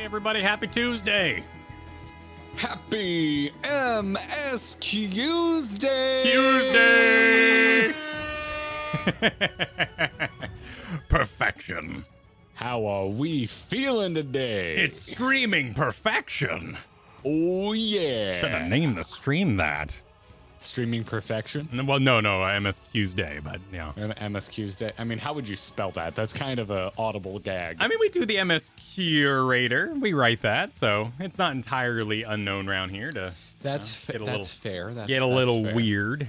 everybody, happy Tuesday. Happy MSQ Tuesday! Perfection. How are we feeling today? It's streaming perfection. Oh yeah. Should have named the stream that. Streaming perfection? Well, no, MSQ's day, but yeah. MSQ's day. I mean, how would you spell that? That's kind of a audible gag. I mean, we do the MS curator. We write that, so it's not entirely unknown around here to. That's fair. That's get a little fair. Weird.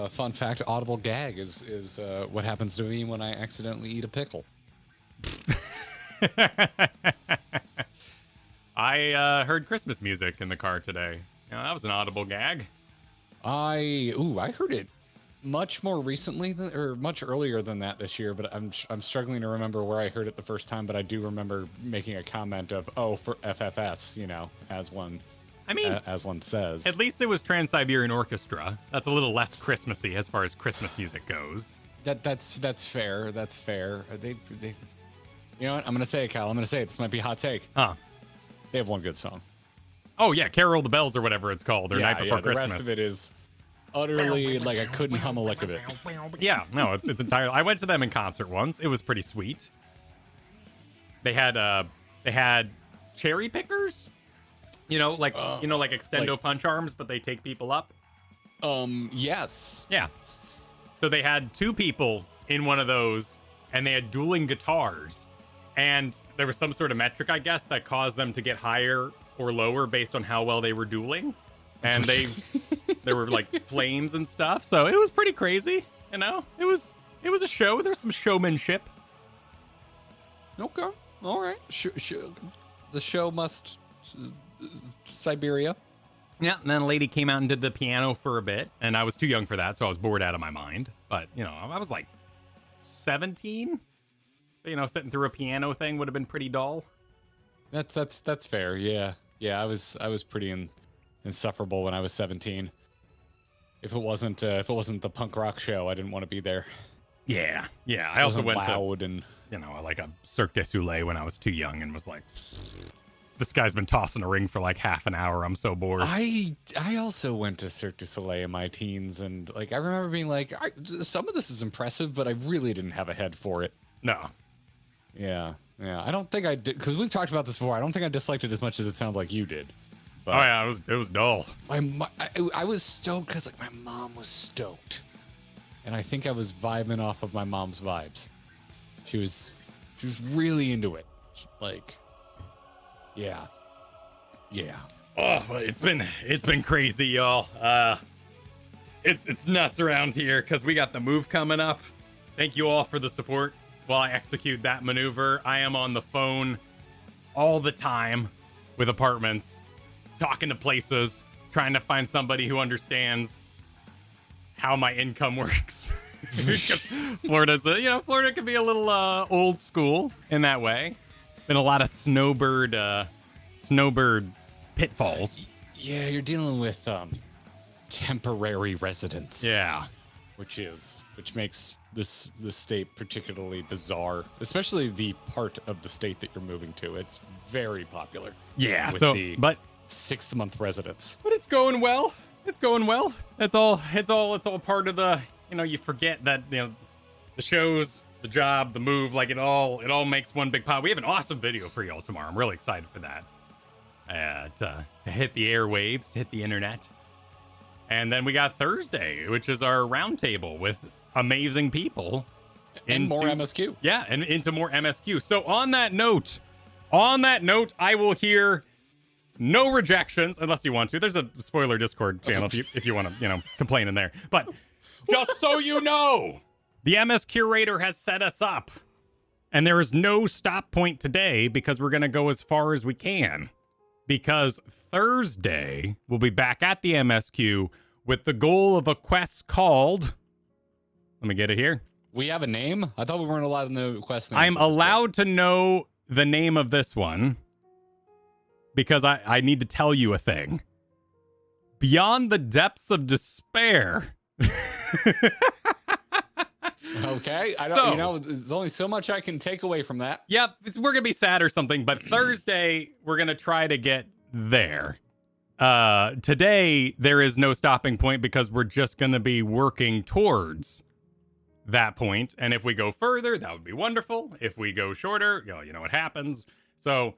Fun fact: audible gag is what happens to me when I accidentally eat a pickle. I heard Christmas music in the car today. That was an audible gag. I heard it much more recently or much earlier than that this year, but I'm struggling to remember where I heard it the first time, but I do remember making a comment of, oh, for FFS, as one says. At least it was Trans-Siberian Orchestra. That's a little less Christmassy as far as Christmas music goes. That's fair. That's fair. They you know what? I'm going to say it, Kyle. I'm going to say it. This might be a hot take. Huh. They have one good song. Oh, yeah, Carol the Bells or whatever it's called, or Night Before Christmas. The rest of it is utterly, like, I couldn't hum a lick of it. Yeah, no, it's entirely... I went to them in concert once. It was pretty sweet. They had cherry pickers, like extendo punch arms, but they take people up. Yes. Yeah. So they had two people in one of those, and they had dueling guitars. And there was some sort of metric, I guess, that caused them to get higher or lower based on how well they were dueling. And there were like flames and stuff. So it was pretty crazy. It was a show. There's some showmanship. Okay. All right. The show must Siberia. Yeah. And then a lady came out and did the piano for a bit. And I was too young for that. So I was bored out of my mind. But, I was like 17. So, sitting through a piano thing would have been pretty dull. That's fair. Yeah. Yeah, I was pretty insufferable when I was 17. If it wasn't the punk rock show, I didn't want to be there. Yeah. Yeah. I also went loud to and like a Cirque du Soleil when I was too young and was like, this guy's been tossing a ring for like half an hour. I'm so bored. I also went to Cirque du Soleil in my teens, and like I remember being like, some of this is impressive, but I really didn't have a head for it. No. Yeah. I don't think I did, because we've talked about this before. I don't think I disliked it as much as it sounds like you did. But oh yeah, it was dull. I was stoked because like my mom was stoked, and I think I was vibing off of my mom's vibes. She was really into it. Like, yeah. Oh, it's been crazy, y'all. It's nuts around here because we got the move coming up. Thank you all for the support. While I execute that maneuver, I am on the phone all the time with apartments, talking to places, trying to find somebody who understands how my income works. Because Florida can be a little old school in that way. Been a lot of snowbird pitfalls. Yeah, you're dealing with temporary residents. Yeah. Which makes this state particularly bizarre, especially the part of the state that you're moving to. It's very popular. Yeah, but 6-month residents. But it's going well. It's going well. It's all part of the, you forget that, the shows, the job, the move, like it all makes one big pile. We have an awesome video for y'all tomorrow. I'm really excited for that. To hit the airwaves, to hit the internet. And then we got Thursday, which is our roundtable with amazing people. And more MSQ. Yeah, and into more MSQ. So on that note, I will hear no rejections, unless you want to. There's a spoiler Discord channel if you want to, complain in there. But just so you know, the MS Curator has set us up. And there is no stop point today because we're going to go as far as we can. Because Thursday, we'll be back at the MSQ with the goal of a quest called... Let me get it here. We have a name? I thought we weren't allowed to know quest names. I'm allowed to know the name of this one because I need to tell you a thing. Beyond the Depths of Despair. Okay, I don't. So, there's only so much I can take away from that. Yep, we're gonna be sad or something, but Thursday we're gonna try to get there. Today there is no stopping point because we're just gonna be working towards that point. And if we go further, that would be wonderful. If we go shorter, you know what happens. So,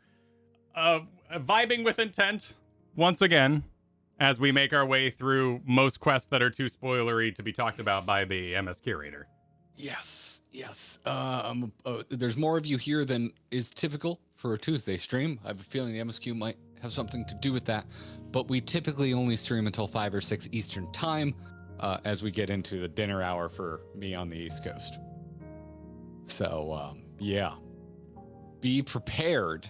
vibing with intent once again as we make our way through most quests that are too spoilery to be talked about by the MS curator. Yes. There's more of you here than is typical for a Tuesday stream. I have a feeling the MSQ might have something to do with that, but we typically only stream until 5 or 6 Eastern time as we get into the dinner hour for me on the East Coast. So, yeah. Be prepared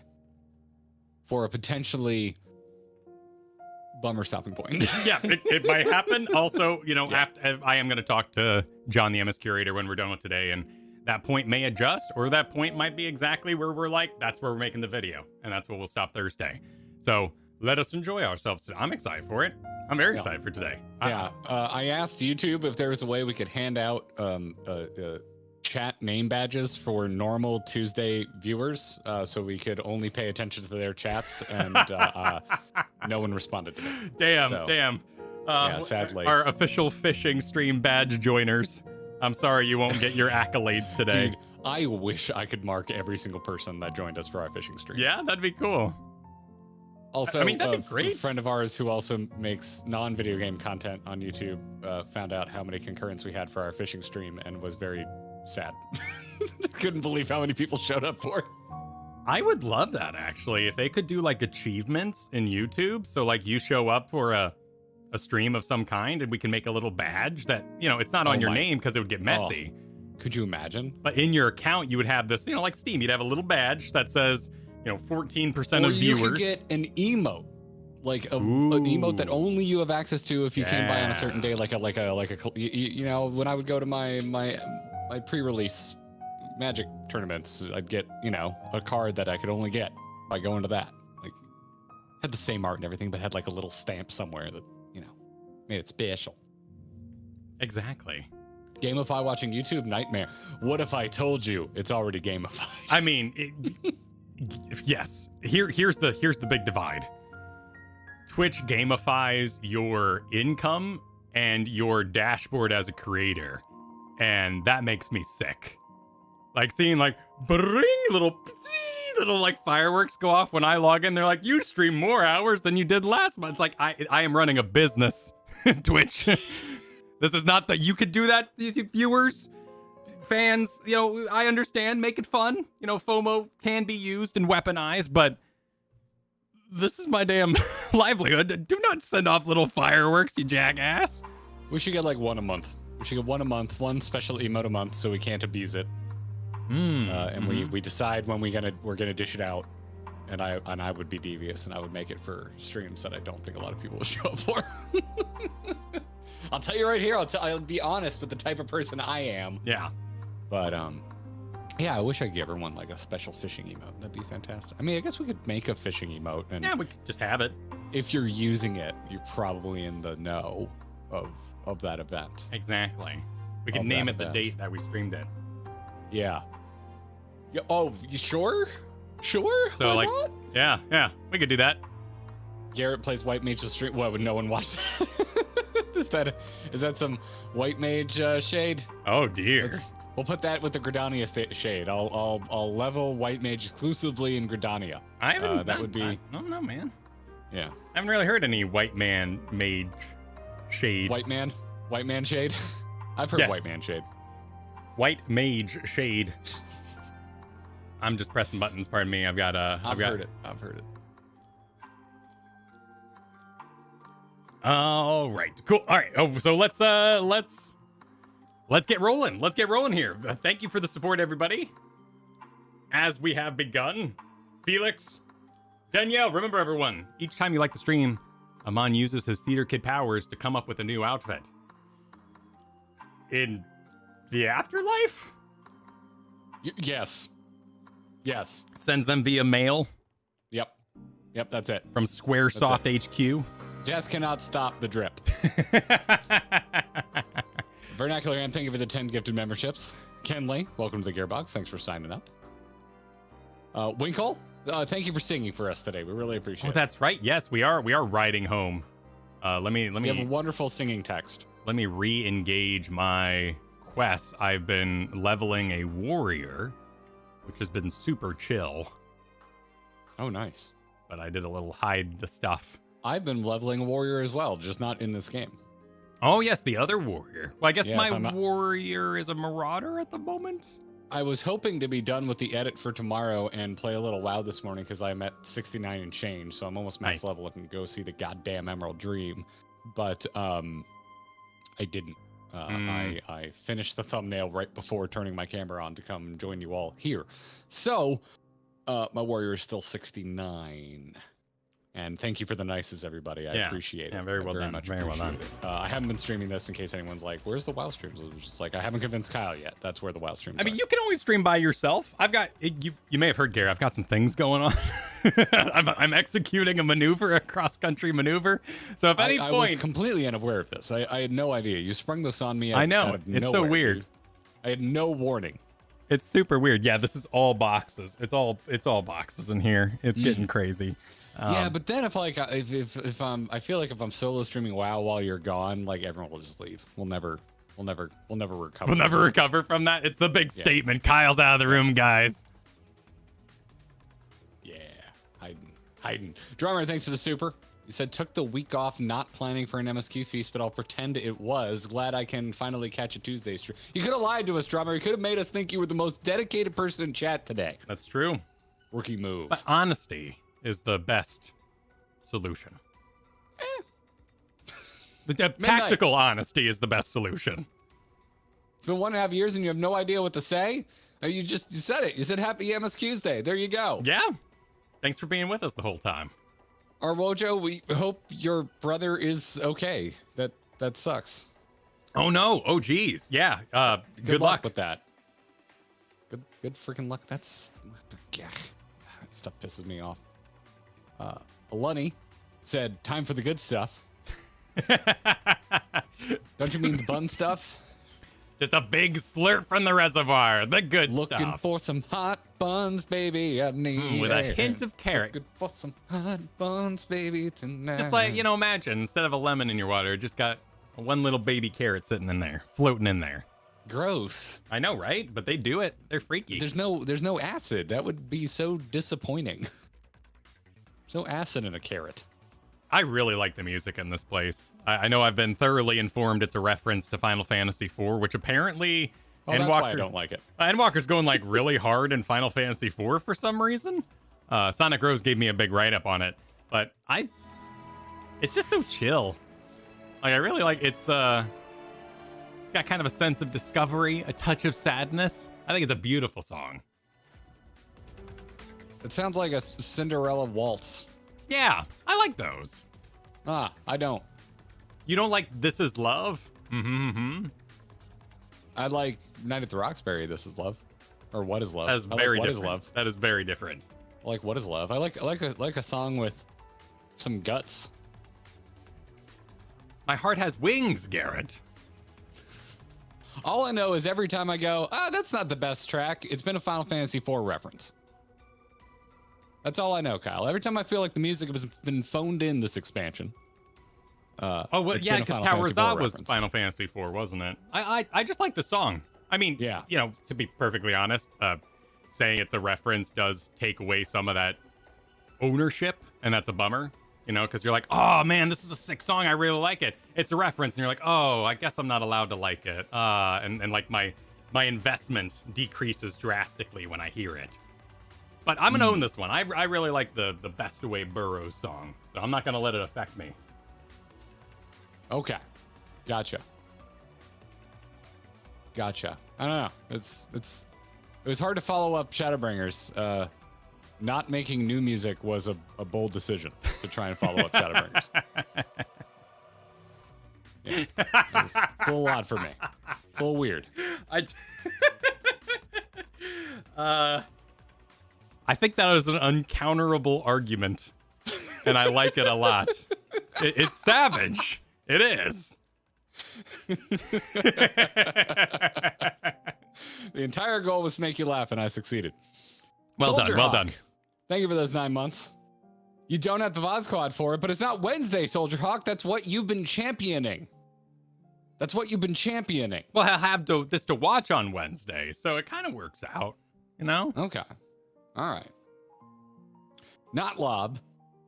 for a potentially bummer stopping point. Yeah, it might happen. Also, after I am going to talk to John, the MS curator, when we're done with today, and that point may adjust, or that point might be exactly where we're like, that's where we're making the video, and that's where we'll stop Thursday. So let us enjoy ourselves today. I'm excited for it. I'm very excited for today. I asked YouTube if there was a way we could hand out chat name badges for normal Tuesday viewers, so we could only pay attention to their chats, and no one responded to me. Damn. Sadly. Our official fishing stream badge joiners. I'm sorry you won't get your accolades today. Dude, I wish I could mark every single person that joined us for our fishing stream. Yeah, that'd be cool. Also, that'd be great. A friend of ours who also makes non-video game content on YouTube found out how many concurrents we had for our fishing stream and was very sad. Couldn't believe how many people showed up for it. I would love that, actually, if they could do like achievements in YouTube. So like you show up for a stream of some kind and we can make a little badge that, it's not on your name because it would get messy. Could you imagine? But in your account, you would have this, like Steam, you'd have a little badge that says, 14% of viewers. You could get an emote. Like an emote that only you have access to if you came by on a certain day, when I would go to my pre-release Magic tournaments, I'd get, a card that I could only get by going to that. Like, had the same art and everything, but had like a little stamp somewhere that, made it special. Exactly. Gamify watching YouTube, nightmare. What if I told you it's already gamified? I mean, yes. Here's the big divide. Twitch gamifies your income and your dashboard as a creator, and that makes me sick. Like seeing like bring little like fireworks go off when I log in. They're like, you stream more hours than you did last month. Like I am running a business. Twitch. This is not that you could do that, viewers, fans. I understand, make it fun. FOMO can be used and weaponized, but this is my damn livelihood. Do not send off little fireworks, you jackass. We should get like one a month. We should get one a month, one special emote a month, so we can't abuse it. And we decide when we're gonna dish it out. And I would be devious, and I would make it for streams that I don't think a lot of people will show up for. I'll tell you right here. I'll be honest with the type of person I am. Yeah. But yeah, I wish I could give everyone like a special fishing emote. That'd be fantastic. I mean, I guess we could make a fishing emote, and yeah, we could just have it. If you're using it, you're probably in the know of that event. Exactly. We could name it the date that we streamed it. Yeah. Oh, you sure? Sure. So like, yeah, we could do that. Garrett plays White Mage the stream. What, would no one watch that? is that some White Mage shade? Oh dear. We'll put that with the Gridania shade. I'll level White Mage exclusively in Gridania. I haven't. That would be. I don't know, man. Yeah. I haven't really heard any White Man Mage shade. White Man shade. I've heard White Man shade. White Mage shade. I'm just pressing buttons. Pardon me. I've heard it. I've heard it. All right. Cool. All right. Oh, so let's get rolling. Let's get rolling here. Thank you for the support, everybody. As we have begun, Felix, Danielle. Remember, everyone. Each time you like the stream, Amon uses his theater kid powers to come up with a new outfit. In the afterlife. Yes. Sends them via mail. Yep, that's it. From Squaresoft HQ. Death cannot stop the drip. Vernacular Ham, thank you for the 10 gifted memberships. Kenley, welcome to the Gearbox. Thanks for signing up. Winkle, thank you for singing for us today. We really appreciate it. Oh, that's right. Yes, we are riding home. Let me. You have a wonderful singing text. Let me re-engage my quests. I've been leveling a warrior, which has been super chill. Oh, nice. But I did a little hide the stuff. I've been leveling a warrior as well, just not in this game. Oh, yes, the other warrior. Well, I guess Yes, my warrior is a marauder at the moment. I was hoping to be done with the edit for tomorrow and play a little WoW this morning because I'm at 69 and change, so I'm almost max level and can go see the goddamn Emerald Dream. But I didn't. I finished the thumbnail right before turning my camera on to come join you all here. So my warrior is still 69. And thank you for the nices, everybody. I appreciate it. Yeah, very well done. Much very well done. I haven't been streaming this in case anyone's like, where's the WoW streams? It was just like, I haven't convinced Kyle yet. That's where the WoW streams I mean, you can always stream by yourself. I've got, you may have heard, Garrett, I've got some things going on. I'm executing a maneuver, a cross-country maneuver. So if any point... I was completely unaware of this. I had no idea. You sprung this on me I know. Out of nowhere, it's so weird. Dude. I had no warning. It's super weird. Yeah, this is all boxes. It's all boxes in here. It's getting crazy. Yeah, but then if I feel like if I'm solo streaming WoW while you're gone, like everyone will just leave. We'll never recover. We'll never recover from that. It's the big statement. Kyle's out of the room, guys. Yeah, hiding. Drummer, thanks for the super. You said took the week off, not planning for an MSQ feast, but I'll pretend it was. Glad I can finally catch a Tuesday stream. You could have lied to us, Drummer. You could have made us think you were the most dedicated person in chat today. That's true. Rookie move. But honesty is the best solution. But tactical honesty is the best solution. It's been 1.5 years and you have no idea what to say? You said it. You said happy MSQ's Day. There you go. Yeah. Thanks for being with us the whole time. Arwojo, we hope your brother is okay. That sucks. Oh no. Oh geez. Yeah. Good luck with that. Good freaking luck. That stuff pisses me off. Lunny said, time for the good stuff. Don't you mean the bun stuff? Just a big slurp from the reservoir. The good stuff. Looking for some hot buns, baby. I need with a hint of carrot. Looking for some hot buns, baby, tonight. Just like, imagine, instead of a lemon in your water, just got one little baby carrot sitting in there, floating in there. Gross. I know, right? But they do it. They're freaky. There's no acid. That would be so disappointing. There's no acid in a carrot. I really like the music in this place. I know I've been thoroughly informed it's a reference to Final Fantasy IV, which apparently that's why I don't like it. Endwalker's going like really hard in Final Fantasy IV for some reason. Sonic Rose gave me a big write-up on it, but it's just so chill. Like I really like it's got kind of a sense of discovery, a touch of sadness. I think it's a beautiful song. It sounds like a Cinderella waltz. Yeah, I like those. I don't. You don't like This Is Love? Mm-hmm. I like Night at the Roxbury, This Is Love. Or What Is Love? That's very What different. Is Love. That is very different. I like What Is Love. I like a song with some guts. My heart has wings, Garrett. All I know is every time I go, that's not the best track, it's been a Final Fantasy IV reference. That's all I know, Kyle. Every time I feel like the music has been phoned in this expansion. Yeah, because Kawarzaa was Final Fantasy IV, wasn't it? I just like the song. I mean, to be perfectly honest, saying it's a reference does take away some of that ownership, and that's a bummer. Because you're like, oh man, this is a sick song. I really like it. It's a reference, and you're like, oh, I guess I'm not allowed to like it. And like my investment decreases drastically when I hear it. But I'm gonna own this one. I really like the Best Away Burrows song, so I'm not gonna let it affect me. Okay, gotcha. I don't know. It was hard to follow up Shadowbringers. Not making new music was a bold decision to try and follow up Shadowbringers. Yeah, it's a little odd for me. It's a little weird. I think that is an uncounterable argument, and I like it a lot. It's savage. It is. The entire goal was to make you laugh, and I succeeded. Well Soldier done. Well Hawk, done. thank you for those 9 months. You don't have the VOD squad for it, but it's not Wednesday, Soldier Hawk. That's what you've been championing. That's what you've been championing. Well, I'll have this to watch on Wednesday, so it kind of works out, you know? Okay. All right. Not Lob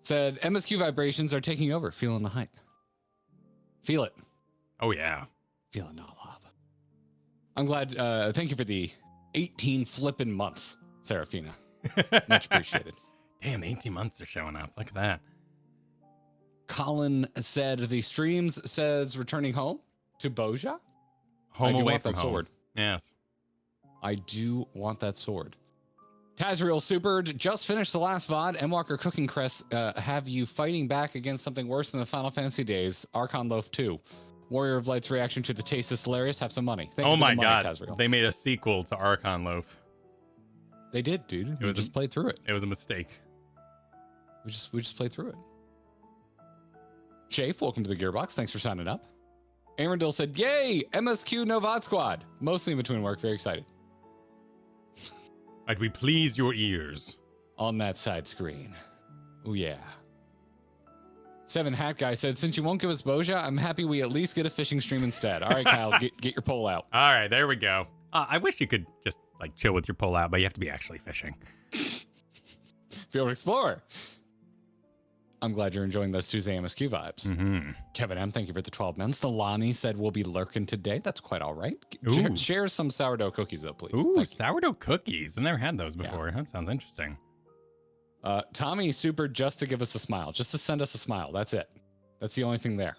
said MSQ vibrations are taking over. Feeling the hype. Feel it. Oh, yeah. Feel it, not Lob. I'm glad. Thank you for the 18 flippin' months, Serafina. Much appreciated. Damn, 18 months are showing up. Look at that. Colin said the streams says returning home to Boja. Home I do away want from that home. sword. Yes. I do want that sword. Tazriel Supered just finished the last VOD. Endwalker Cooking Crest have you fighting back against something worse than the Final Fantasy days. Archon Loaf 2. Warrior of Light's reaction to the taste is hilarious. Have some money. Thank you Oh for my the money, god. Tazriel. They made a sequel to Archon Loaf. They did, dude. We was just played through it. It was a mistake. We just played through it. Chafe, welcome to the Gearbox. Thanks for signing up. Arendelle said, yay, MSQ no VOD squad. Mostly in between work. Very excited. Might we please your ears? On that side screen. Oh, yeah. Seven Hat Guy said, since you won't give us Boja, I'm happy we at least get a fishing stream instead. All right, Kyle, get your pole out. All right, there we go. I wish you could just like chill with your pull out, but you have to be actually fishing. Field Explorer. I'm glad you're enjoying those Tuesday MSQ vibes. Mm-hmm. Kevin M, thank you for the 12 months. The Lonnie said we'll be lurking today. That's quite all right. Ooh. Share some sourdough cookies, though, please. Ooh, Thank you. sourdough cookies. I've never had those before. That sounds interesting. Tommy Super just to give us a smile, just to send us a smile. That's it. That's the only thing there.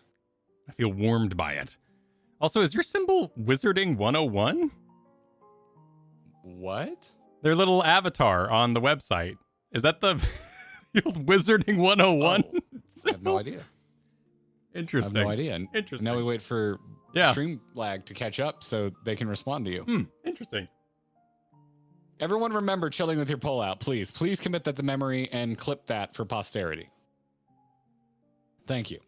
I feel warmed by it. Also, is your symbol Wizarding 101? What? Their little avatar on the website. Is that the old Wizarding 101? Oh, I have no idea. Interesting. I have no idea. And Interesting. now we wait for stream lag to catch up so they can respond to you. Interesting. Everyone remember chilling with your pullout, please. Please commit that to memory and clip that for posterity. Thank you.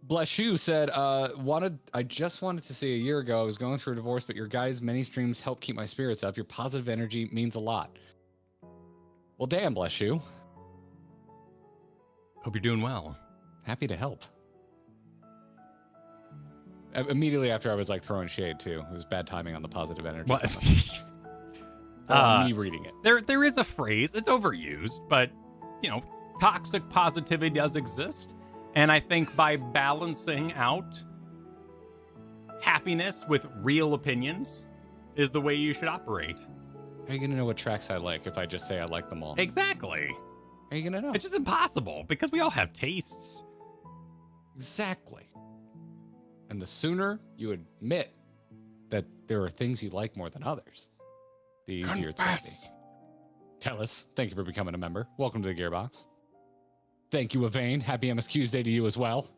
Bless you said, I just wanted to say a year ago I was going through a divorce, but your guys' many streams help keep my spirits up. Your positive energy means a lot. Well, damn, bless you. Hope you're doing well. Happy to help. Immediately after I was like throwing shade too. It was bad timing on the positive energy. What? Me reading it. There is a phrase. It's overused, but you know, toxic positivity does exist. And I think by balancing out happiness with real opinions is the way you should operate. How are you going to know what tracks I like if I just say I like them all? Exactly. How are you going to know? It's just impossible because we all have tastes. Exactly. And the sooner you admit that there are things you like more than others, the easier it's going to be. Tell us. Thank you for becoming a member. Welcome to the Gearbox. Thank you, Evane. Happy MSQ's Day to you as well.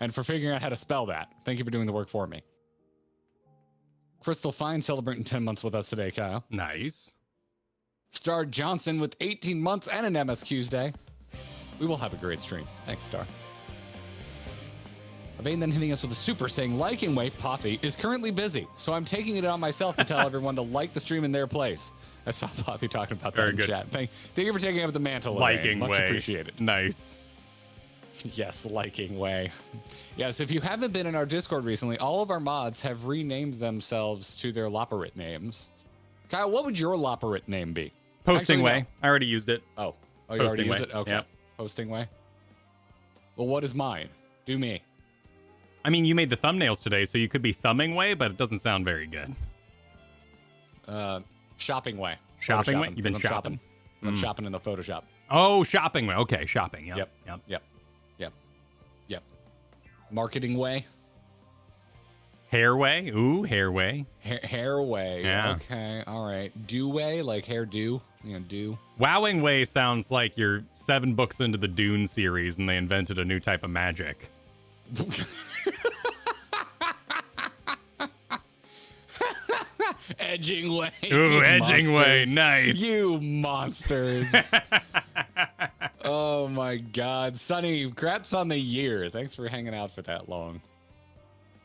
And for figuring out how to spell that. Thank you for doing the work for me. Crystal Fine celebrating 10 months with us today, Kyle. Nice. Star Johnson with 18 months and an MSQ's Day. We will have a great stream. Thanks, Star. Evane then hitting us with a super saying, liking way, Poffy is currently busy, so I'm taking it on myself to tell everyone to like the stream in their place. I saw Poffy talking about that Very in good. chat. Thank you for taking up the mantle, Evane. Liking Much way. appreciated. Nice. Yes, liking way. Yes, if you haven't been in our Discord recently, all of our mods have renamed themselves to their Loporit names. Kyle, what would your Loporit name be? Posting Actually, way. no. I already used it. Oh, you already Posting used way. it? Okay. Yeah. Posting way. Well, what is mine? Do me. I mean, you made the thumbnails today, so you could be thumbing way, but it doesn't sound very good. Shopping way. Shopping way? Photoshopping, You've been 'cause shopping? I'm shopping in the Photoshop. Oh, shopping way. Okay, shopping. Yep. Yep. Marketing way. Hair way. Ooh, hair way. Hair way. Yeah. Okay. All right. Do way, like hair do. Do. Wowing way sounds like you're 7 books into the Dune series and they invented a new type of magic. Edging way. Ooh, You edging way. monsters. Nice. You monsters. Oh Oh my God, Sonny, congrats on the year. Thanks for hanging out for that long.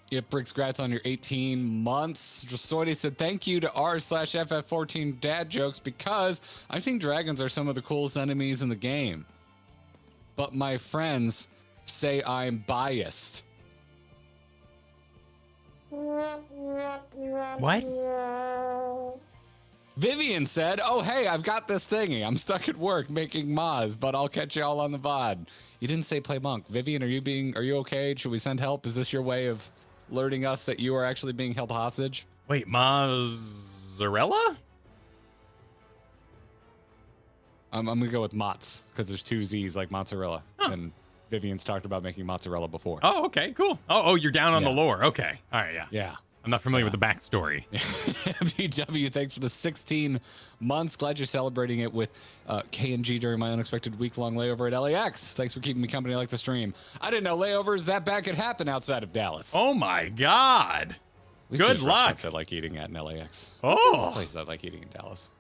Yep, Bricks, congrats on your 18 months. Jasordi said, thank you to r/FF14 dad jokes because I think dragons are some of the coolest enemies in the game. But my friends say I'm biased. What? Vivian said, oh, hey, I've got this thingy. I'm stuck at work making Moz, but I'll catch y'all on the VOD. You didn't say play monk. Vivian, are you okay? Should we send help? Is this your way of alerting us that you are actually being held hostage? Wait, mozzarella? I'm going to go with Motz because there's two Z's like mozzarella. Huh. And Vivian's talked about making mozzarella before. Oh, okay, cool. Oh, you're down on the lore. Okay. All right, yeah. Yeah. I'm not familiar with the backstory. MDW, thanks for the 16 months. Glad you're celebrating it with K&G during my unexpected week-long layover at LAX. Thanks for keeping me company like the stream. I didn't know layovers that bad could happen outside of Dallas. Oh my God. Good luck. I like eating at in LAX. Oh. This places I like eating in Dallas.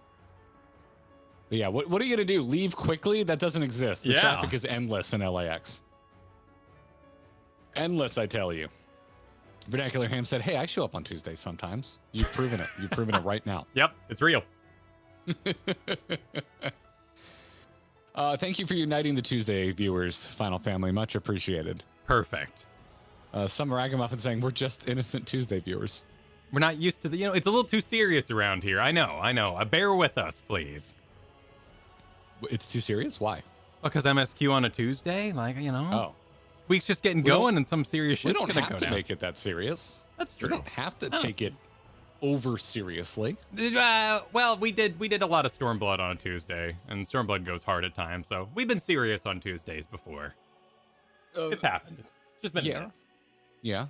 But yeah, what are you going to do? Leave quickly? That doesn't exist. The traffic is endless in LAX. Endless, I tell you. Vernacular Ham said, hey, I show up on Tuesdays sometimes. You've proven it. You've proven it right now. Yep, it's real. Thank you for uniting the Tuesday viewers, Final Family. Much appreciated. Perfect. Summer Agamuffin saying, we're just innocent Tuesday viewers. We're not used to it's a little too serious around here. I know. Bear with us, please. It's too serious? Why? Because MSQ on a Tuesday? Oh. Week's just getting going and some serious shit's We don't gonna have go to down. make it that serious. That's true. We don't have to take it over seriously. Well, we did a lot of Stormblood on a Tuesday, and Stormblood goes hard at times, so we've been serious on Tuesdays before. It's happened. Just been there. Yeah.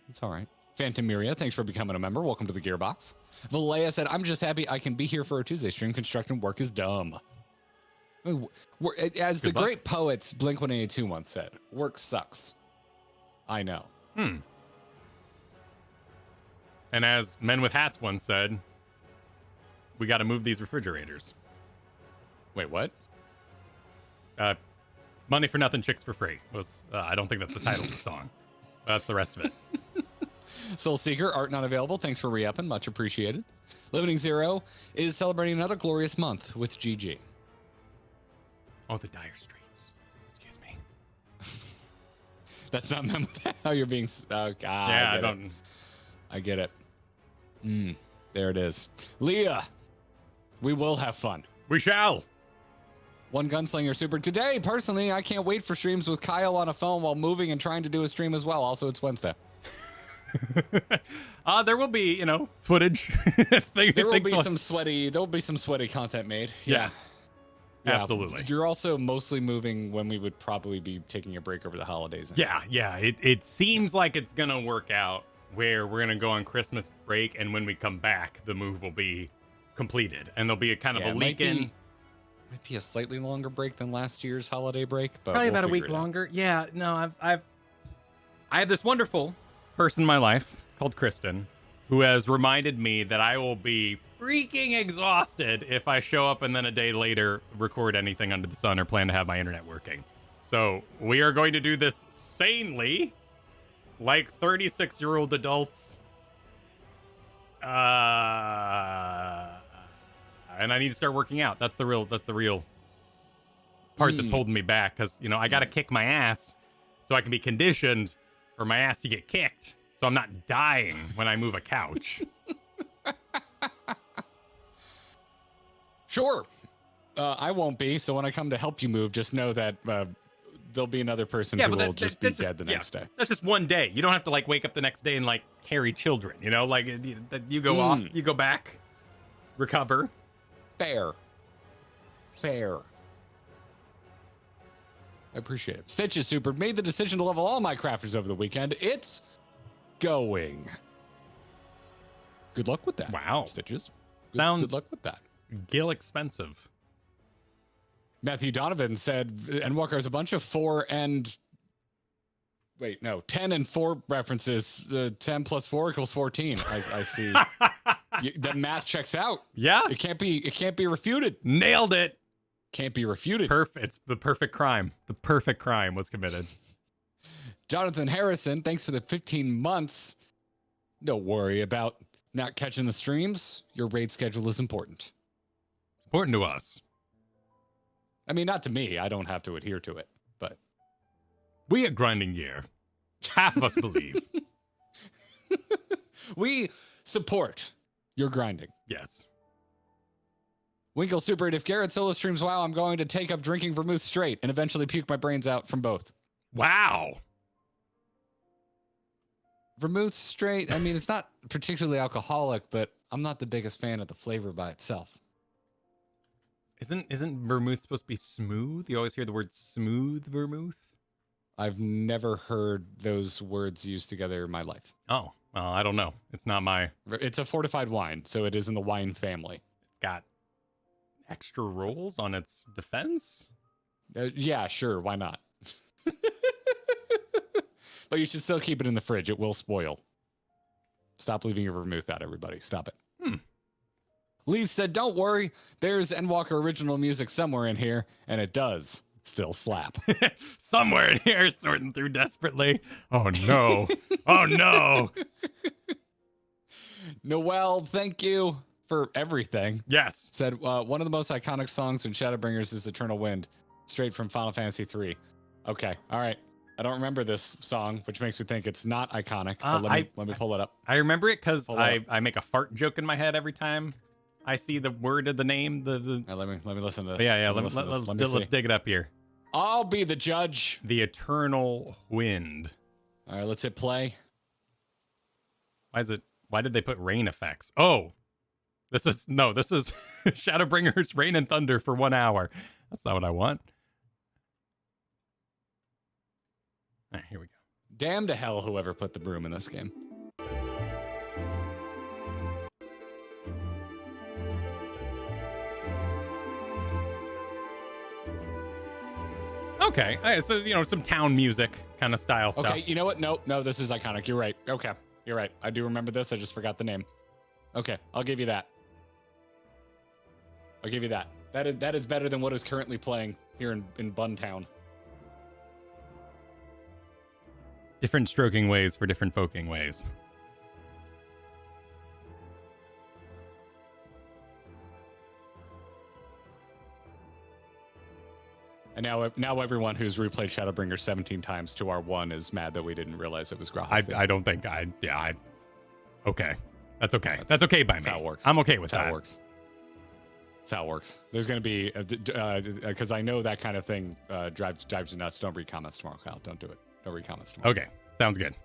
It's all right. Phantom Miria, thanks for becoming a member. Welcome to the Gearbox. Valea said, I'm just happy I can be here for a Tuesday stream. Constructing work is dumb. As the great poets Blink-182 once said, work sucks. I know. And as Men with Hats once said, we got to move these refrigerators. Wait, what? Money for nothing, chicks for free. I don't think that's the title of the song. That's the rest of it. Soul Seeker, art not available. Thanks for re-upping. Much appreciated. Limiting Zero is celebrating another glorious month with GG. Oh, the dire straits. Excuse me. That's not how you're being. Oh, God. Yeah, I get it. There it is. Leah, we will have fun. We shall. One Gunslinger Super. Today, personally, I can't wait for streams with Kyle on a phone while moving and trying to do a stream as well. Also, it's Wednesday. There will be, footage. There will be some sweaty content made. Yes. Yeah, absolutely. You're also mostly moving when we would probably be taking a break over the holidays. Yeah. It seems like it's going to work out where we're going to go on Christmas break, and when we come back, the move will be completed. And there'll be a kind of a leak in. Might be a slightly longer break than last year's holiday break, but probably about a week longer. Yeah, no, I have this wonderful person in my life called Kristen, who has reminded me that I will be freaking exhausted if I show up and then a day later record anything under the sun or plan to have my internet working. So we are going to do this sanely, like 36-year-old adults. And I need to start working out. That's the real part that's holding me back, because I got to kick my ass so I can be conditioned for my ass to get kicked, so I'm not dying when I move a couch. Sure. I won't be, so when I come to help you move, just know that there'll be another person who will just be dead the next day. That's just one day. You don't have to wake up the next day and carry children, you go off, you go back, recover. Fair. I appreciate it. Stitch is super. Made the decision to level all my crafters over the weekend. It's going. Good luck with that. Wow. Stitches. Sounds good luck with that. Gill expensive. Matthew Donovan said Endwalker has a bunch of 10 and 4 references. 10 plus 4 equals 14. I see. The math checks out. Yeah. It can't be refuted. Nailed it. Can't be refuted. It's the perfect crime. The perfect crime was committed. Jonathan Harrison, thanks for the 15 months. Don't worry about not catching the streams. Your raid schedule is important. Important to us. I mean, not to me. I don't have to adhere to it, but We at Grinding Gear, half of us believe. we support your grinding. Yes. Winkle Super, if Garrett solo streams WoW, I'm going to take up drinking vermouth straight and eventually puke my brains out from both. Wow. Vermouth straight, I mean, it's not particularly alcoholic, but I'm not the biggest fan of the flavor by itself. Isn't vermouth supposed to be smooth? You always hear the word smooth vermouth. I've never heard those words used together in my life. Oh, well, I don't know. It's not my... It's a fortified wine, so it is in the wine family. It's got extra rolls on its defense? Yeah, sure, why not? But you should still keep it in the fridge. It will spoil. Stop leaving your vermouth out, everybody. Stop it. Lee said, don't worry. There's Endwalker original music somewhere in here, and it does still slap. Somewhere in here, sorting through desperately. Oh, no. Oh, no. Noel, thank you for everything. Yes. Said, one of the most iconic songs in Shadowbringers is Eternal Wind, straight from Final Fantasy III. Okay, all right. I don't remember this song, which makes me think it's not iconic. But let me pull it up. I remember it because I make a fart joke in my head every time I see the word of the name. Let me listen to this. Yeah. Let's dig it up here. I'll be the judge. The Eternal Wind. All right, let's hit play. Why did they put rain effects? Oh, this is Shadowbringers Rain and Thunder for 1 hour. That's not what I want. All right, here we go. Damn to hell whoever put the broom in this game. Okay, all right, so some town music kind of style stuff. Okay, you know what? No, this is iconic. You're right. Okay, you're right. I do remember this. I just forgot the name. Okay, I'll give you that. I'll give you that. That is better than what is currently playing here in Buntown. Different stroking ways for different folking ways. And now everyone who's replayed Shadowbringers 17 times to R1 is mad that we didn't realize it was Graha's. I don't think okay. That's okay. That's okay by me. That's how it works. I'm okay with that. That's How it works. That's how it works. There's going to be, because I know that kind of thing drives you nuts. Don't read comments tomorrow, Kyle. Don't do it. Don't read comments tomorrow. Okay. Sounds good.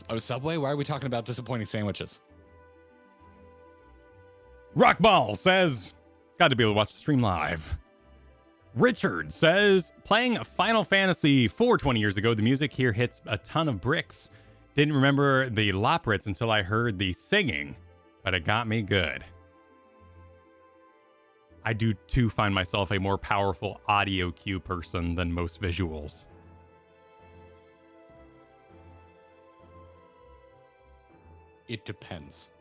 Oh, Subway? Why are we talking about disappointing sandwiches? Rockball says, got to be able to watch the stream live. Richard says, playing Final Fantasy 20 years ago, the music here hits a ton of bricks. Didn't remember the Loprits until I heard the singing, but it got me good. I do too find myself a more powerful audio cue person than most visuals. It depends.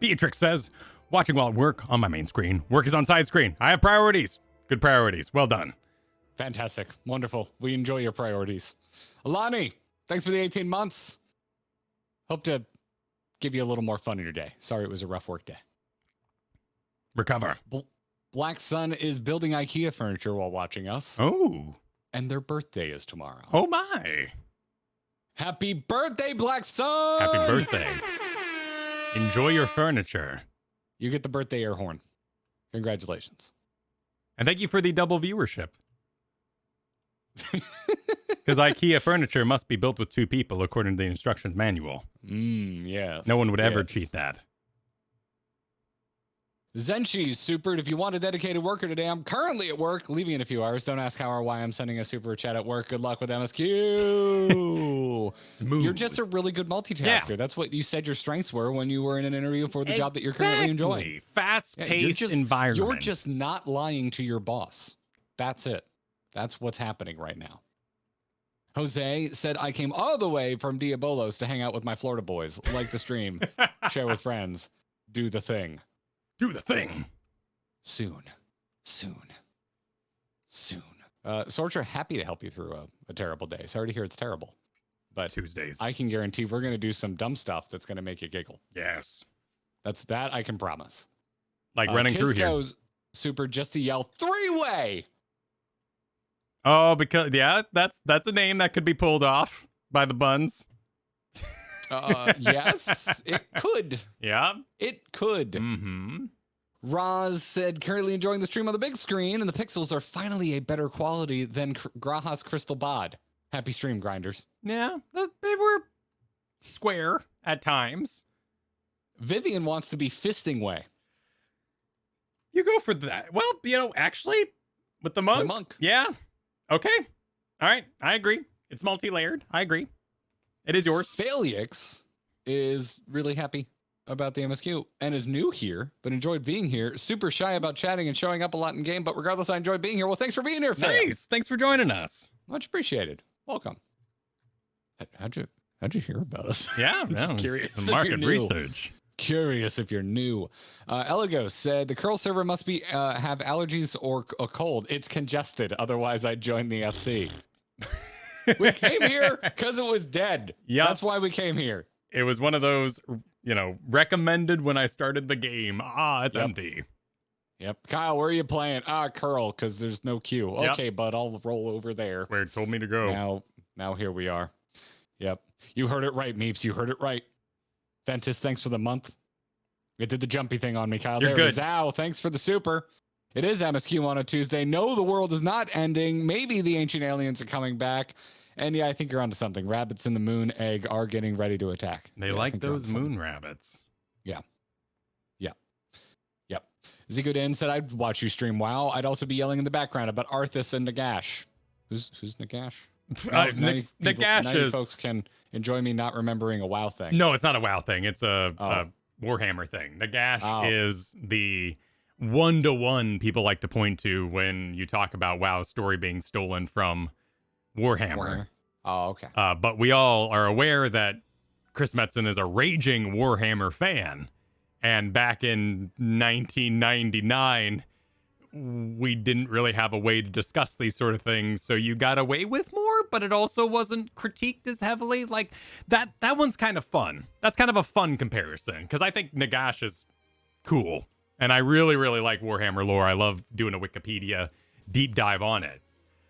Beatrix says, watching while at work on my main screen. Work is on side screen. I have priorities. Good priorities. Well done. Fantastic. Wonderful. We enjoy your priorities. Alani, thanks for the 18 months. Hope to give you a little more fun in your day. Sorry it was a rough work day. Recover. Black Sun is building IKEA furniture while watching us. Oh. And their birthday is tomorrow. Oh my. Happy birthday, Black Sun! Happy birthday. Enjoy your furniture. You get the birthday air horn. Congratulations. And thank you for the double viewership. Because IKEA furniture must be built with 2 people according to the instructions manual. Yes. No one would ever cheat that. Zenchi's supered. If you want a dedicated worker today, I'm currently at work, leaving in a few hours. Don't ask how or why I'm sending a super chat at work. Good luck with MSQ. Smooth. You're just a really good multitasker. Yeah. That's what you said your strengths were when you were in an interview for the job that you're currently enjoying. Fast-paced environment. You're just not lying to your boss. That's it. That's what's happening right now. Jose said, I came all the way from Diabolos to hang out with my Florida boys. Like the stream. Share with friends. Do the thing. Do the thing. Soon. Sorcher, happy to help you through a terrible day. Sorry to hear it's terrible. But Tuesdays. I can guarantee we're going to do some dumb stuff that's going to make you giggle. Yes. That I can promise. Like running through here. Super just to yell 3-way. Oh, because that's a name that could be pulled off by the buns. Yes, it could. Yeah. It could. Mm-hmm. Roz said, currently enjoying the stream on the big screen, and the pixels are finally a better quality than Graha's Crystal Bod. Happy stream, grinders. Yeah, they were square at times. Vivian wants to be fisting way. You go for that. Well, actually, with the monk. The monk. Yeah. Okay. All right. I agree. It's multi-layered. I agree. It is yours. Phalix is really happy about the MSQ and is new here, but enjoyed being here. Super shy about chatting and showing up a lot in game, but regardless, I enjoyed being here. Well, thanks for being here, Phil. Nice. Thanks for joining us. Much appreciated. Welcome. How'd you hear about us? Yeah, Just curious. The market research. Curious if you're new. Eligos said the Coeurl server must be have allergies or a cold. It's congested. Otherwise, I'd join the FC. We came here because it was dead. Yeah, that's why we came here. It was one of those, recommended when I started the game. It's empty. Yep. Kyle, where are you playing? Coeurl, because there's no queue. Okay, bud, I'll roll over there. Where it told me to go. Now here we are. Yep. You heard it right, Meeps. You heard it right. Ventus, thanks for the month. It did the jumpy thing on me, Kyle. You're good. Zao, thanks for the super. It is MSQ on a Tuesday. No, the world is not ending. Maybe the ancient aliens are coming back. And yeah, I think you're onto something. Rabbits in the moon egg are getting ready to attack. They like those moon rabbits. Yeah. Zico Den said, I'd watch you stream WoW. I'd also be yelling in the background about Arthas and Nagash. Who's Nagash? Nagash is... folks can enjoy me not remembering a WoW thing. No, it's not a WoW thing. It's a Warhammer thing. Nagash is the one-to-one people like to point to when you talk about WoW's story being stolen from Warhammer. Oh, okay. But we all are aware that Chris Metzen is a raging Warhammer fan. And back in 1999, we didn't really have a way to discuss these sort of things. So you got away with more, but it also wasn't critiqued as heavily. Like that one's kind of fun. That's kind of a fun comparison because I think Nagash is cool. And I really, really like Warhammer lore. I love doing a Wikipedia deep dive on it.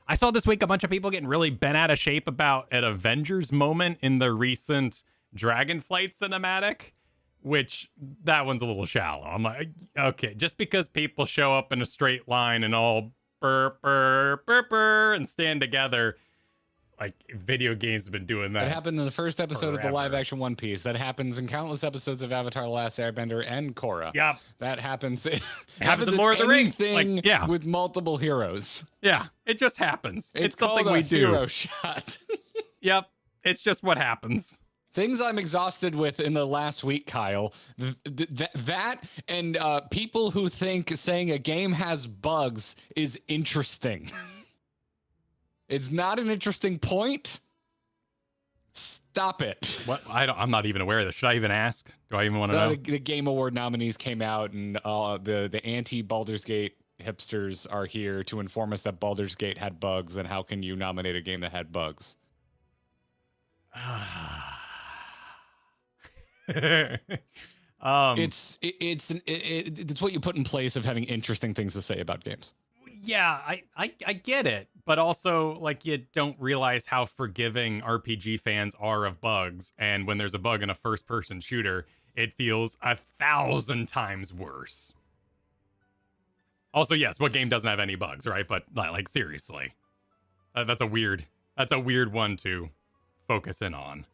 I saw this week a bunch of people getting really bent out of shape about an Avengers moment in the recent Dragonflight cinematic, which that one's a little shallow. I'm like, okay, just because people show up in a straight line and all burr, burr, burr, burr, and stand together, like video games have been doing that. That happened in the first episode of the live action One Piece. That happens in countless episodes of Avatar: The Last Airbender and Korra. Yep. That happens. It happens in Lord of the Rings. Like, with multiple heroes. Yeah, it just happens. It's something we do. Hero shot. Yep, it's just what happens. Things I'm exhausted with in the last week, Kyle. That and people who think saying a game has bugs is interesting. It's not an interesting point. Stop it. What? I'm not even aware of this. Should I even ask? Do I even want to know? The Game Award nominees came out, and the anti-Baldur's Gate hipsters are here to inform us that Baldur's Gate had bugs, and how can you nominate a game that had bugs? It's what you put in place of having interesting things to say about games. Yeah, I get it, but also like you don't realize how forgiving RPG fans are of bugs, and when there's a bug in a first-person shooter, it feels 1,000 times worse. Also, yes, what game doesn't have any bugs, right? But like seriously, that's a weird one to focus in on.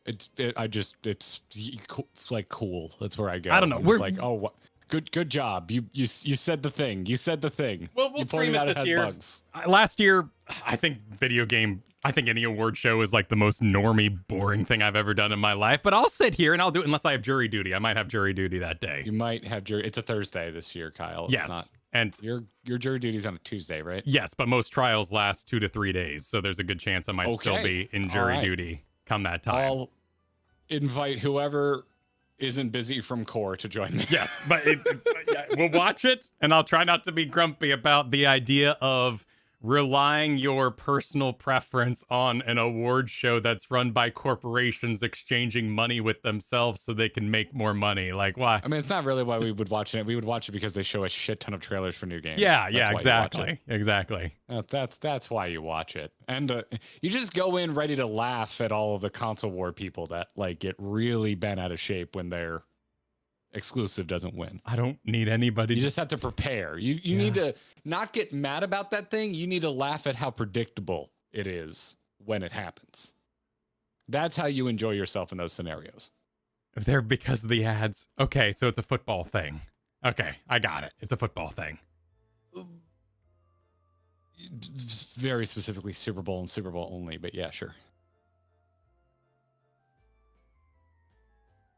It's like cool. That's where I go. I don't know. We're like, oh, what? Good job. You said the thing. You said the thing. Well, we'll you pointed out this it had year. Bugs. Last year, I think any award show is like the most normie, boring thing I've ever done in my life. But I'll sit here and I'll do it unless I have jury duty. I might have jury duty that day. You might have jury. It's a Thursday this year, Kyle. Yes. And your jury duty's on a Tuesday, right? yes, but most trials last 2 to 3 days, so there's a good chance I might still be in jury duty come that time. I'll invite whoever isn't busy from Coeurl to join me. Yes, but yeah, we'll watch it, and I'll try not to be grumpy about the idea of relying your personal preference on an award show that's run by corporations exchanging money with themselves so they can make more money. Like, why? I mean, it's not really why we would watch it. We would watch it because they show a shit ton of trailers for new games. Yeah, That's exactly. That's why you watch it. And you just go in ready to laugh at all of the console war people that like get really bent out of shape when their exclusive doesn't win. I don't need anybody. You just have to prepare. You need to not get mad about that thing. You need to laugh at how predictable it is when it happens. That's how you enjoy yourself in those scenarios. They're because of the ads. Okay, so it's a football thing. Okay, I got it. It's a football thing. Very specifically Super Bowl and Super Bowl only, but yeah, sure.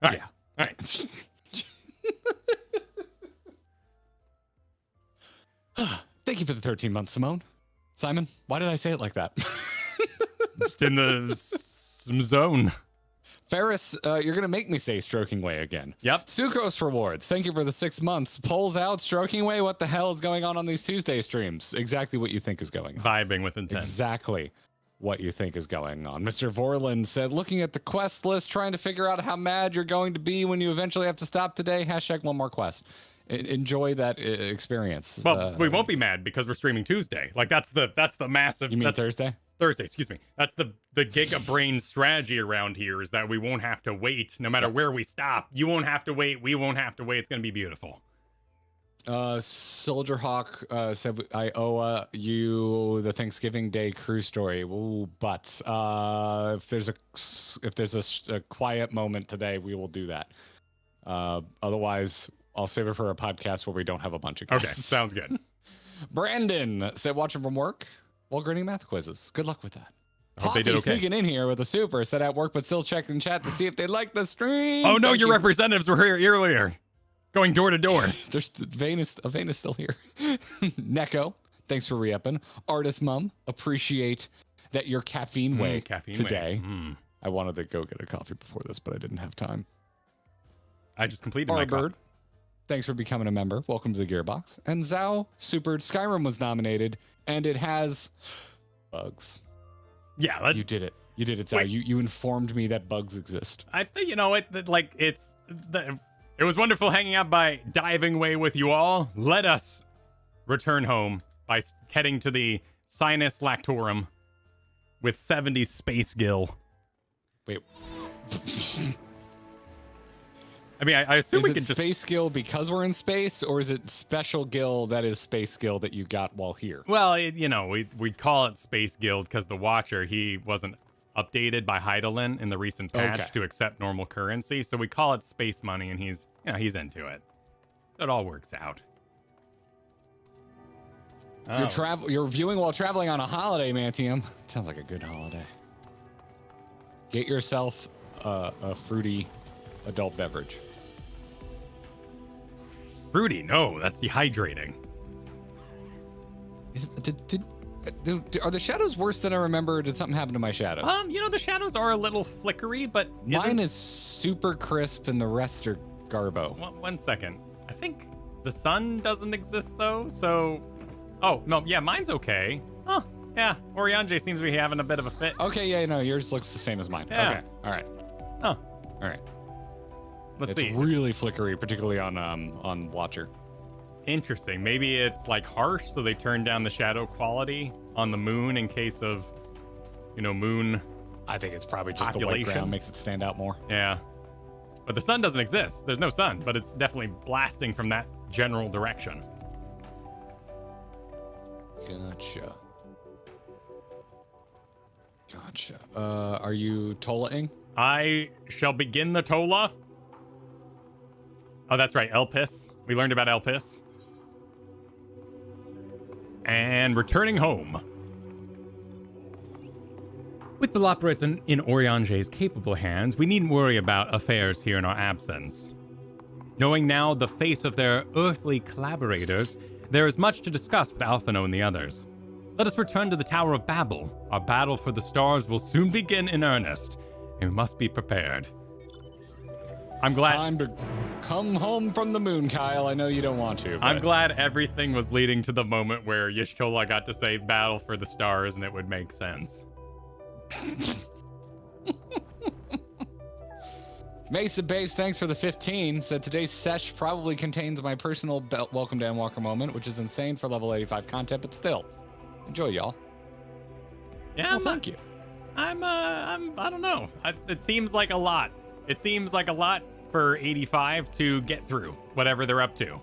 All right. All right. Thank you for the 13 months, Simon, why did I say it like that? Just in the zone. Ferris, you're going to make me say Stroking Way again. Yep. Sucrose Rewards, thank you for the 6 months. Polls out, Stroking Way, what the hell is going on these Tuesday streams? Exactly what you think is going on. Vibing with intent. Exactly what you think is going on. Mr. Vorland said, looking at the quest list, trying to figure out how mad you're going to be when you eventually have to stop today. # one more quest. Enjoy that experience. Well, we won't be mad because we're streaming Tuesday. Like that's the massive. You mean Thursday? Thursday, excuse me. That's the Giga Brain strategy around here is that we won't have to wait no matter where we stop. You won't have to wait. We won't have to wait. It's gonna be beautiful. Soldier Hawk said I owe you the Thanksgiving Day crew story. Ooh, but if there's a quiet moment today, we will do that. Otherwise, I'll save it for a podcast where we don't have a bunch of guests. Okay, sounds good. Brandon said, watching from work while grading math quizzes. Good luck with that. I hope they did okay. Sneaking in here with a super, said at work, but still checking chat to see if they like the stream. Oh, no, your representatives were here earlier. Going door to door. There's Vane is still here. Neko, thanks for re-upping. Artist Mum, appreciate that your caffeine way today. I wanted to go get a coffee before this, but I didn't have time. I just completed my coffee. Thanks for becoming a member. Welcome to the Gearbox. And Zao, super. Skyrim was nominated, and it has bugs. Yeah, you did it. You did it, Zao. You informed me that bugs exist. I think it was wonderful hanging out by Diving Way with you all. Let us return home by heading to the Sinus Lactorum with 70 Space Gill. Wait. I mean, I assume we can just... Space Gill because we're in space, or is it special Gill that is Space Gill that you got while here? Well, we'd call it Space Guild because the Watcher, he wasn't updated by Heidelin in the recent patch to accept normal currency, so we call it Space Money, and he's into it. So it all works out. You're viewing while traveling on a holiday, Mantium. Sounds like a good holiday. Get yourself a fruity adult beverage. Fruity? No, that's dehydrating. Are the shadows worse than I remember? Did something happen to my shadows? The shadows are a little flickery, but mine is super crisp and the rest are garbo. One second. I think the sun doesn't exist though, so... Oh, no, yeah, mine's okay. Oh, yeah, Oriange seems to be having a bit of a fit. Okay, yeah, no, yours looks the same as mine. Yeah. Okay, all right. Oh. All right. Let's see. It's really flickery, particularly on Watcher. Interesting. Maybe it's like harsh, so they turn down the shadow quality on the moon in case of, moon. I think it's probably just population. The white ground makes it stand out more. Yeah. But the sun doesn't exist. There's no sun, but it's definitely blasting from that general direction. Gotcha. Are you Tola-ing? I shall begin the Tola. Oh, that's right. Elpis. We learned about Elpis. And returning home. With the Loporrits in Oriange's capable hands, we needn't worry about affairs here in our absence. Knowing now the face of their earthly collaborators, There is much to discuss with Alphino and the others. Let us return to the Tower of Babel. Our battle for the stars will soon begin in earnest, and we must be prepared. I'm glad. Time to come home from the moon, Kyle. I know you don't want to. But... I'm glad everything was leading to the moment where Y'shtola got to say battle for the stars, and it would make sense. Mesa Base, thanks for the 15. Said today's sesh probably contains my personal welcome to Endwalker moment, which is insane for level 85 content, but still, enjoy, y'all. Yeah, well, thank you. I don't know. It seems like a lot. It seems like a lot for 85 to get through whatever they're up to.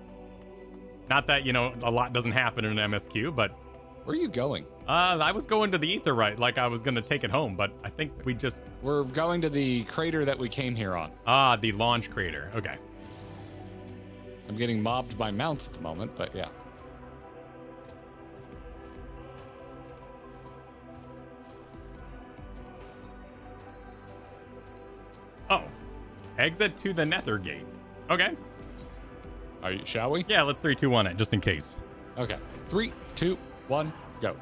Not that, a lot doesn't happen in an MSQ, but... Where are you going? I was going to the Aetheryte like I was going to take it home, but I think we just... We're going to the crater that we came here on. Ah, the launch crater. Okay. I'm getting mobbed by mounts at the moment, but yeah. Oh. Exit to the Nether Gate. Okay. Shall we? Yeah, let's 3, 2, 1 it, just in case. Okay. 3, 2, 1, go.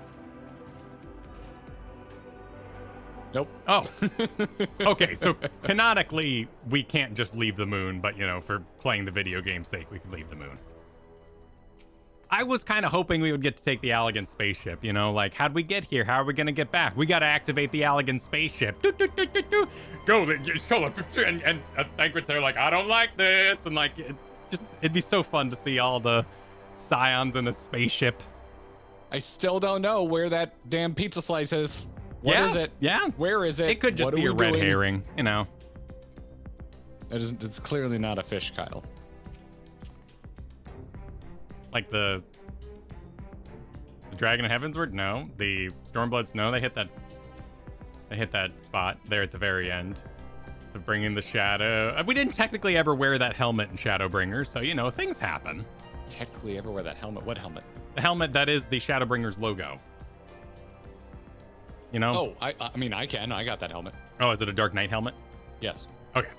Nope. Oh. Okay, so canonically, we can't just leave the moon, but, for playing the video game's sake, we can leave the moon. I was kind of hoping we would get to take the Allegan spaceship, like, how'd we get here? How are we going to get back? We got to activate the Allegan spaceship. Go, and Thancred's there like, I don't like this. And, like, it'd be so fun to see all the scions in a spaceship. I still don't know where that damn pizza slice is. What is it? Yeah. Where is it? It could just what be a red herring, It's clearly not a fish, Kyle. Like the Dragon of Heavensward? No. The Stormbloods? No. They hit that spot there at the very end. To bring in the shadow. We didn't technically ever wear that helmet in Shadowbringers, so things happen. Technically ever wear that helmet? What helmet? The helmet that is the Shadowbringers logo. Oh, I mean, I got that helmet. Oh, is it a Dark Knight helmet? Yes. Okay.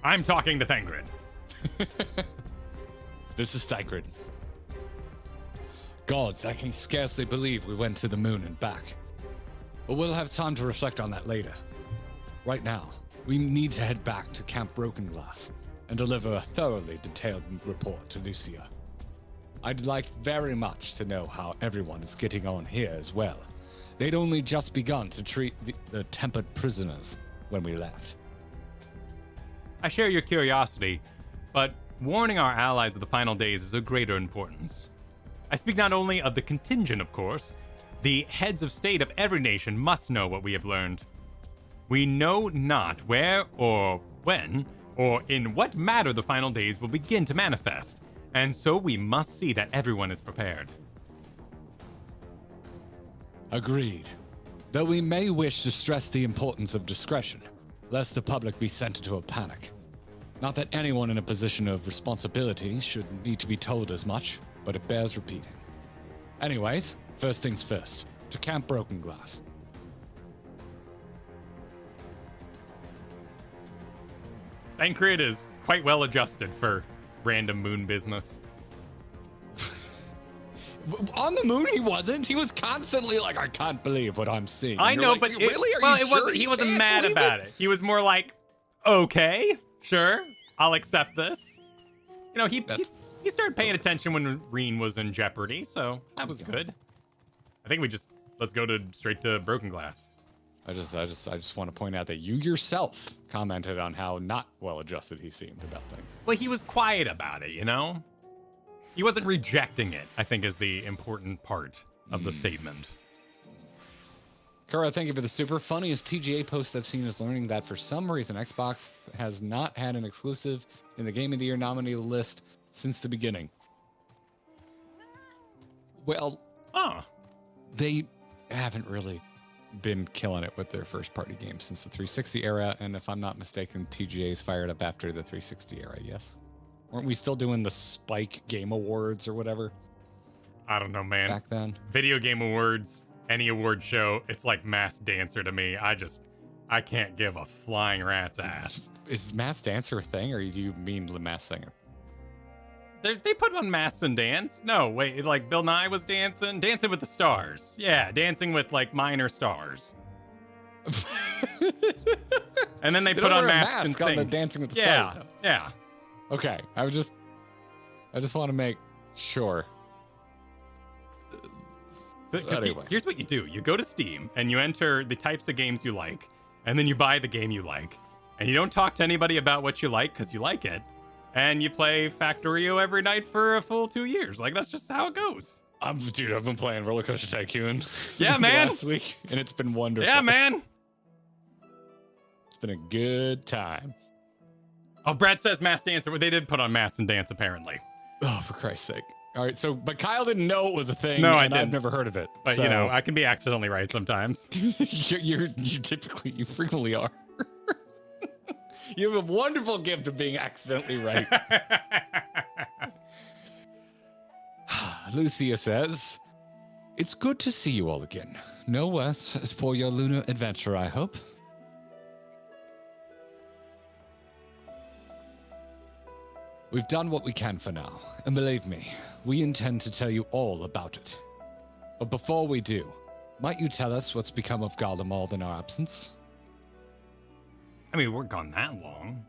I'm talking to Thancred. This is Thancred. Gods, I can scarcely believe we went to the moon and back. But we'll have time to reflect on that later. Right now, we need to head back to Camp Broken Glass and deliver a thoroughly detailed report to Lucia. I'd like very much to know how everyone is getting on here as well. They'd only just begun to treat the tempered prisoners when we left. I share your curiosity, but warning our allies of the final days is of greater importance. I speak not only of the contingent, of course. The heads of state of every nation must know what we have learned. We know not where or when or in what matter the final days will begin to manifest, and so we must see that everyone is prepared. Agreed. Though we may wish to stress the importance of discretion, lest the public be sent into a panic. Not that anyone in a position of responsibility should need to be told as much, but it bears repeating. Anyways, first things first, to Camp Broken Glass. Thancred is quite well adjusted for random moon business. On the moon, he wasn't. He was constantly like, I can't believe what I'm seeing. I know, like, but really? Are you sure? He wasn't mad about it. He was more like, okay, sure, I'll accept this. He started paying attention when Reen was in jeopardy, so that was good. I think let's go straight to Broken Glass. I just want to point out that you yourself commented on how not well adjusted he seemed about things. Well, he was quiet about it, He wasn't rejecting it, I think, is the important part of the statement. Coeurl, thank you for the super. Funniest TGA post I've seen is learning that for some reason Xbox has not had an exclusive in the Game of the Year nominee list since the beginning. Well, they haven't really been killing it with their first party games since the 360 era, and if I'm not mistaken, TGA's fired up after the 360 era, yes? Weren't we still doing the Spike Game Awards or whatever? I don't know, man. Back then? Video Game Awards, any award show, it's like Masked Dancer to me. I can't give a flying rat's ass. Is Masked Dancer a thing, or do you mean the Masked Singer? They put on Masks and Dance. No, wait, like Bill Nye was Dancing with the Stars. Yeah, Dancing with like minor stars. And then they put on Masks and Sing. On the Dancing with the Stars. Though. Yeah. Okay, I just want to make sure. So, anyway. Here's what you do. You go to Steam and you enter the types of games you like, and then you buy the game you like. And you don't talk to anybody about what you like because you like it. And you play Factorio every night for a full 2 years. Like, that's just how it goes. Dude, I've been playing Roller Coaster Tycoon. Yeah, man. Last week, and it's been wonderful. Yeah, man. It's been a good time. Oh, Brad says Mass Dancer. They did put on Mass and Dance, apparently. Oh, for Christ's sake. All right, but Kyle didn't know it was a thing. No, and I've never heard of it. But, you know, I can be accidentally right sometimes. you frequently are. You have a wonderful gift of being accidentally right. Lucia says, "It's good to see you all again. No worse for your lunar adventure, I hope." We've done what we can for now, and believe me, we intend to tell you all about it. But before we do, might you tell us what's become of Garlemald in our absence? I mean, we're gone that long.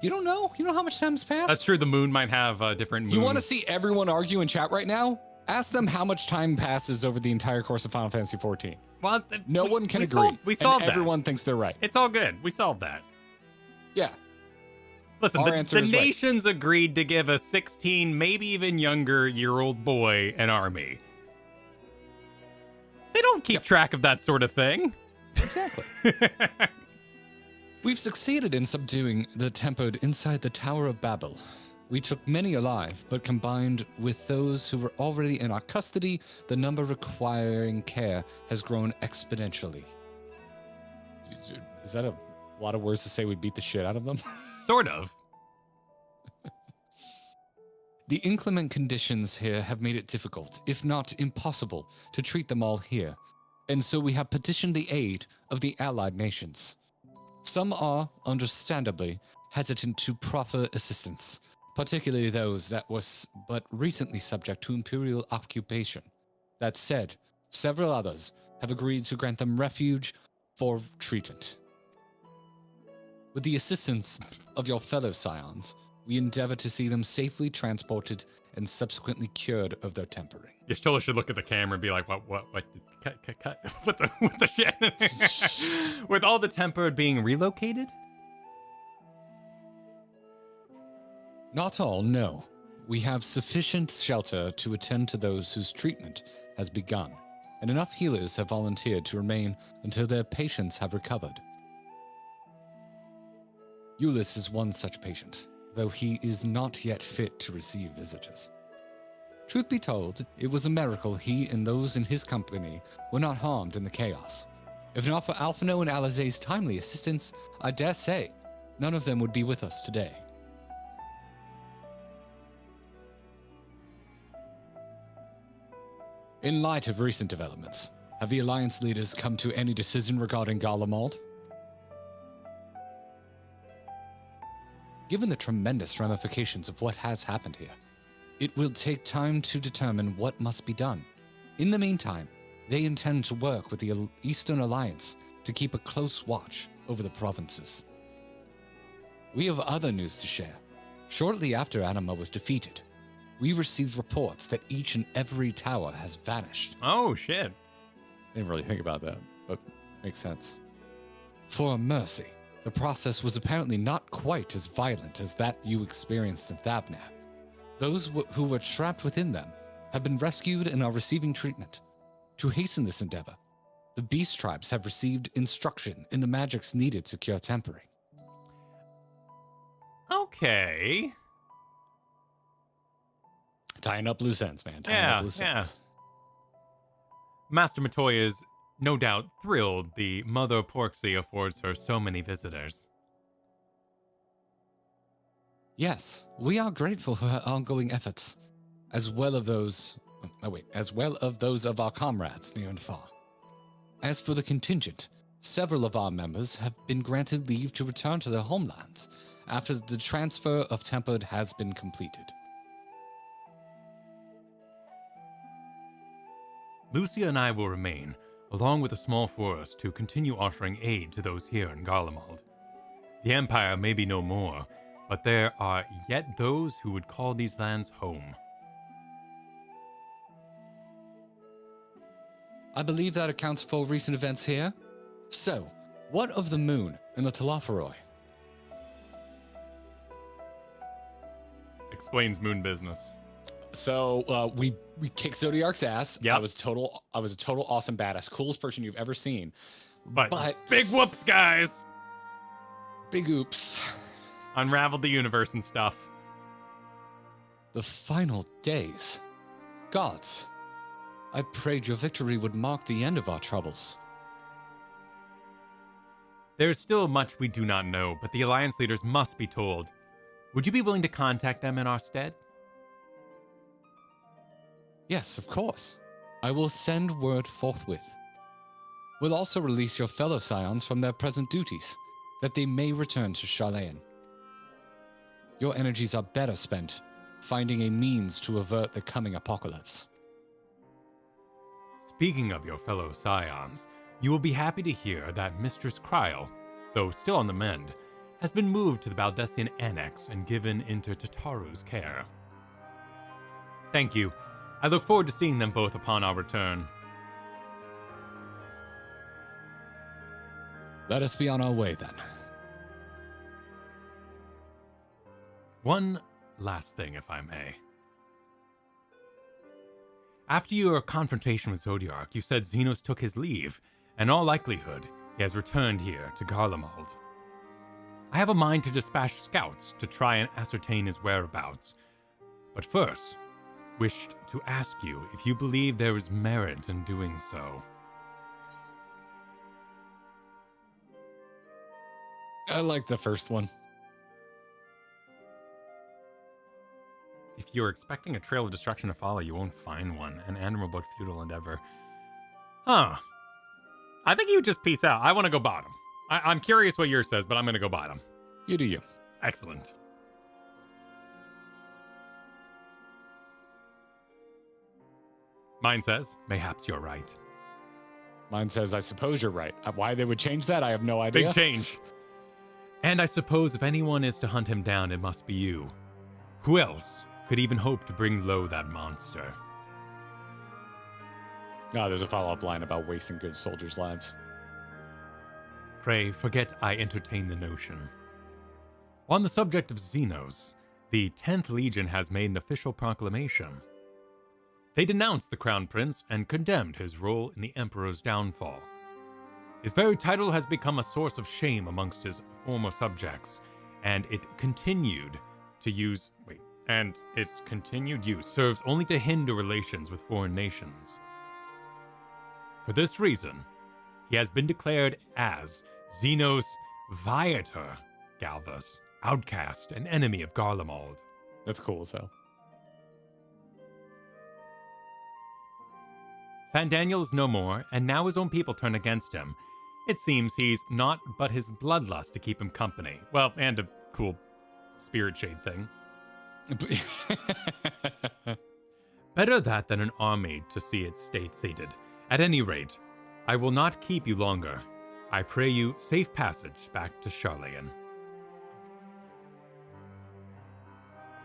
You don't know? You know how much time's passed? That's true. The moon might have a different moon. You want to see everyone argue in chat right now? Ask them how much time passes over the entire course of Final Fantasy XIV. Well, no one can agree. We solved that. Everyone thinks they're right. It's all good. We solved that. Yeah. Listen, the nations agreed to give a 16, maybe even younger year-old boy an army. They don't keep track of that sort of thing. Exactly. We've succeeded in subduing the tempered inside the Tower of Babel. We took many alive, but combined with those who were already in our custody, the number requiring care has grown exponentially. Is that a lot of words to say we beat the shit out of them? Sort of. The inclement conditions here have made it difficult, if not impossible, to treat them all here. And so we have petitioned the aid of the allied nations. Some are, understandably, hesitant to proffer assistance, particularly those that was but recently subject to imperial occupation. That said, several others have agreed to grant them refuge for treatment. With the assistance of your fellow scions, we endeavor to see them safely transported and subsequently cured of their tempering. Y'shtola should look at the camera and be like, what, cut, what the shit? With all the temper being relocated? Not all, no. We have sufficient shelter to attend to those whose treatment has begun, and enough healers have volunteered to remain until their patients have recovered. Euless is one such patient, though he is not yet fit to receive visitors. Truth be told, it was a miracle he and those in his company were not harmed in the chaos. If not for Alphino and Alizé's timely assistance, I dare say, none of them would be with us today. In light of recent developments, have the Alliance leaders come to any decision regarding Garlemald? Given the tremendous ramifications of what has happened here, it will take time to determine what must be done. In the meantime, they intend to work with the Eastern Alliance to keep a close watch over the provinces. We have other news to share. Shortly after Anima was defeated, we received reports that each and every tower has vanished. Oh, shit. Didn't really think about that, but makes sense. For a mercy, the process was apparently not quite as violent as that you experienced in Thabna. Those who were trapped within them have been rescued and are receiving treatment. To hasten this endeavor, the beast tribes have received instruction in the magics needed to cure tempering. Okay. Tying up loose ends, man. Tying up loose ends. Master Matoya is no doubt thrilled the Mother Porksy affords her so many visitors. Yes, we are grateful for her ongoing efforts, as well of those of our comrades near and far. As for the contingent, several of our members have been granted leave to return to their homelands, after the transfer of Tempered has been completed. Lucia and I will remain, along with a small force, to continue offering aid to those here in Garlemald. The Empire may be no more, but there are yet those who would call these lands home. I believe that accounts for recent events here. So, what of the moon and the Telophoroi? Explains moon business. So we kicked Zodiark's ass. Yep. I was a total awesome badass, coolest person you've ever seen. But big whoops, guys! Big oops. Unraveled the universe and stuff. The final days. Gods, I prayed your victory would mark the end of our troubles. There is still much we do not know, but the Alliance leaders must be told. Would you be willing to contact them in our stead? Yes, of course. I will send word forthwith. We'll also release your fellow scions from their present duties, that they may return to Shirogane. Your energies are better spent finding a means to avert the coming apocalypse. Speaking of your fellow scions, you will be happy to hear that Mistress Coeurl, though still on the mend, has been moved to the Baldessian Annex and given into Tataru's care. Thank you. I look forward to seeing them both upon our return. Let us be on our way, then. One last thing, if I may. After your confrontation with Zodiark, you said Xenos took his leave, and in all likelihood, he has returned here to Garlemald. I have a mind to dispatch scouts to try and ascertain his whereabouts, but first, wished to ask you if you believe there is merit in doing so. I like the first one. If you're expecting a trail of destruction to follow, you won't find one. An admirable but futile endeavor. Huh. I think you would just peace out. I want to go bottom. I'm curious what yours says, but I'm going to go bottom. You do you. Excellent. Mine says, mayhaps you're right. Mine says, I suppose you're right. Why they would change that, I have no idea. Big change. And I suppose if anyone is to hunt him down, it must be you. Who else could even hope to bring low that monster? No, there's a follow-up line about wasting good soldiers' lives. Pray, forget I entertain the notion. On the subject of Xenos, the 10th Legion has made an official proclamation. They denounced the Crown Prince and condemned his role in the Emperor's downfall. His very title has become a source of shame amongst his former subjects, and its continued use serves only to hinder relations with foreign nations. For this reason, he has been declared as Xenos Viator Galvus, outcast and enemy of Garlemald. That's cool as hell. Fandaniel is no more, and now his own people turn against him. It seems he's not but his bloodlust to keep him company. Well, and a cool spirit shade thing. Better that than an army to see its state sated. At any rate, I will not keep you longer. I pray you safe passage back to Shirogane.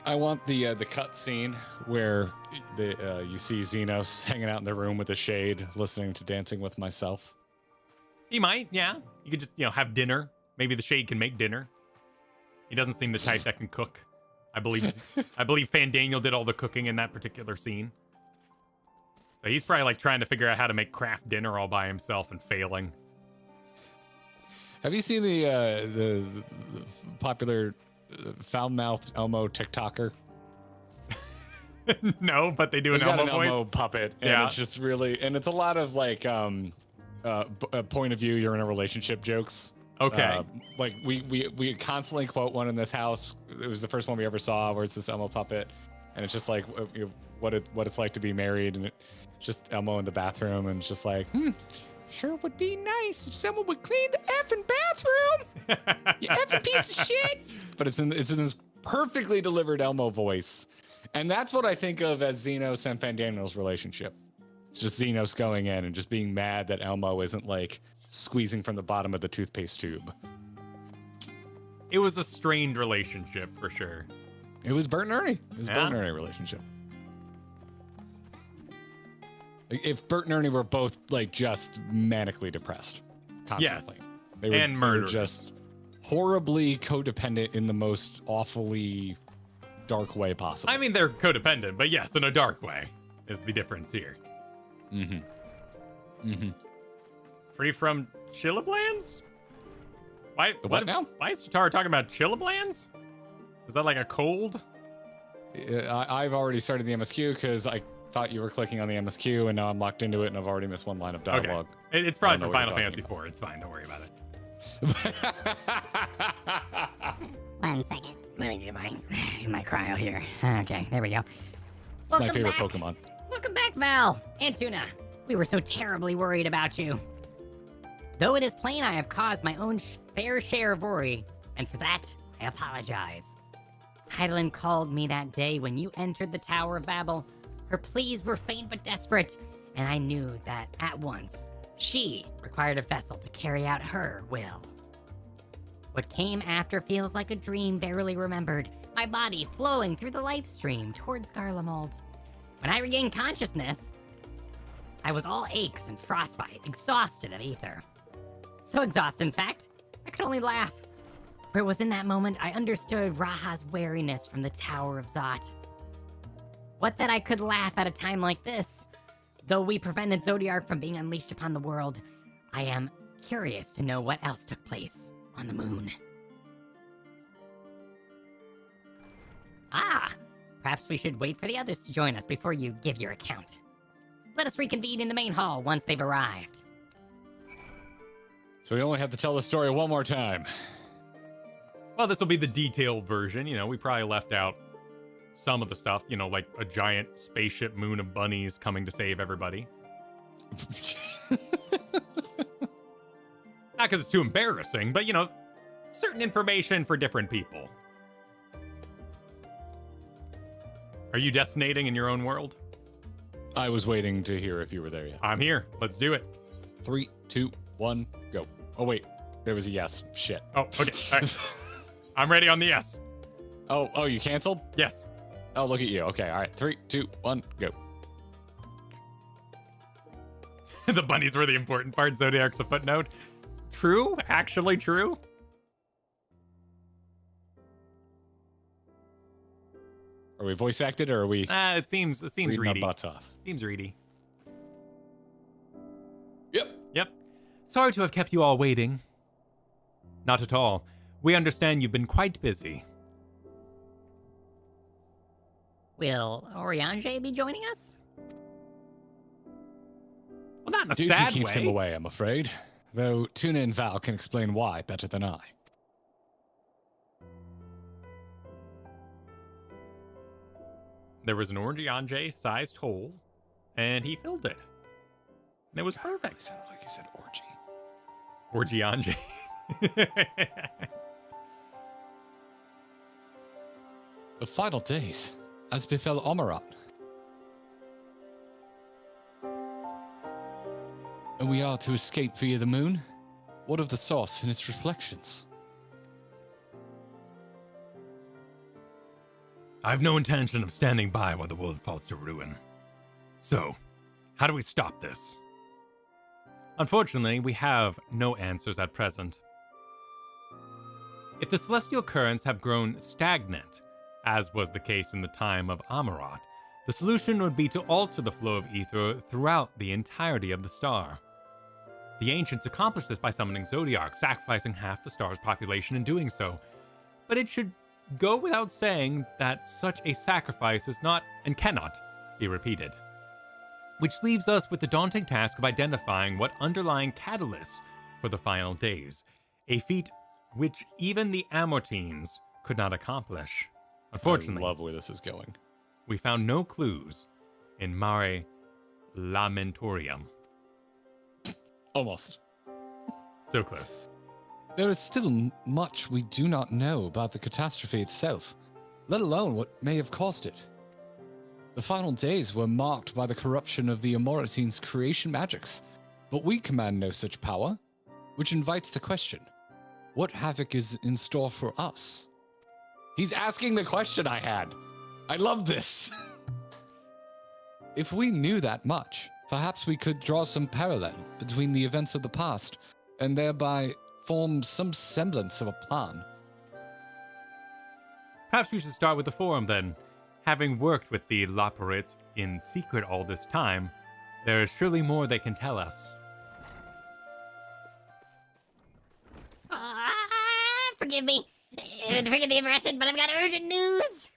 I want the cut scene where you see Xenos hanging out in the room with a shade, listening to Dancing with Myself. He might, yeah. You could just, have dinner. Maybe the shade can make dinner. He doesn't seem the type that can cook. I believe Fandaniel did all the cooking in that particular scene. So he's probably trying to figure out how to make craft dinner all by himself and failing. Have you seen the popular foul-mouthed Elmo TikToker? No, but they do an He's got Elmo voice. Elmo puppet, and Yeah. it's just really, and it's a lot of point of view, you're in a relationship jokes. Okay. We constantly quote one in this house. It was the first one we ever saw, where it's this Elmo puppet, and it's just what it's like to be married, and it's just Elmo in the bathroom, and it's just like, sure would be nice if someone would clean the effing bathroom. You effing piece of shit! But it's in this perfectly delivered Elmo voice. And that's what I think of as Xenos and Fandaniel's relationship. It's just Xenos going in and just being mad that Elmo isn't like squeezing from the bottom of the toothpaste tube. It was a strained relationship for sure. It was Bert and Ernie. It was Bert and Ernie relationship. If Bert and Ernie were both like just manically depressed constantly. Yes. They were just horribly codependent in the most awfully dark way possible. I mean, they're codependent, but yes, in a dark way is the difference here. Free from Chillablands? What now? Why is Tara talking about Chillablands? Is that like a cold? I've already started the MSQ because I thought you were clicking on the MSQ, and now I'm locked into it, and I've already missed one line of dialogue. Okay. It's probably for Final Fantasy IV. It's fine. Don't worry about it. 1 second. Let me get my cryo here. Okay, there we go. It's my favorite Pokemon. Welcome back, Val and Tuna. We were so terribly worried about you. Though it is plain I have caused my own fair share of worry, and for that, I apologize. Hydaelyn called me that day when you entered the Tower of Babel. Her pleas were faint but desperate, and I knew that at once she required a vessel to carry out her will. What came after feels like a dream barely remembered, my body flowing through the life stream towards Garlemald. When I regained consciousness, I was all aches and frostbite, exhausted of ether. So exhausted, in fact, I could only laugh. For it was in that moment I understood Raha's wariness from the Tower of Zot. What that I could laugh at a time like this? Though we prevented Zodiark from being unleashed upon the world, I am curious to know what else took place on the moon. Perhaps we should wait for the others to join us before you give your account. Let us reconvene in the main hall once they've arrived. So we only have to tell the story one more time. Well, this will be the detailed version. We probably left out some of the stuff, like a giant spaceship moon of bunnies coming to save everybody. Not because it's too embarrassing, but, certain information for different people. Are you destinating in your own world? I was waiting to hear if you were there yet. I'm here. Let's do it. 3, 2, 1, go. Oh, wait. There was a yes. Shit. Oh, okay. All right. I'm ready on the yes. Oh, you canceled? Yes. Oh, look at you. Okay, all right. 3, 2, 1, go. The bunnies were the important part. Zodiac's a footnote. True? Actually true? Are we voice acted or are we? It seems reading reedy. Our butts off. Seems reedy. Yep. Sorry to have kept you all waiting. Not at all. We understand you've been quite busy. Will Oriange be joining us? Well, not in a Duty sad keeps way. him away, I'm afraid. Though Tuna and Val can explain why better than I. There was an Oriange-sized hole, and he filled it. And it was perfect. It sounded like you said orgy. Oriange. The final days, as befell Amarat. And we are to escape via the moon? What of the source and its reflections? I've no intention of standing by while the world falls to ruin. So, how do we stop this? Unfortunately, we have no answers at present. If the celestial currents have grown stagnant, as was the case in the time of Amarat, the solution would be to alter the flow of ether throughout the entirety of the star. The ancients accomplished this by summoning Zodiark, sacrificing half the star's population in doing so. But it should go without saying that such a sacrifice is not and cannot be repeated. Which leaves us with the daunting task of identifying what underlying catalysts for the final days, a feat which even the Amortines could not accomplish. Unfortunately, I love where this is going. We found no clues in Mare Lamentorium. Almost. So close. There is still much we do not know about the catastrophe itself, let alone what may have caused it. The final days were marked by the corruption of the Amoratine's creation magics, but we command no such power, which invites the question, what havoc is in store for us? He's asking the question I had. I love this. If we knew that much, perhaps we could draw some parallel between the events of the past and thereby form some semblance of a plan. Perhaps we should start with the Forum then. Having worked with the Loporits in secret all this time, there is surely more they can tell us. Forgive me. Forgive the impression, but I've got urgent news.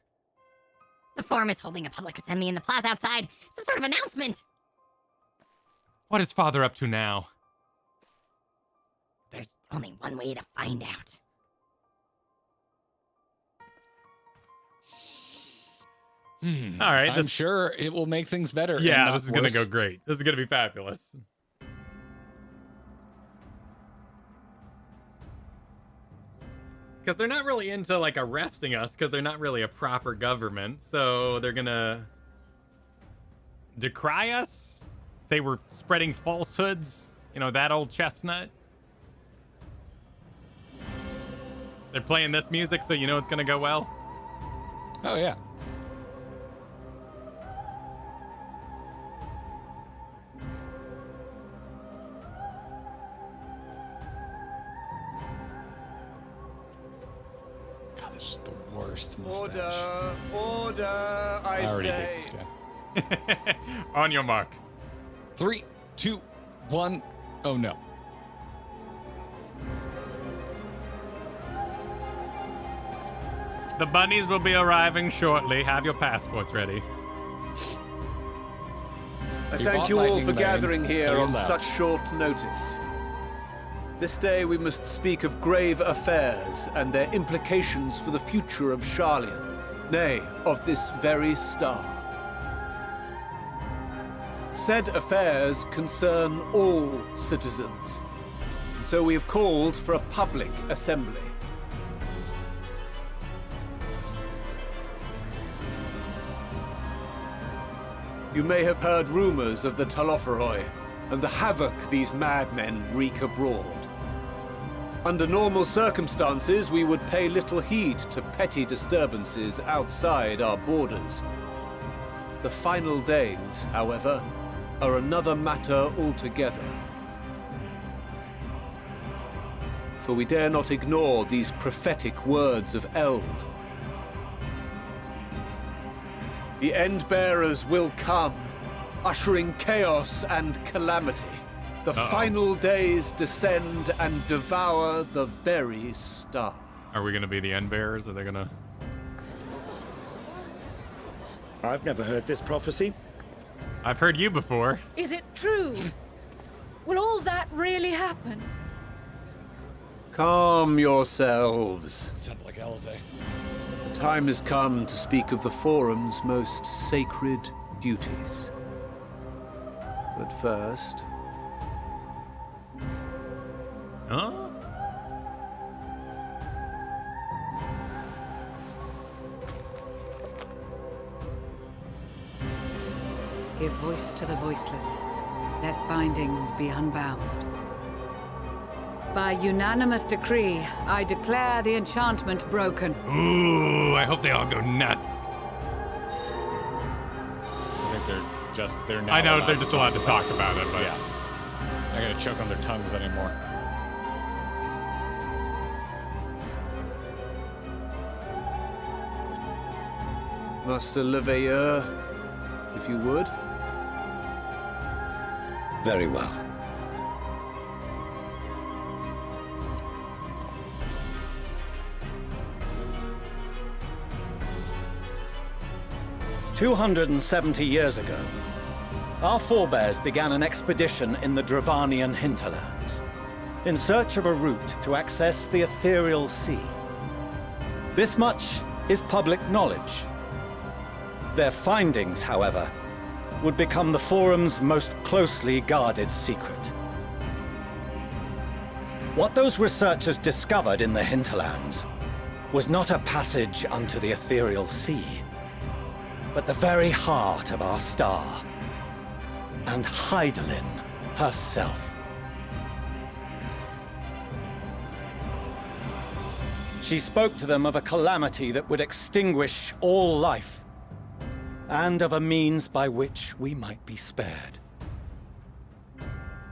The Forum is holding a public assembly in the plaza outside. Some sort of announcement. What is Father up to now? There's only one way to find out. All right. I'm sure it will make things better. and Yeah, not this is going to go worse. great. This is going to be fabulous. Because they're not really into, like, arresting us, because they're not really a proper government. So they're going to decry us, say we're spreading falsehoods, you know, that old chestnut. They're playing this music, so you know it's going to go well. Oh, yeah. God, this is the worst mustache. Order, I already say. hate this guy. On your mark. 3, 2, 1. Oh, no. The bunnies will be arriving shortly. Have your passports ready. I You thank bought you all lightning for lane, gathering here very on loud. such short notice. This day we must speak of grave affairs and their implications for the future of Sharlayan, nay, of this very star. Said affairs concern all citizens, and so we have called for a public assembly. You may have heard rumors of the Talophoroi and the havoc these madmen wreak abroad. Under normal circumstances, we would pay little heed to petty disturbances outside our borders. The final days, however, are another matter altogether. For we dare not ignore these prophetic words of Eld. The Endbearers will come, ushering chaos and calamity. The final days descend and devour the very star. Are we going to be the end bearers? Are they going to... I've never heard this prophecy. I've heard you before. Is it true? Will all that really happen? Calm yourselves. Sounded like Elze. The time has come to speak of the Forum's most sacred duties. But first, Huh? Give voice to the voiceless. Let bindings be unbound. By unanimous decree, I declare the enchantment broken. Ooh, I hope they all go nuts. I think they're now I know allowed they're to just talk allowed to talk about it, but... Yeah. They're not gonna choke on their tongues anymore. Master Leveilleur, if you would. Very well. "270 years ago, our forebears began an expedition in the Dravanian hinterlands, in search of a route to access the ethereal sea. This much is public knowledge. Their findings, however, would become the Forum's most closely guarded secret. What those researchers discovered in the hinterlands was not a passage unto the ethereal sea, but the very heart of our star, and Hydaelyn herself. She spoke to them of a calamity that would extinguish all life, and of a means by which we might be spared.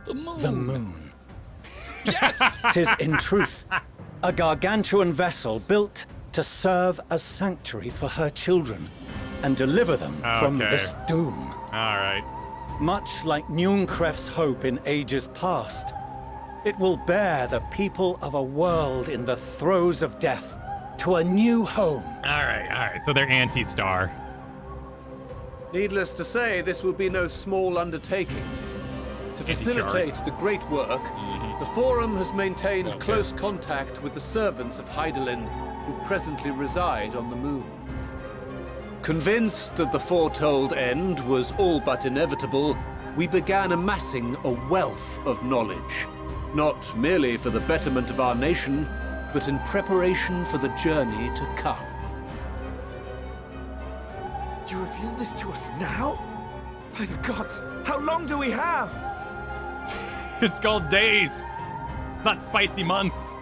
The moon. The moon. Yes! 'Tis in truth a gargantuan vessel built to serve as sanctuary for her children and deliver them from Okay. this doom. All right. Much like Nunkref's hope in ages past, it will bear the people of a world in the throes of death to a new home. All right. So they're anti-star. Needless to say, this will be no small undertaking. To facilitate the great work, the Forum has maintained close contact with the servants of Hydaelyn, who presently reside on the moon. Convinced that the foretold end was all but inevitable, we began amassing a wealth of knowledge, not merely for the betterment of our nation, but in preparation for the journey to come. You reveal this to us now? By the gods, how long do we have? It's called days. It's not spicy months.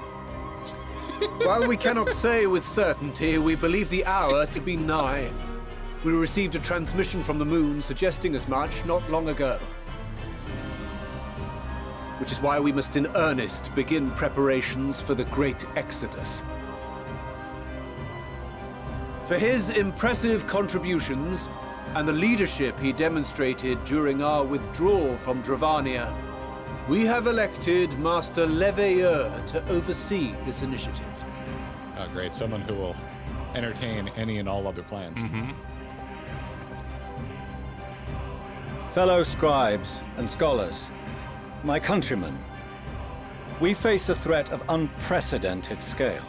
While we cannot say with certainty, we believe the hour to be nigh. We received a transmission from the moon suggesting as much not long ago. Which is why we must in earnest begin preparations for the great exodus. For his impressive contributions and the leadership he demonstrated during our withdrawal from Dravania, we have elected Master Leveilleur to oversee this initiative. Oh, great. Someone who will entertain any and all other plans. Fellow scribes and scholars, my countrymen, we face a threat of unprecedented scale.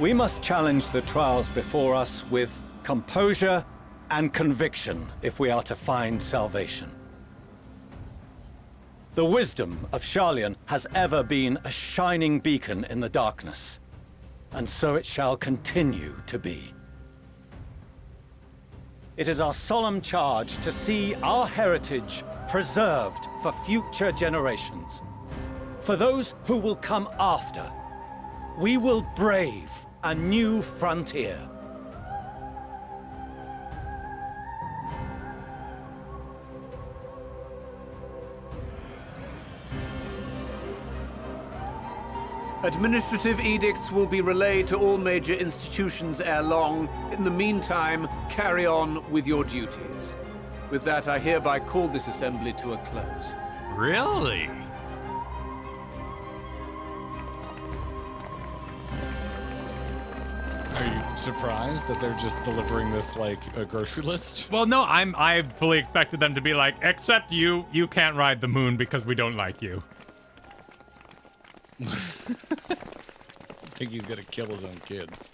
We must challenge the trials before us with composure and conviction if we are to find salvation. The wisdom of Sharlayan has ever been a shining beacon in the darkness, and so it shall continue to be. It is our solemn charge to see our heritage preserved for future generations. For those who will come after, we will brave a new frontier. Administrative edicts will be relayed to all major institutions ere long. In the meantime, carry on with your duties. With that, I hereby call this assembly to a close. Really? Are you surprised that they're just delivering this like a grocery list? Well, no, I fully expected them to be like, except you can't ride the moon because we don't like you. I think he's gonna kill his own kids.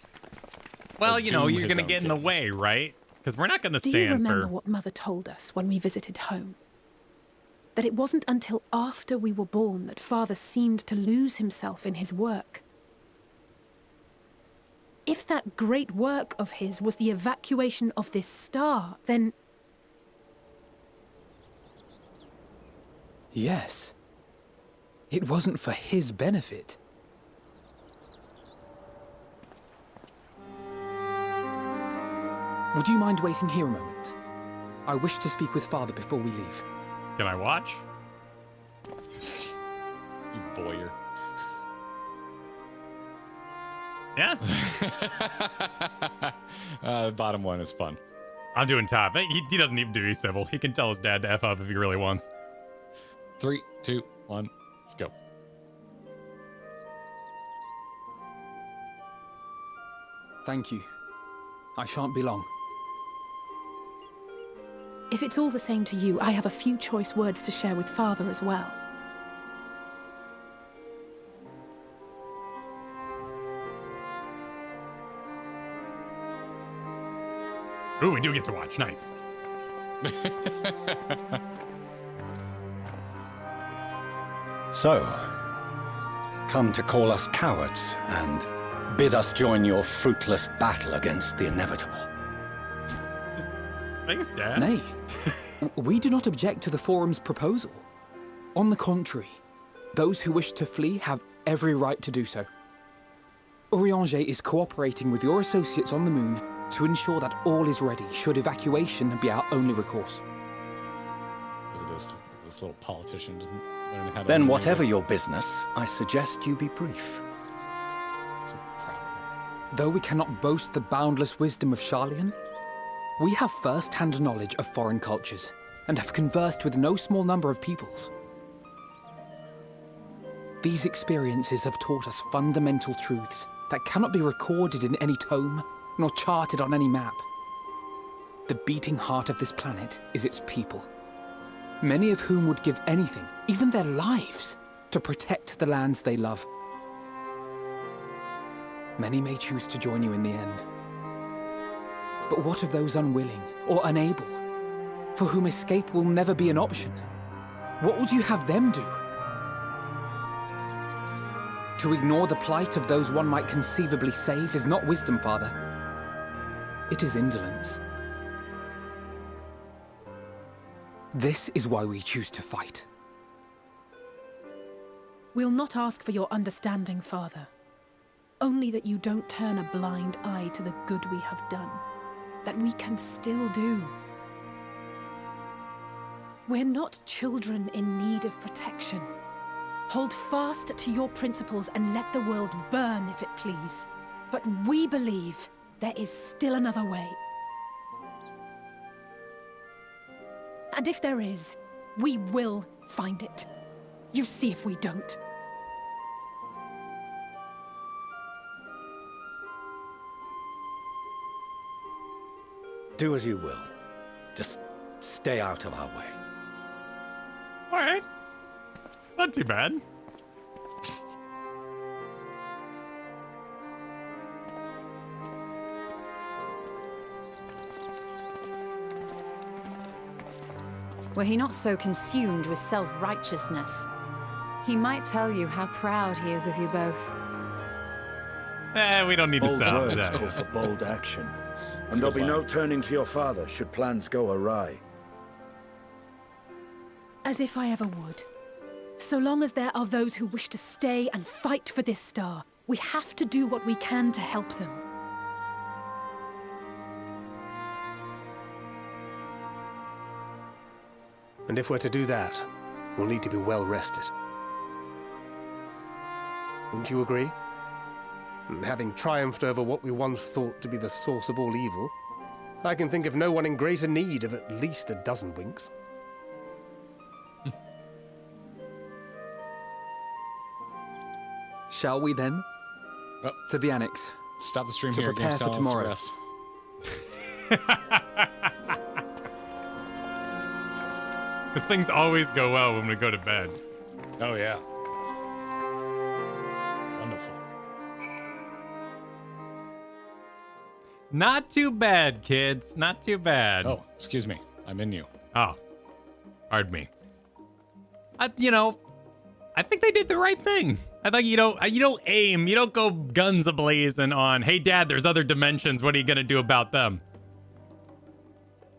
Well, Or you know, doom you're his gonna own get in the kids. way, right? Because we're not gonna Do you stand remember for. what Mother told us when we visited home? That it wasn't until after we were born that Father seemed to lose himself in his work. If that great work of his was the evacuation of this star, then... Yes. It wasn't for his benefit. Would you mind waiting here a moment? I wish to speak with Father before we leave. Can I watch? You voyeur. Yeah, Bottom one is fun. I'm doing top. He doesn't even do E civil. He can tell his dad to F up if he really wants. 3, 2, 1, let's go. Thank you. I shan't be long. If it's all the same to you, I have a few choice words to share with Father as well. Ooh, we do get to watch. Nice. So, come to call us cowards and bid us join your fruitless battle against the inevitable. Thanks, Dad. Nay, we do not object to the Forum's proposal. On the contrary, those who wish to flee have every right to do so. Urianger is cooperating with your associates on the moon to ensure that all is ready should evacuation be our only recourse. This little politician doesn't learn how to... Then whatever your business, I suggest you be brief. So proud of him. Though we cannot boast the boundless wisdom of Charlian, we have first-hand knowledge of foreign cultures and have conversed with no small number of peoples. These experiences have taught us fundamental truths that cannot be recorded in any tome, nor charted on any map. The beating heart of this planet is its people, many of whom would give anything, even their lives, to protect the lands they love. Many may choose to join you in the end. But what of those unwilling or unable, for whom escape will never be an option? What would you have them do? To ignore the plight of those one might conceivably save is not wisdom, Father. It is indolence. This is why we choose to fight. We'll not ask for your understanding, Father. Only that you don't turn a blind eye to the good we have done, that we can still do. We're not children in need of protection. Hold fast to your principles and let the world burn if it please. But we believe there is still another way. And if there is, we will find it. You see if we don't. Do as you will. Just stay out of our way. All right. Not too bad. Were he not so consumed with self-righteousness, he might tell you how proud he is of you both. We don't need to Bold sound words that. call for bold action. And there'll be no turning to your father should plans go awry. As if I ever would. So long as there are those who wish to stay and fight for this star, we have to do what we can to help them. And if we're to do that, we'll need to be well rested. Wouldn't you agree? And having triumphed over what we once thought to be the source of all evil, I can think of no one in greater need of at least a dozen winks. Shall we then? Oh. To the annex. Stop the stream To here. prepare Games for telling us to tomorrow. rest. Because things always go well when we go to bed. Oh, yeah. Wonderful. Not too bad, kids. Not too bad. Oh, excuse me. I'm in you. Oh. Pardon me. I think they did the right thing. I think you don't aim, you don't go guns a-blazing on, hey, Dad, there's other dimensions. What are you going to do about them?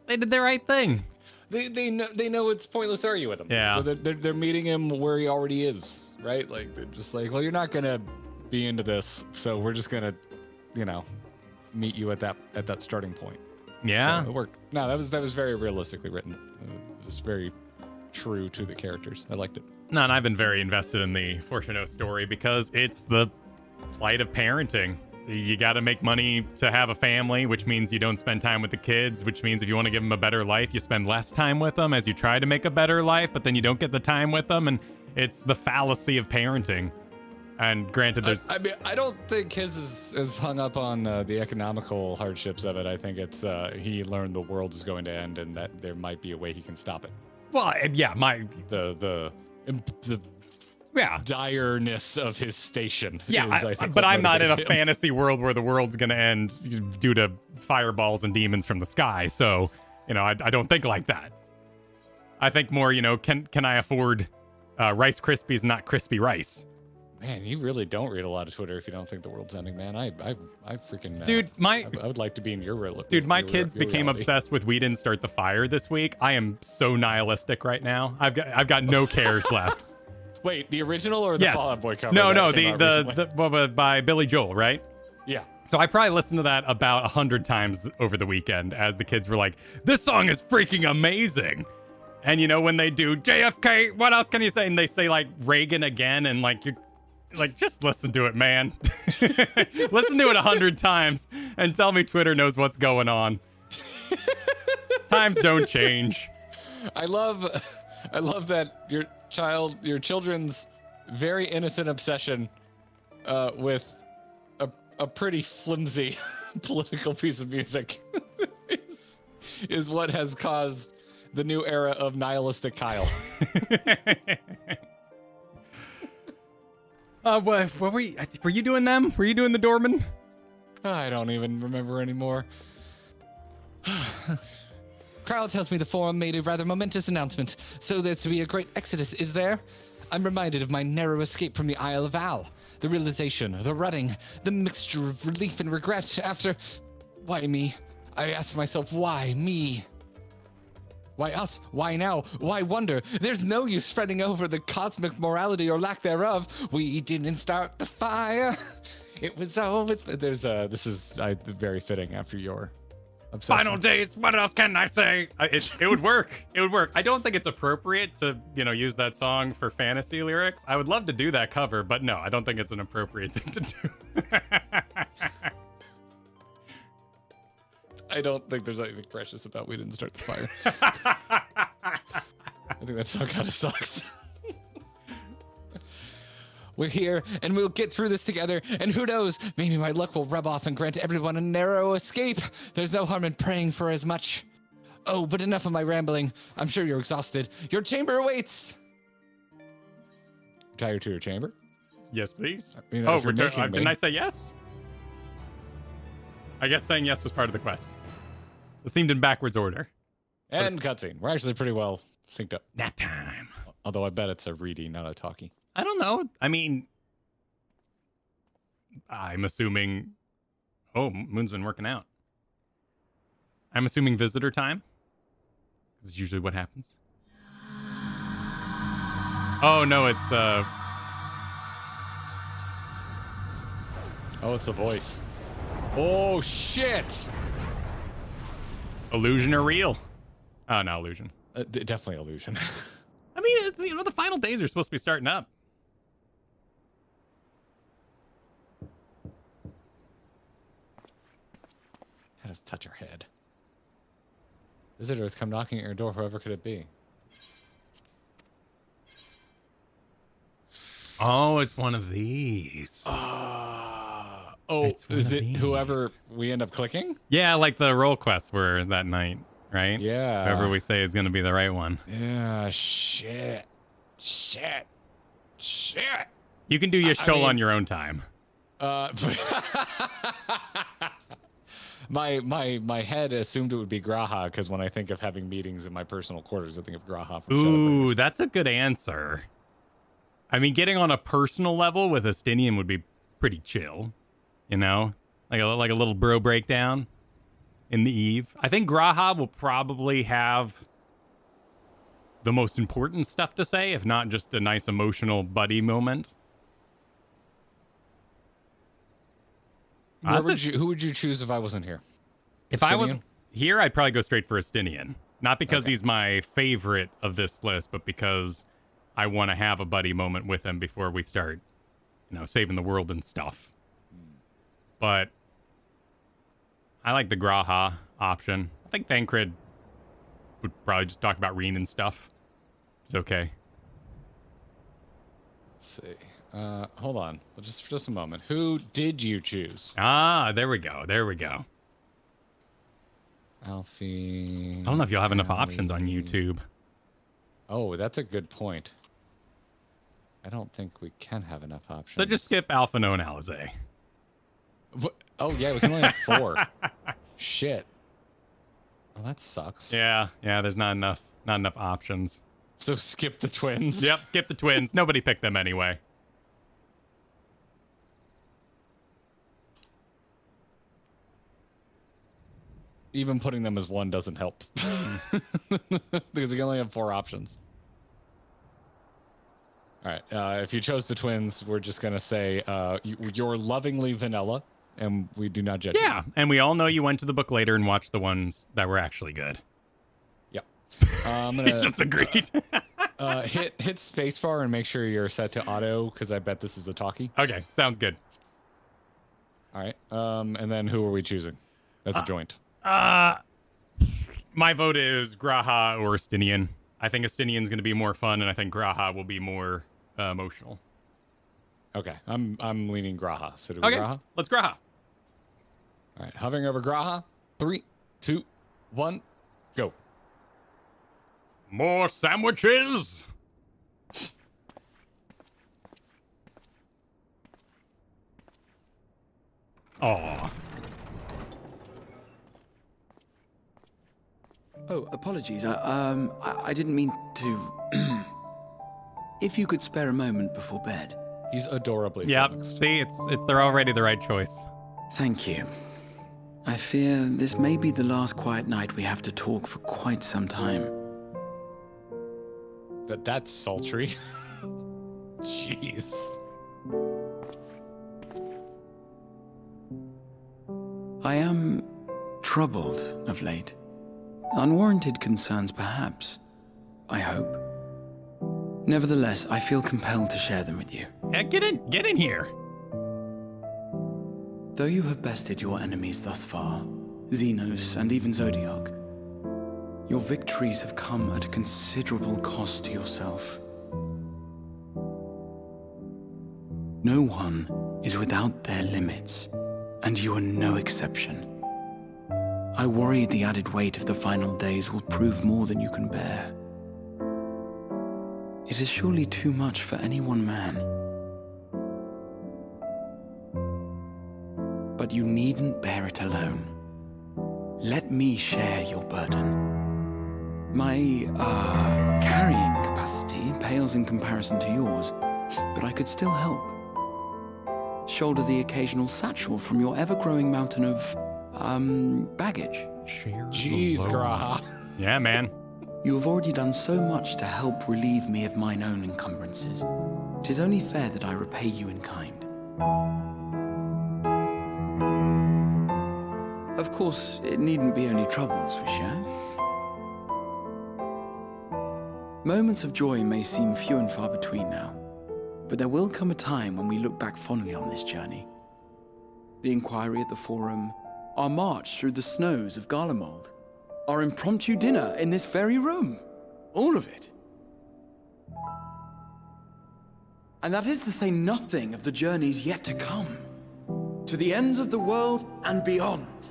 They did the right thing. They know it's pointless to argue with him. Yeah. So they're meeting him where he already is, right? Like, they're just like, well, you're not going to be into this, so we're just going to, meet you at that starting point. Yeah. So it worked. No, that was very realistically written. It was very true to the characters. I liked it. No, and I've been very invested in the Fortuno story because it's the plight of parenting. You got to make money to have a family, which means you don't spend time with the kids, which means if you want to give them a better life, you spend less time with them as you try to make a better life, but then you don't get the time with them, and it's the fallacy of parenting. And granted, there's... I mean, I don't think his is hung up on the economical hardships of it. I think it's he learned the world is going to end and that there might be a way he can stop it. Well, yeah, the yeah, direness of his station. Yeah, is, I think, but what I'm not in a motivates him. fantasy world where the world's going to end due to fireballs and demons from the sky. So, I don't think like that. I think more, can I afford Rice Krispies, not crispy rice? Man, you really don't read a lot of Twitter if you don't think the world's ending, man. I freaking dude, I would like to be in your dude. My your kids became reality. obsessed with We Didn't Start the Fire this week. I am so nihilistic right now. I've got no cares left. Wait, the original or the Yes. Fall Out Boy cover? No, that came out recently? the by Billy Joel, right? Yeah. So I probably listened to that about 100 times over the weekend as the kids were like, "This song is freaking amazing." And you know when they do JFK, what else can you say? And they say like Reagan again, and like you're like, just listen to it, man. Listen to it 100 times and tell me Twitter knows what's going on. Times don't change. I love that your children's very innocent obsession with a pretty flimsy political piece of music is what has caused the new era of nihilistic Kyle. What were you doing them? Were you doing the doorman? I don't even remember anymore. Crowd tells me the forum made a rather momentous announcement, so there's to be a great exodus, is there? I'm reminded of my narrow escape from the Isle of Al. The realization, the running, the mixture of relief and regret after... Why me? I ask myself, why me? Why us? Why now? Why wonder? There's no use fretting over the cosmic morality or lack thereof. We didn't start the fire. It was always... This is very fitting after your obsession. Final days. What else can I say? It would work. It would work. I don't think it's appropriate to, use that song for fantasy lyrics. I would love to do that cover, but no, I don't think it's an appropriate thing to do. I don't think there's anything precious about We Didn't Start the Fire. I think that song kind of sucks. We're here, and we'll get through this together, and who knows, maybe my luck will rub off and grant everyone a narrow escape. There's no harm in praying for as much. Oh, but enough of my rambling. I'm sure you're exhausted. Your chamber awaits. Tie you to your chamber? Yes, please. If you're making me. Didn't I say yes? I guess saying yes was part of the quest. It seemed in backwards order. And cutscene. We're actually pretty well synced up. Nap time. Although I bet it's a ready, not a talkie. I don't know. I mean, I'm assuming... Oh, Moon's been working out. I'm assuming visitor time. This is usually what happens. Oh, no, it's... Oh, it's a voice. Oh, shit! Illusion or real? Oh, no, illusion. Definitely illusion. I mean, the final days are supposed to be starting up. Let us touch her head. Visitors come knocking at your door, whoever could it be? Oh, it's one of these. Is it whoever we end up clicking? Yeah, like the role quests were that night, right? Yeah. Whoever we say is going to be the right one. Yeah, shit. You can do your show on your own time. My head assumed it would be Graha, because when I think of having meetings in my personal quarters, I think of Graha from Ooh, that's a good answer. I mean, getting on a personal level with Estinian would be pretty chill. Like a little bro breakdown in the Eve. I think Graha will probably have the most important stuff to say, if not just a nice emotional buddy moment. Who would you choose if I wasn't here? If I was here, I'd probably go straight for Estinian. Not because he's my favorite of this list, but because I want to have a buddy moment with him before we start, saving the world and stuff. But I like the Graha option. I think Thancred would probably just talk about Reen and stuff. It's okay. Let's see. Hold on. Just a moment. Who did you choose? Ah, there we go. Alfie. I don't know if you'll have enough options on YouTube. Oh, that's a good point. I don't think we can have enough options. So just skip Alphino and Alizé. Oh, yeah, we can only have 4. Shit. Well, that sucks. Yeah, there's not enough options. So skip the twins? Yep, skip the twins. Nobody picked them anyway. even putting them as one doesn't help. Because you only have 4 options. All right, if you chose the twins, we're just going to say you're lovingly vanilla, and we do not judge you. Yeah, and we all know you went to the book later and watched the ones that were actually good. Yep. I'm gonna, He just agreed. hit spacebar and make sure you're set to auto, because I bet this is a talkie. Okay, sounds good. All right, and then who are we choosing as a joint? My vote is Graha or Estinian. I think Estinian's going to be more fun, and I think Graha will be more emotional. Okay, I'm leaning Graha. So do Okay, Graha? let's Graha. All right, hovering over Graha. 3, 2, 1, go. More sandwiches. Aw. Oh, apologies. I didn't mean to. If you could spare a moment before bed. He's adorably Yep. flummoxed. See, they're already the right choice. Thank you. I fear this may be the last quiet night we have to talk for quite some time. That's sultry. Jeez. I am troubled of late. Unwarranted concerns, perhaps. I hope. Nevertheless, I feel compelled to share them with you. Yeah, get in here. Though you have bested your enemies thus far, Xenos and even Zodiac, your victories have come at a considerable cost to yourself. No one is without their limits, and you are no exception. I worry the added weight of the final days will prove more than you can bear. It is surely too much for any one man. But you needn't bear it alone. Let me share your burden. My, carrying capacity pales in comparison to yours, but I could still help. Shoulder the occasional satchel from your ever-growing mountain of, baggage. Jeez, Graha. Yeah, man. You have already done so much to help relieve me of mine own encumbrances. 'Tis only fair that I repay you in kind. Of course, it needn't be only troubles we share. Moments of joy may seem few and far between now, but there will come a time when we look back fondly on this journey. The inquiry at the Forum, our march through the snows of Garlemald, our impromptu dinner in this very room. All of it. And that is to say nothing of the journeys yet to come. To the ends of the world and beyond.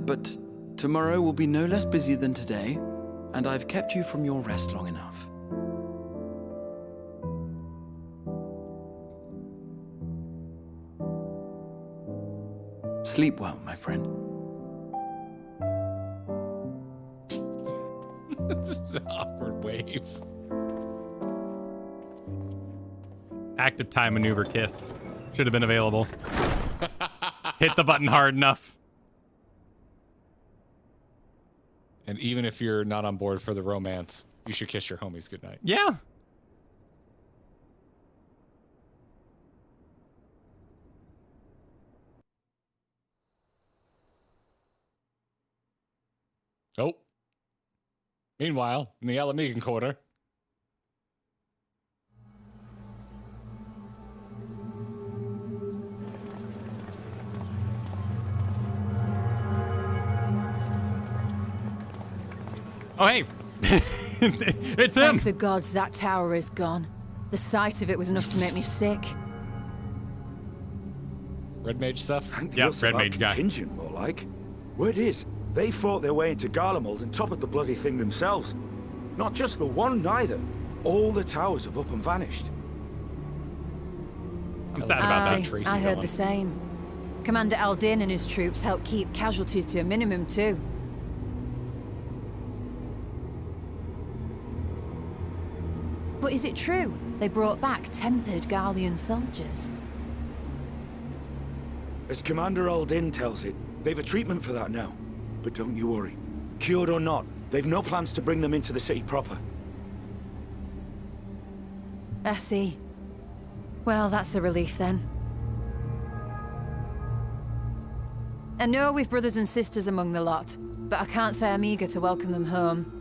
But tomorrow will be no less busy than today, and I've kept you from your rest long enough. Sleep well, my friend. This is an awkward wave. Active time maneuver kiss. Should have been available. Hit the button hard enough. And even if you're not on board for the romance, you should kiss your homies goodnight. Yeah. Oh. Meanwhile, in the Alamegan quarter. Oh, hey. It's him. Thank the gods that tower is gone. The sight of it was enough to make me sick. Red mage stuff? Thank Yeah, you, red mage guy. Contingent, more like. Word is, they fought their way into Garlemald and toppled the bloody thing themselves. Not just the one, neither. All the towers have up and vanished. I'm sad about that. Tracy I heard going. the same. Commander Aldin and his troops helped keep casualties to a minimum too. But is it true they brought back tempered Garlean soldiers? As Commander Aldin tells it, they've a treatment for that now. But don't you worry. Cured or not, they've no plans to bring them into the city proper. I see. Well, that's a relief then. I know we've brothers and sisters among the lot, but I can't say I'm eager to welcome them home.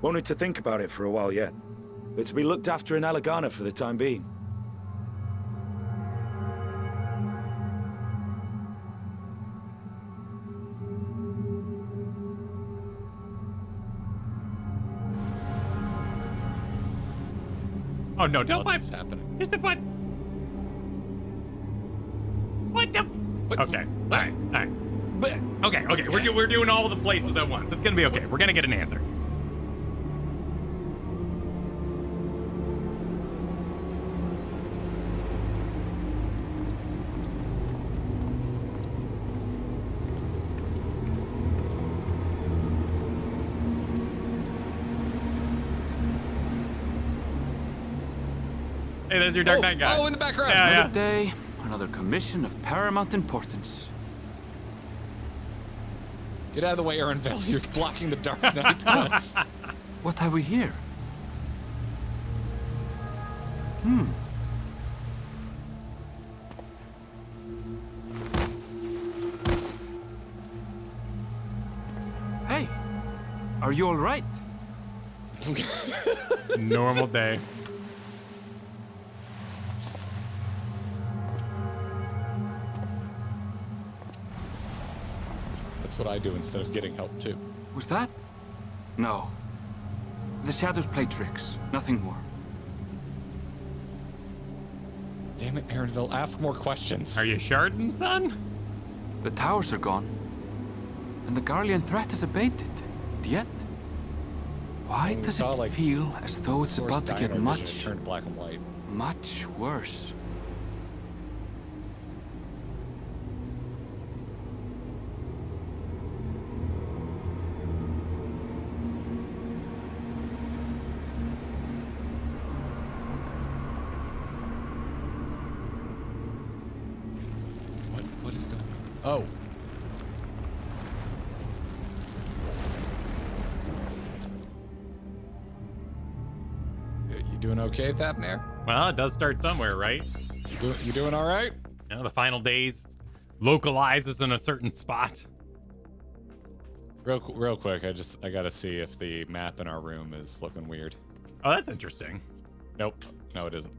Wanted to think about it for a while yet. But to be looked after in Alagana for the time being. Oh no, don't What's happening? Just a what? What the? Okay, alright. Okay, we're doing all the places at once. It's gonna be okay. We're gonna get an answer. Hey, there's your Dark Knight guy. Oh, in the background. Yeah, Another day, another commission of paramount importance. Get out of the way, Aaronville. You're blocking the Dark Knight quest. What have we here? Hey, are you all right? Normal day. That's what I do instead of getting help too. Was that? No. The shadows play tricks, nothing more. Damn it, Aaronville. Ask more questions. Are you Shardon, son? The towers are gone, and the Garlean threat is abated. Yet, why does it feel as though it's about to get much, turned black and white. much worse? What is going on? Oh. You doing okay, Thapnir? Well, it does start somewhere, right? You doing all right? You know, the final days localizes in a certain spot. Real quick, I gotta see if the map in our room is looking weird. Oh, that's interesting. Nope. No, it isn't.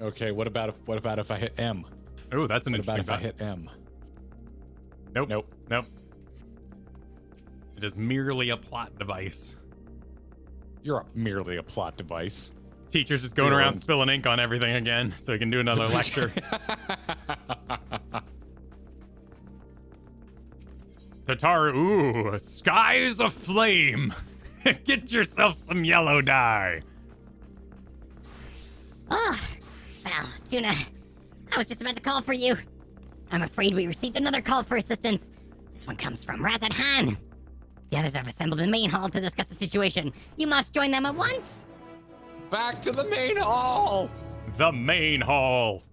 Okay, what about if I hit M? Oh, that's an What interesting about if I thought. hit M? Nope. It is merely a plot device. You're merely a plot device. Teacher's just going around spilling ink on everything again, so he can do another lecture. Tataru, ooh, skies aflame. Get yourself some yellow dye. Oh, well, Tuna, I was just about to call for you. I'm afraid we received another call for assistance. This one comes from Razad Han. The others have assembled in the main hall to discuss the situation. You must join them at once. Back to the main hall! The main hall.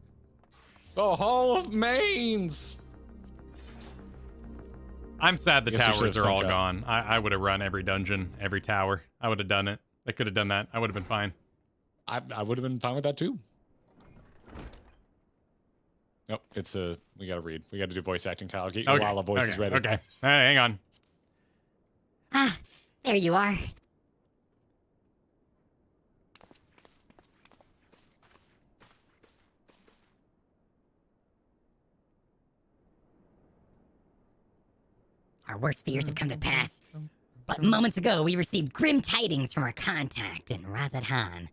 The Hall of Mains! I'm sad the Guess we towers should've are all sunk up. gone. I would have run every dungeon, every tower. I would have done it. I could have done that. I would have been fine. I would have been fine with that too. Nope, we gotta read. We gotta do voice acting, Kyle. Get your Lala voices ready. Okay. Hang on. Ah, there you are. Our worst fears have come to pass. But moments ago, we received grim tidings from our contact in Razad Han.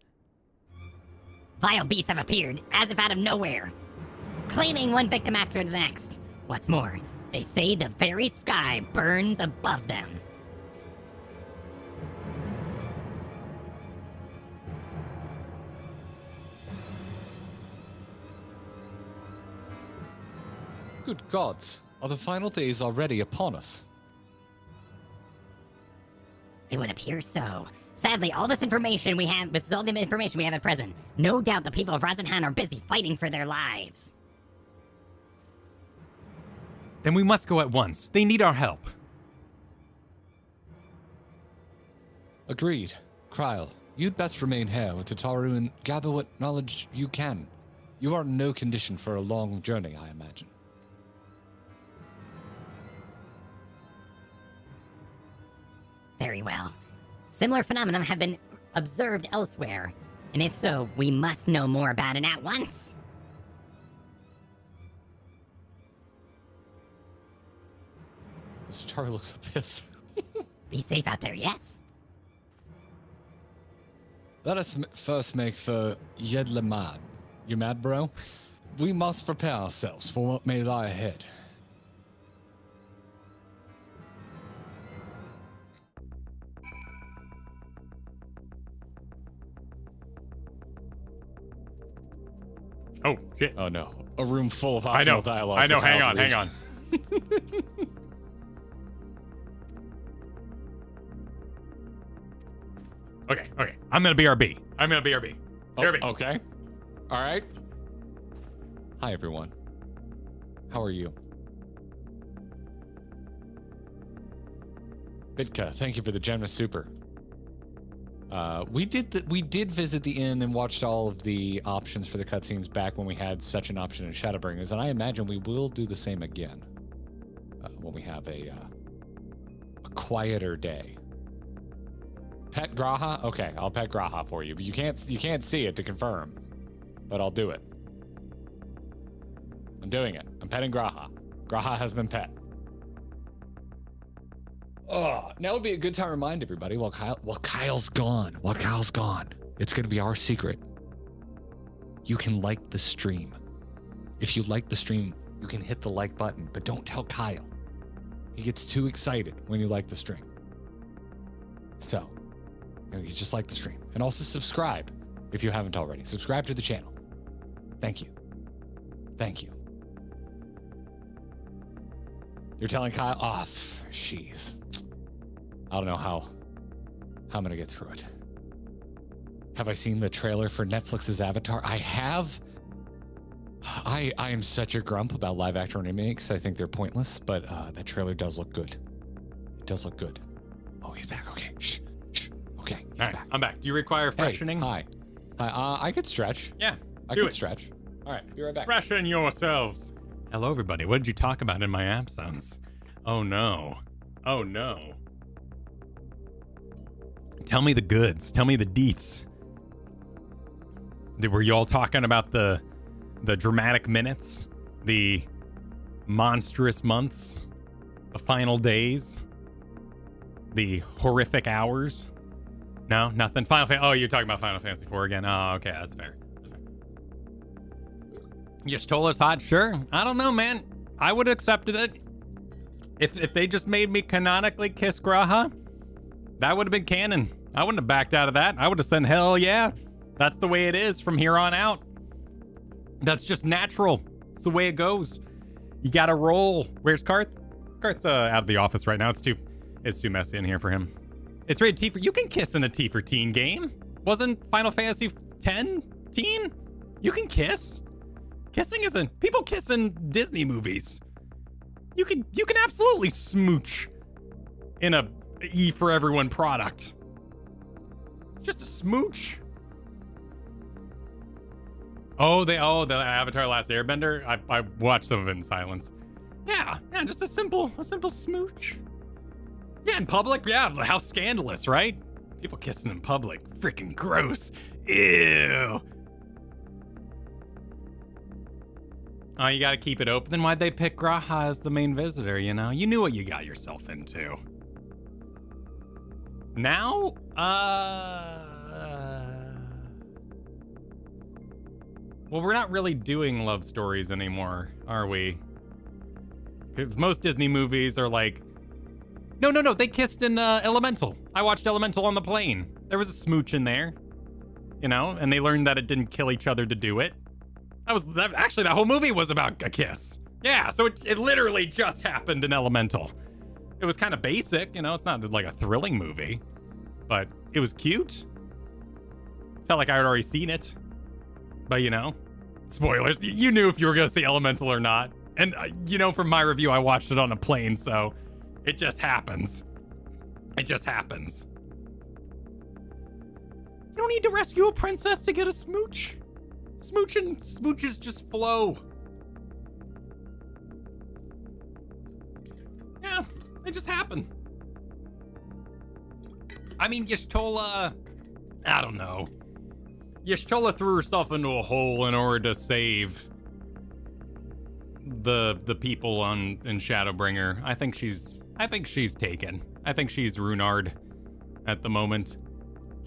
Vile beasts have appeared, as if out of nowhere, claiming one victim after the next. What's more, they say the very sky burns above them. Good gods, are the final days already upon us? It would appear so. Sadly, all this is all the information we have at present. No doubt the people of Razenhan are busy fighting for their lives. Then we must go at once. They need our help. Agreed. Coeurl, you'd best remain here with Tataru and gather what knowledge you can. You are in no condition for a long journey, I imagine. Very well. Similar phenomena have been observed elsewhere, and if so, we must know more about it at once. Mr. Tataru looks so pissed. Be safe out there, yes? Let us first make for Yedlamad. You mad, bro? We must prepare ourselves for what may lie ahead. Oh, shit. Oh, no. A room full of optional dialogue. I know. Hang on. Okay. I'm gonna BRB. BRB. Okay. All right. Hi, everyone. How are you? Bitka, thank you for the generous super. We did visit the inn and watched all of the options for the cutscenes back when we had such an option in Shadowbringers, and I imagine we will do the same again when we have a quieter day. Pet Graha? Okay, I'll pet Graha for you, but you can't see it to confirm, but I'll do it. I'm doing it. I'm petting Graha. Graha has been pet. Oh, now would be a good time to remind everybody while Kyle's gone, it's going to be our secret. You can like the stream. If you like the stream, you can hit the like button, but don't tell Kyle. He gets too excited when you like the stream. So, you just like the stream. And also subscribe if you haven't already. Subscribe to the channel. Thank you. You're telling Kyle? Oh, jeez. I don't know how I'm going to get through it. Have I seen the trailer for Netflix's Avatar? I have. I am such a grump about live action remakes. I think they're pointless, but that trailer does look good. It does look good. Oh, he's back. Okay. Shh. Okay, he's back. I'm back. Do you require freshening? Hey, hi. I could stretch. Yeah, I could stretch. All right, be right back. Freshen yourselves. Hello, everybody. What did you talk about in my absence? Oh, no. Tell me the goods. Tell me the deets. Were you all talking about the dramatic minutes? The monstrous months? The final days? The horrific hours? No, nothing. Oh, you're talking about Final Fantasy IV again. Oh, okay, that's fair. You told us hot? Sure. I don't know, man. I would have accepted it. If they just made me canonically kiss Graha, that would have been canon. I wouldn't have backed out of that. I would have said, hell yeah. That's the way it is from here on out. That's just natural. It's the way it goes. You gotta roll. Where's Karth? Karth's out of the office right now. It's too messy in here for him. It's rated T for... You can kiss in a T for teen game. Wasn't Final Fantasy X teen? You can kiss. Kissing isn't... People kiss in Disney movies. You can absolutely smooch in a E for Everyone product. Just a smooch. Oh, the Avatar Last Airbender? I watched some of it in silence. Yeah, just a simple smooch. Yeah, in public, yeah, how scandalous, right? People kissing in public, freaking gross. Ew. Oh, you gotta keep it open. Then why'd they pick Graha as the main visitor, you know? You knew what you got yourself into. Now, well, we're not really doing love stories anymore, are we? 'Cause most Disney movies are like, no, they kissed in Elemental. I watched Elemental on the plane. There was a smooch in there, you know, and they learned that it didn't kill each other to do it. Actually, that whole movie was about a kiss. Yeah, so it literally just happened in Elemental. It was kind of basic, you know, it's not like a thrilling movie. but it was cute. Felt like I had already seen it. But, you know, spoilers. You knew if you were going to see Elemental or not. And, you know, from my review, I watched it on a plane, so it just happens. It just happens. You don't need to rescue a princess to get a smooch. Smooches just flow. Yeah, they just happen. I mean, Y'shtola, I don't know. Y'shtola threw herself into a hole in order to save the people in Shadowbringer. I think she's taken. I think she's Runard at the moment.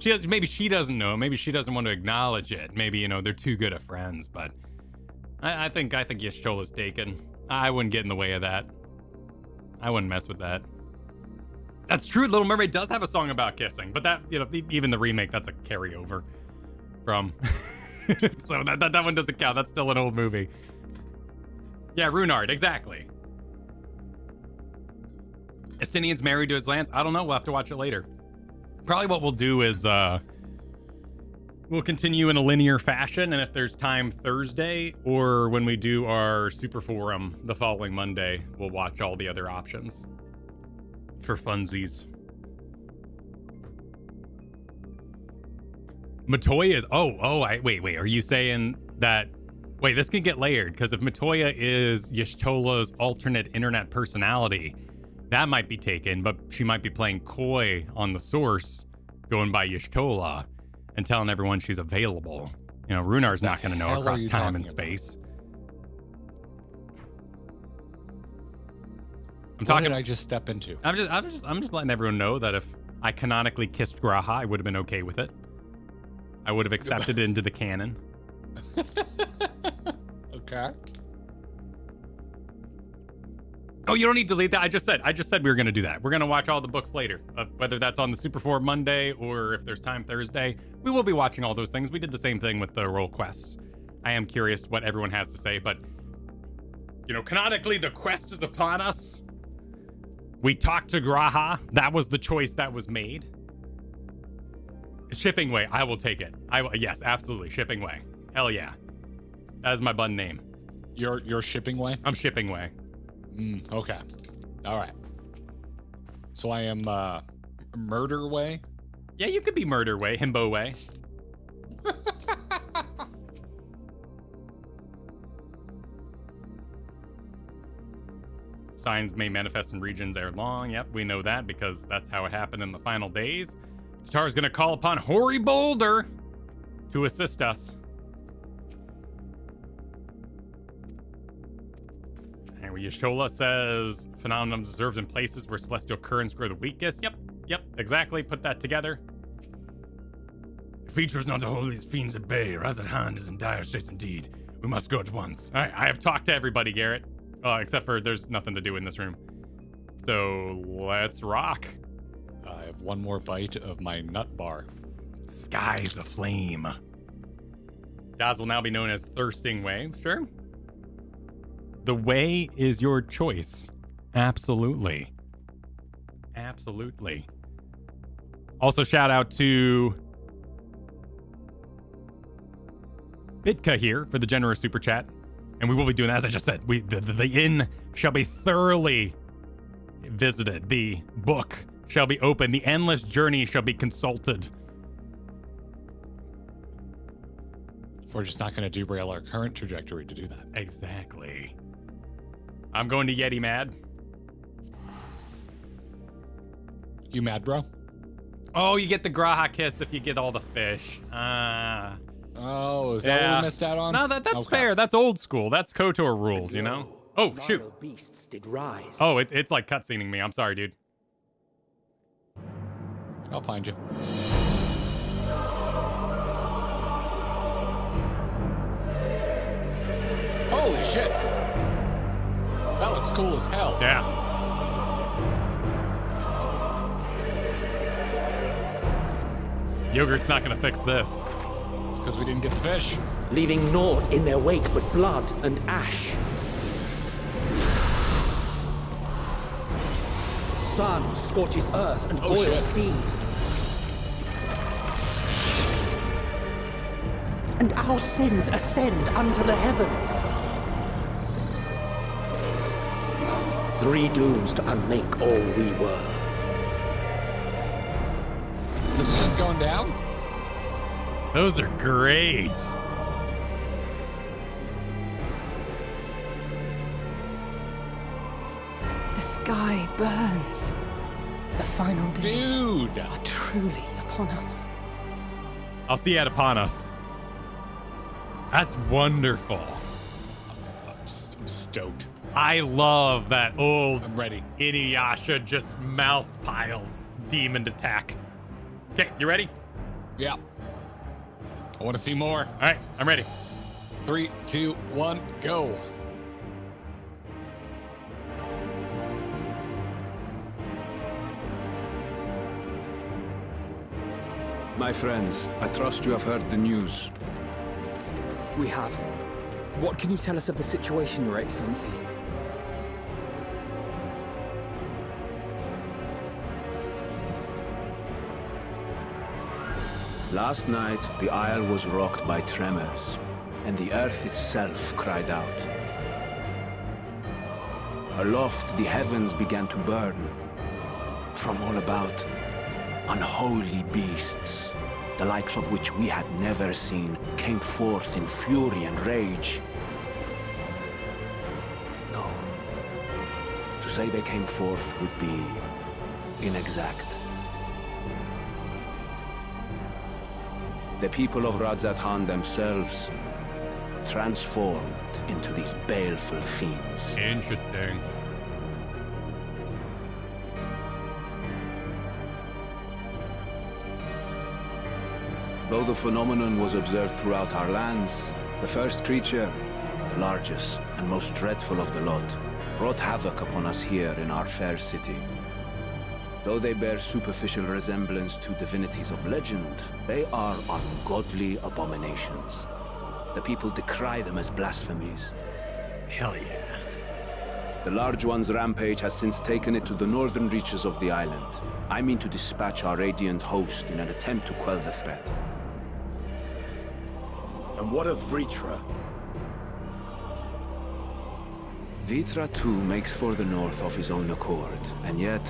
Maybe she doesn't know. Maybe she doesn't want to acknowledge it. Maybe, you know, they're too good of friends, but I think Y'shtola's taken. I wouldn't get in the way of that. I wouldn't mess with that. That's true. Little Mermaid does have a song about kissing, but that, you know, even the remake, that's a carryover from. So that one doesn't count. That's still an old movie. Yeah, Runard, exactly. Estinian's married to his lance. I don't know. We'll have to watch it later. Probably what we'll do is we'll continue in a linear fashion, and if there's time Thursday or when we do our Super Forum the following Monday, we'll watch all the other options for funsies. Matoya is wait, are you saying that this can get layered, because if Matoya is Y'shtola's alternate internet personality, that might be taken, but she might be playing coy on the source, going by Y'shtola and telling everyone she's available. You know, Runar's not going to know across time and space. What did I just step into? I'm just letting everyone know that if I canonically kissed Graha, I would have been okay with it. I would have accepted it into the canon. Okay. Oh, you don't need to delete that. I just said we were going to do that. We're going to watch all the books later, whether that's on the Super 4 Monday or if there's time Thursday. We will be watching all those things. We did the same thing with the role quests. I am curious what everyone has to say, but you know, canonically, the quest is upon us. We talked to Graha. That was the choice that was made. Shipping Way, I will take it. Yes, absolutely. Shipping Way. Hell yeah. That is my bun name. You're Shipping Way? I'm Shipping Way. Okay. All right. So I am Murder Way? Yeah, you could be Murder Way, Himbo Way. Signs may manifest in regions ere long. Yep, we know that because that's how it happened in the final days. Tatar's gonna call upon Hoary Boulder to assist us. And Y'shtola says phenomenon observed in places where celestial currents grow the weakest. Yep, exactly. Put that together. If Feature is not to hold these fiends at bay, Razat Han is in dire straits indeed. We must go at once. All right, I have talked to everybody, Garrett. Except for there's nothing to do in this room. So let's rock. I have one more bite of my nut bar. Sky's aflame. Daz will now be known as Thirsting Way. Sure. The way is your choice. Absolutely. Absolutely. Also, shout out to Bitka here for the generous super chat. And we will be doing, as I just said, the inn shall be thoroughly visited. The book shall be open. The endless journey shall be consulted. We're just not going to derail our current trajectory to do that. Exactly. I'm going to Yeti Mad. You mad, bro? Oh, you get the Graha kiss if you get all the fish. Oh, is that what we missed out on? No, that's fair. That's old school. That's KOTOR rules, you know? Oh, shoot. Beasts did rise. Oh, it's like cutscening me. I'm sorry, dude. I'll find you. Holy shit. That looks cool as hell. Yeah. Yogurt's not gonna fix this. It's because we didn't get the fish. Leaving naught in their wake but blood and ash. Sun scorches earth and boils seas. and our sins ascend unto the heavens. 3 dooms to unmake all we were. This is just going down? Those are great. The sky burns. The final days Dude! are truly upon us. I'll see it upon us. That's wonderful. I'm stoked. I love that old I'm ready. Inuyasha just mouth piles demon attack. Okay, you ready? Yeah. I want to see more. All right, I'm ready. 3, 2, 1, go. My friends, I trust you have heard the news. We have. What can you tell us of the situation, Your Excellency? Last night, the Isle was rocked by tremors, and the earth itself cried out. Aloft, the heavens began to burn. From all about, unholy beasts, the likes of which we had never seen, came forth in fury and rage. No. To say they came forth would be inexact. The people of Radzat-Han themselves transformed into these baleful fiends. Interesting. Though the phenomenon was observed throughout our lands, the first creature, the largest and most dreadful of the lot, wrought havoc upon us here in our fair city. Though they bear superficial resemblance to divinities of legend, they are ungodly abominations. The people decry them as blasphemies. Hell yeah. The large one's rampage has since taken it to the northern reaches of the island. I mean to dispatch our radiant host in an attempt to quell the threat. And what of Vritra? Vritra too makes for the north of his own accord, and yet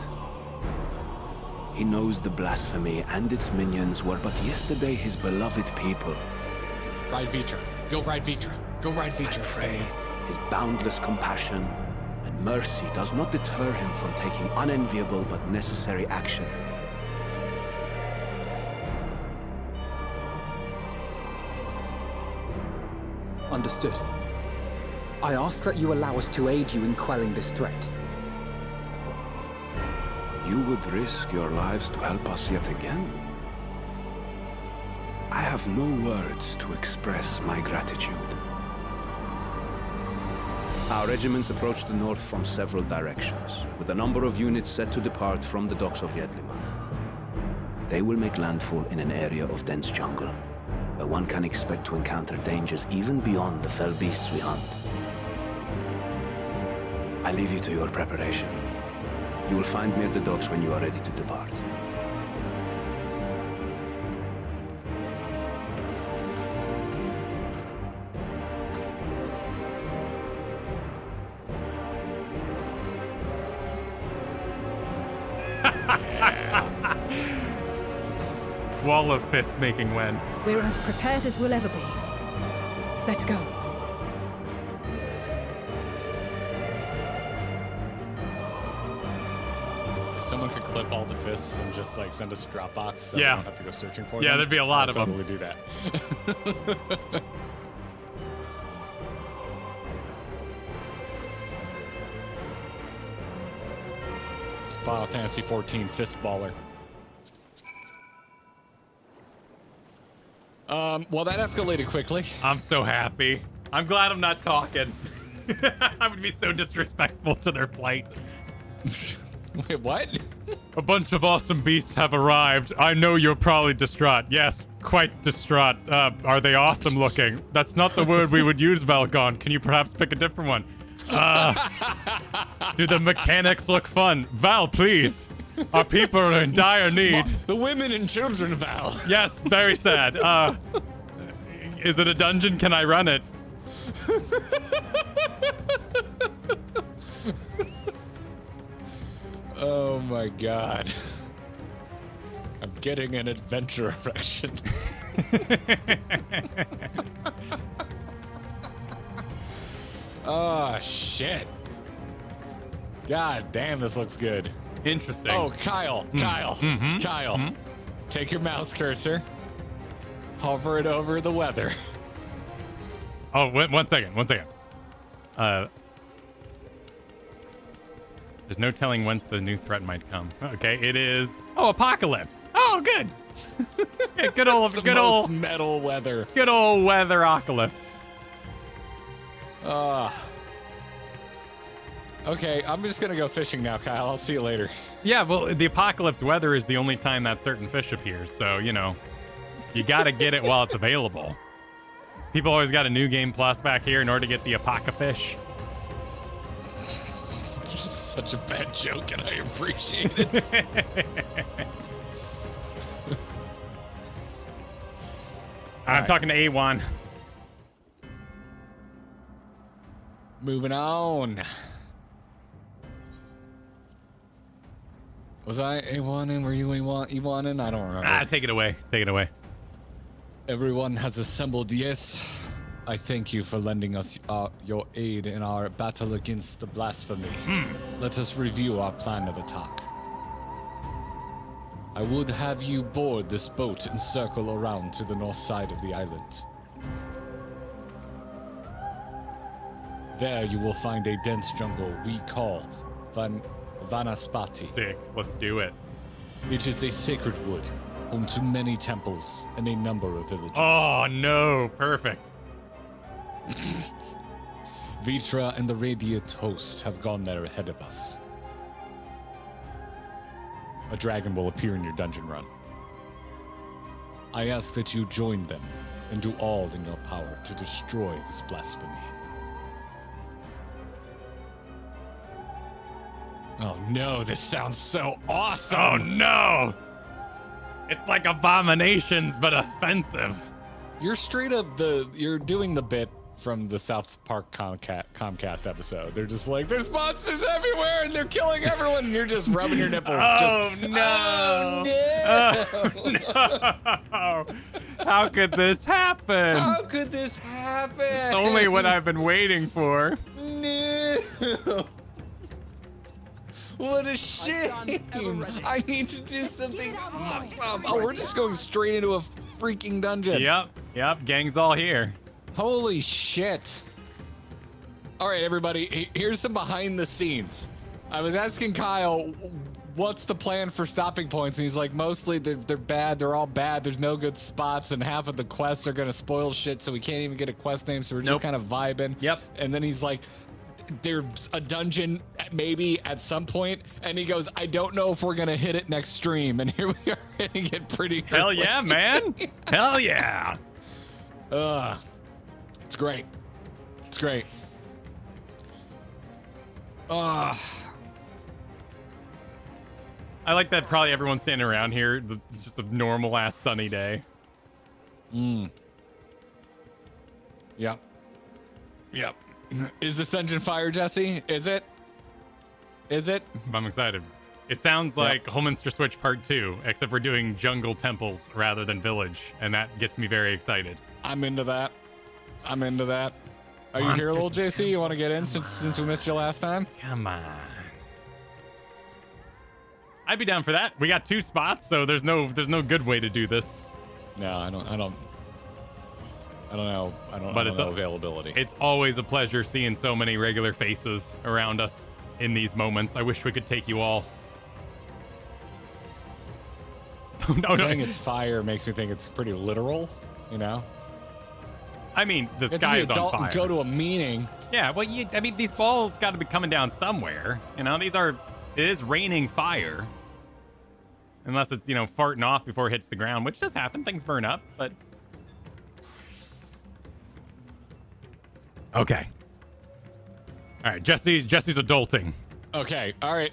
he knows the blasphemy and its minions were but yesterday his beloved people. Ride Vritra. Go ride Vritra. Go ride Vritra. I pray his boundless compassion and mercy does not deter him from taking unenviable but necessary action. Understood. I ask that you allow us to aid you in quelling this threat. You would risk your lives to help us yet again? I have no words to express my gratitude. Our regiments approach the north from several directions, with a number of units set to depart from the docks of Yedlimand. They will make landfall in an area of dense jungle, where one can expect to encounter dangers even beyond the fell beasts we hunt. I leave you to your preparation. You will find me at the docks when you are ready to depart. Wall of fists making when. We're as prepared as we'll ever be. Let's go. If someone could clip all the fists and just like send us a Dropbox so Yeah. we don't have to go searching for them. Yeah, there'd be a lot I'll of them. totally do that. Final Fantasy 14 fist baller. Well, that escalated quickly. I'm so happy. I'm glad I'm not talking. I would be so disrespectful to their plight. Wait, what? A bunch of awesome beasts have arrived. I know you're probably distraught. Yes, quite distraught. Are they awesome looking? That's not the word we would use, Valgon. Can you perhaps pick a different one? Do the mechanics look fun? Val, please. Our people are in dire need. The women and children, Val. Yes, very sad. Is it a dungeon? Can I run it? Oh my god. I'm getting an adventure erection. Oh shit. God damn, this looks good. Interesting. Oh, Kyle, Kyle, Kyle. Take your mouse cursor, hover it over the weather. Oh, one second. There's no telling whence the new threat might come. Okay, it is. Oh, apocalypse. Oh, good. Yeah, good old metal weather. Good old weather-ocalypse. Okay, I'm just gonna go fishing now, Kyle. I'll see you later. Yeah, well, the apocalypse weather is the only time that certain fish appears, so you know, you gotta get it while it's available. People always got a new game plus back here in order to get the apoca fish. Such a bad joke, and I appreciate it. I'm talking to A1. Moving on. Was I A1 in? Were you A1 in? I don't remember. Take it away. Take it away. Everyone has assembled, yes. I thank you for lending us your aid in our battle against the blasphemy. Let us review our plan of attack. I would have you board this boat and circle around to the north side of the island. There you will find a dense jungle we call Vanaspati. Sick. Let's do it. It is a sacred wood, home to many temples and a number of villages. Oh, no. Perfect. Vitra and the Radiant Host have gone there ahead of us. A dragon will appear in your dungeon run. I ask that you join them and do all in your power to destroy this blasphemy. Oh no, this sounds so awesome! Oh no! It's like Abominations, but offensive. You're straight up you're doing the bit from the South Park Comcast episode. They're just like, there's monsters everywhere and they're killing everyone, and you're just rubbing your nipples. Oh no! Oh no! How could this happen? How could this happen? It's only what I've been waiting for. No! What a shame! I need to do something awesome. Oh, we're just going straight into a freaking dungeon. Yep, gang's all here. Holy shit. All right, everybody, here's some behind the scenes. I was asking Kyle, what's the plan for stopping points? And he's like, mostly they're bad. They're all bad. There's no good spots, and half of the quests are going to spoil shit, so we can't even get a quest name, so we're just kind of vibing. Yep. And then he's like, there's a dungeon maybe at some point, and he goes, I don't know if we're going to hit it next stream. And here we are hitting it pretty early. Hell yeah, man. Hell yeah. It's great. It's great. I like that probably everyone's standing around here. It's just a normal ass sunny day. Yep. Is this dungeon fire, Jesse? Is it? I'm excited. It sounds like Holminster Switch Part 2, except we're doing jungle temples rather than village, and that gets me very excited. I'm into that. Are you here, little JC? You want to get in since we missed you last time? Come on. I'd be down for that. We got 2 spots, so there's no good way to do this. No, I don't know availability. It's always a pleasure seeing so many regular faces around us in these moments. I wish we could take you all. Saying it's fire makes me think it's pretty literal, you know? I mean, the sky is on fire. Go to a meeting. Yeah, well, these balls got to be coming down somewhere. You know, it is raining fire. Unless it's, farting off before it hits the ground, which does happen. Things burn up, but... Okay. All right, Jesse's adulting. Okay, all right.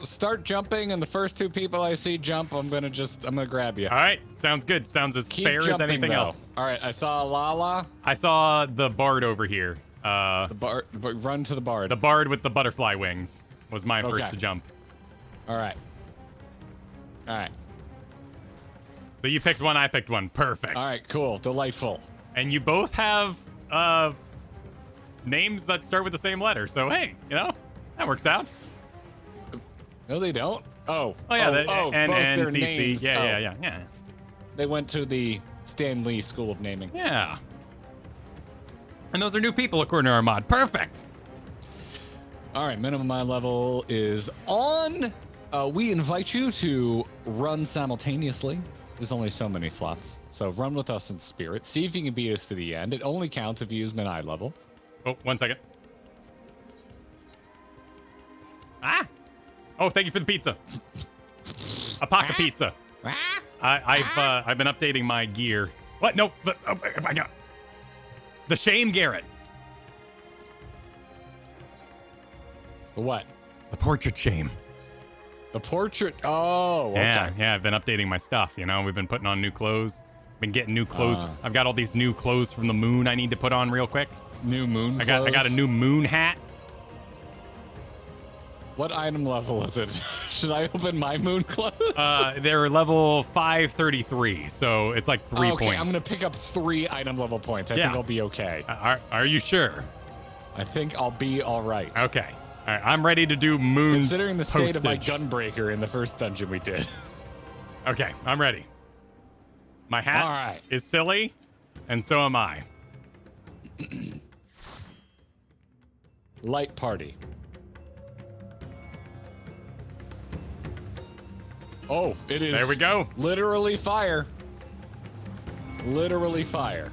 start jumping, and the first two people I see jump, I'm gonna grab you. All right, sounds good. Sounds as Keep fair as jumping, anything though. else. All right, I saw Lala. I saw the bard over here. The bard, run to the bard. The bard with the butterfly wings was my first Okay. to jump. All right. All right. So you picked one, I picked one. Perfect. All right, cool, delightful. And you both have names that start with the same letter. So hey, you know, that works out. No, they don't. Oh. Oh yeah, both their NCC. names. Yeah. They went to the Stan Lee School of Naming. Yeah. And those are new people according to our mod. Perfect. All right, minimum eye level is on. We invite you to run simultaneously. There's only so many slots. So run with us in spirit. See if you can beat us to the end. It only counts if you use min eye level. Oh, 1 second. Ah! Oh, thank you for the pizza. Apoca pizza. I've been updating my gear. What? No, but I got the shame, Garrett. The what? The portrait shame. The portrait. Oh, okay. Yeah. I've been updating my stuff. You know, we've been putting on new clothes. Been getting new clothes. I've got all these new clothes from the moon I need to put on real quick. New moon. I got a new moon hat. What item level is it? Should I open my moon clothes? They're level 533, so it's like 3 points. Okay, I'm gonna pick up 3 item level points. I think I'll be okay. Are you sure? I think I'll be all right. Okay. All right, I'm ready to do moon. Considering the state of my postage. gunbreaker in the first dungeon we did. Okay, I'm ready. My hat is silly, and so am I. Light party. Oh, it is. There we go. Literally fire. Literally fire.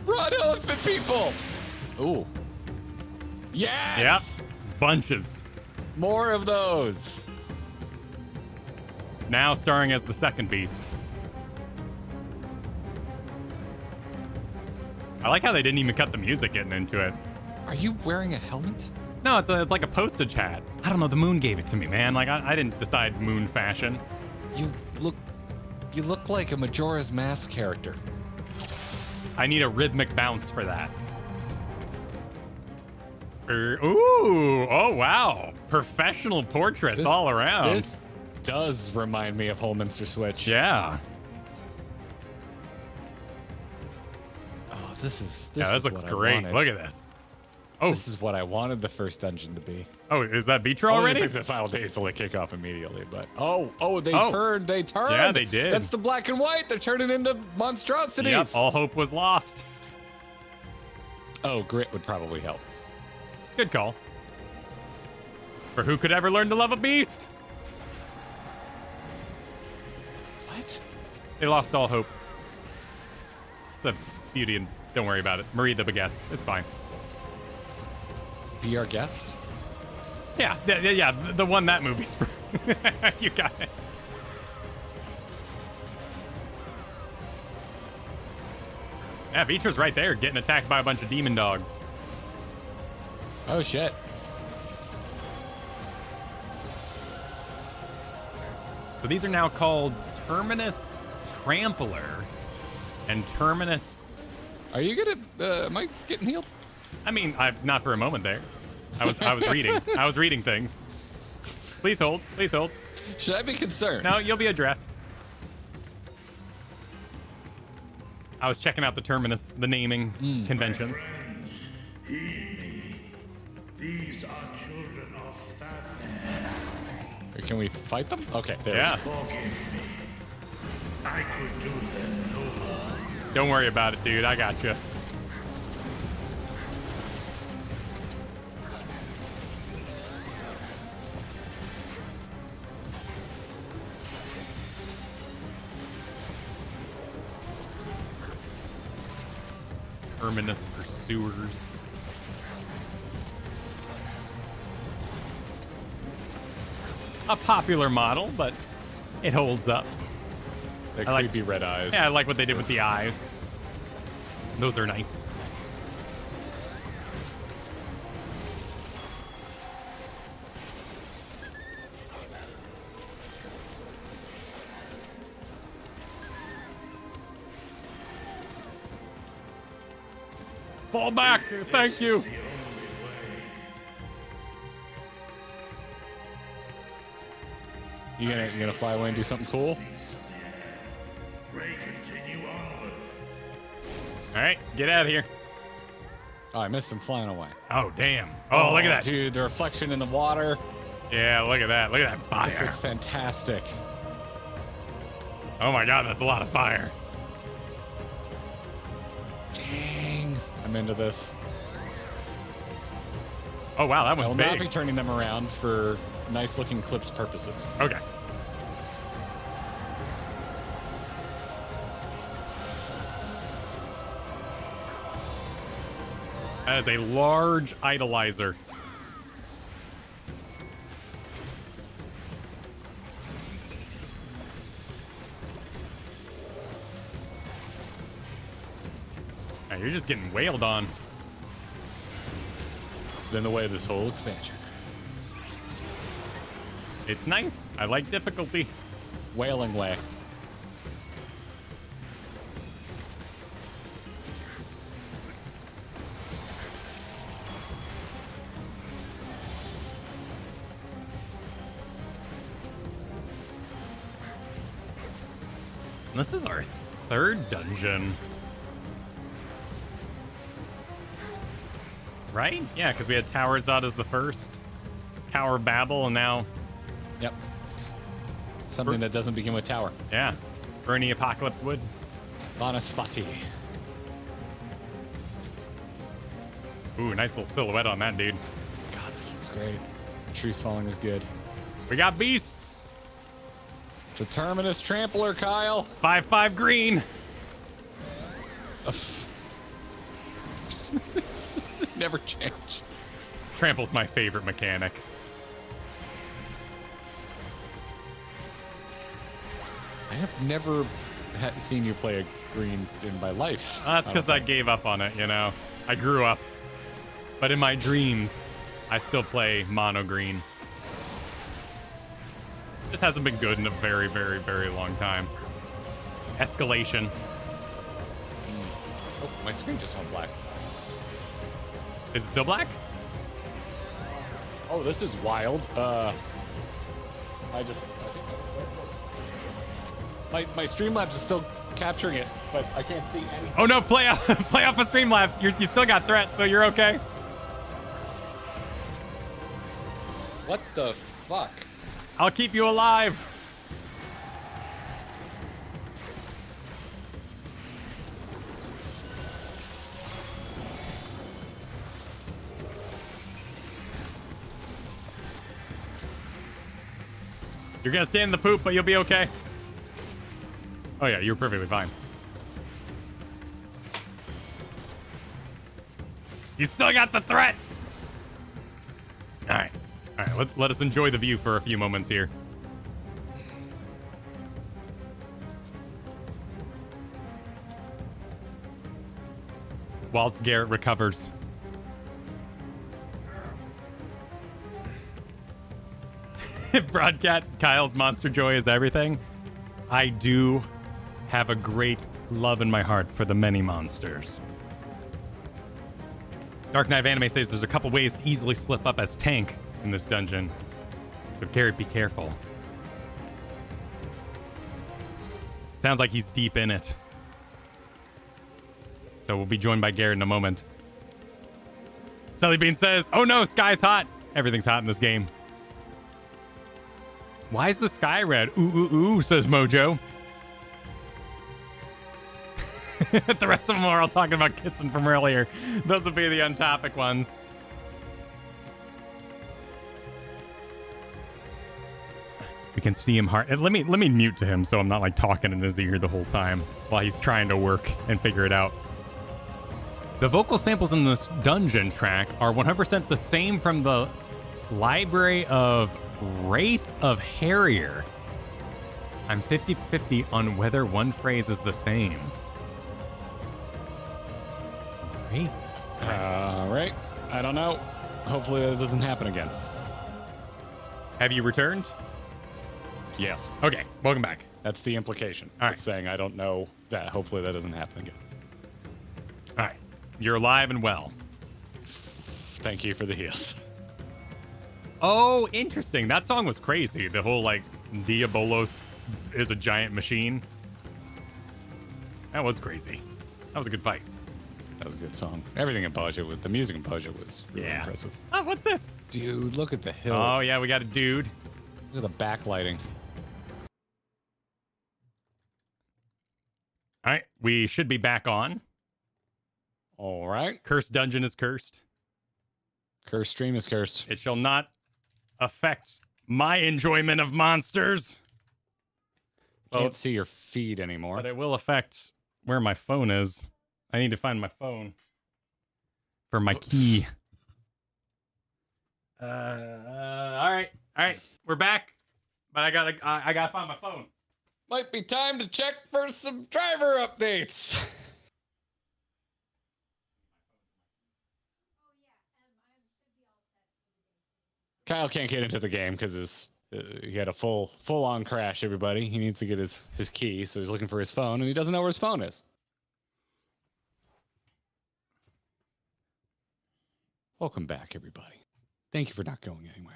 Run, elephant people! Ooh. Yes! Yep. Bunches. More of those. Now starring as the second beast. I like how they didn't even cut the music getting into it. Are you wearing a helmet? No, it's like a postage hat. I don't know. The moon gave it to me, man. Like I didn't decide moon fashion. You look like a Majora's Mask character. I need a rhythmic bounce for that. Ooh! Oh wow! Professional portraits all around. This does remind me of Holminster Switch. Yeah. Oh, this This looks great. Look at this. Oh, this is what I wanted the first dungeon to be. Oh, is that Vitro already? I think the final days will kick off immediately, but they turned. They turned. Yeah, they did. That's the black and white. They're turning into monstrosities. Yep. All hope was lost. Oh, grit would probably help. Good call. For who could ever learn to love a beast? What? They lost all hope. The beauty, and don't worry about it. Marie the Baguettes. It's fine. Be our guest? Yeah. The one that movie's for. You got it. Yeah, Vitra's right there, getting attacked by a bunch of demon dogs. Oh shit. So these are now called Terminus Trampler and Terminus. Are you gonna? Am I getting healed? I mean, not for a moment there. I was reading. I was reading things. Please hold. Please hold. Should I be concerned? No, you'll be addressed. I was checking out the Terminus, the naming conventions. Heed me. These are children of Aflame. Can we fight them? Okay, there. Yeah. Forgive me. I could do them no harm. Don't worry about it, dude. I got you. Terminus Pursuers. A popular model, but it holds up. The I creepy red eyes. Yeah, I like what they did with the eyes. Those are nice. Fall back. Thank you. You gonna fly away and do something cool? All right, get out of here. Oh, I missed him flying away. Oh, damn. Oh, look at that. Dude, the reflection in the water. Yeah, look at that. Look at that fire. This looks fantastic. Oh my god, that's a lot of fire. Dang. I'm into this. Oh, wow, that I'll one's not big. be turning them around for nice looking clips purposes. Okay. That is a large idolizer. Now, you're just getting wailed on. It's been the way of this whole expansion. It's nice. I like difficulty. Wailing way. This is our third dungeon. Right? Yeah, because we had Tower Zod as the first. Tower Babel, and now... Yep. Something that doesn't begin with tower. Yeah. Bernie Apocalypse would. Vanaspati. Ooh, nice little silhouette on that dude. God, this looks great. The trees falling is good. We got beasts. It's a Terminus Trampler, Kyle. 5/5 green. Never change. Trample's my favorite mechanic. I have never seen you play a green in my life. That's because I gave up on it, you know. I grew up. But in my dreams, I still play mono green. Just hasn't been good in a very, very, very long time. Escalation. Oh, my screen just went black. Is it still black? Oh, this is wild. I think my Streamlabs is still capturing it, but I can't see anything. Oh no, play off a Streamlabs. You still got threat, so you're okay. What the fuck? I'll keep you alive. You're gonna stay in the poop, but you'll be okay. Oh yeah, you're perfectly fine. You still got the threat. All right. All right, let us enjoy the view for a few moments here. Whilst Garrett recovers. Broadcat, Kyle's Monster Joy is everything. I do have a great love in my heart for the many monsters. Dark Knight of Anime says there's a couple ways to easily slip up as tank in this dungeon. So Garrett, be careful. Sounds like he's deep in it. So we'll be joined by Garrett in a moment. Sally Bean says, oh no, sky's hot. Everything's hot in this game. Why is the sky red? Ooh, ooh, ooh, says Mojo. The rest of them are all talking about kissing from earlier. Those would be the untopic ones. We can see him hard. Let me mute to him so I'm not like talking in his ear the whole time while he's trying to work and figure it out. The vocal samples in this dungeon track are 100% the same from the Library of Wraith of Harrier. I'm 50-50 on whether one phrase is the same. Great. All right. I don't know. Hopefully that doesn't happen again. Have you returned? Yes. Okay. Welcome back. That's the implication. All right. It's saying I don't know that. Hopefully that doesn't happen again. All right. You're alive and well. Thank you for the heals. Oh, interesting. That song was crazy. The whole, like, Diabolos is a giant machine. That was crazy. That was a good fight. That was a good song. Everything in Baja the music in Baja was really impressive. Oh, what's this? Dude, look at the hill. Oh, yeah, we got a dude. Look at the backlighting. All right, we should be back on. All right. Cursed dungeon is cursed. Cursed stream is cursed. It shall not affect my enjoyment of monsters. Can't see your feed anymore. But it will affect where my phone is. I need to find my phone for my key. All right, we're back. But I gotta find my phone. Might be time to check for some driver updates. Kyle can't get into the game because he had a full-on crash, everybody. He needs to get his key, so he's looking for his phone, and he doesn't know where his phone is. Welcome back, everybody. Thank you for not going anywhere.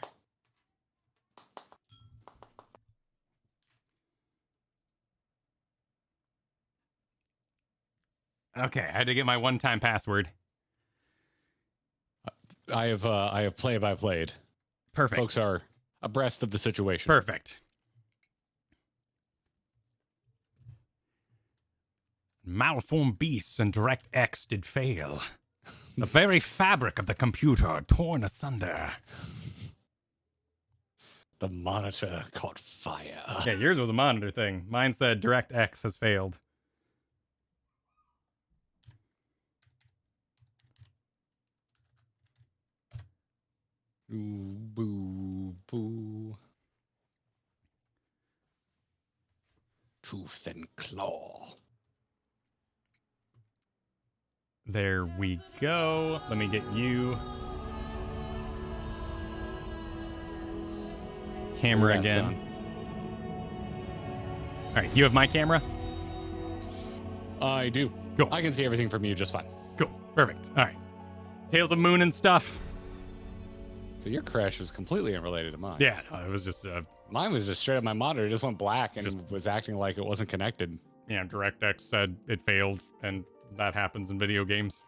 Okay, I had to get my one-time password. I have play-by-played. Perfect. Folks are abreast of the situation. Perfect. Malformed beasts and DirectX did fail. The very fabric of the computer torn asunder. The monitor caught fire. Yeah, yours was a monitor thing. Mine said DirectX has failed. Ooh, boo, boo. Tooth and claw. There we go. Let me get you. Camera again. All right, you have my camera? I do. Cool. I can see everything from you just fine. Cool. Perfect. All right. Tales of Moon and stuff. So your crash was completely unrelated to mine. Yeah, no, it was just... mine was just straight up my monitor. It just went black and was acting like it wasn't connected. Yeah, DirectX said it failed, and that happens in video games.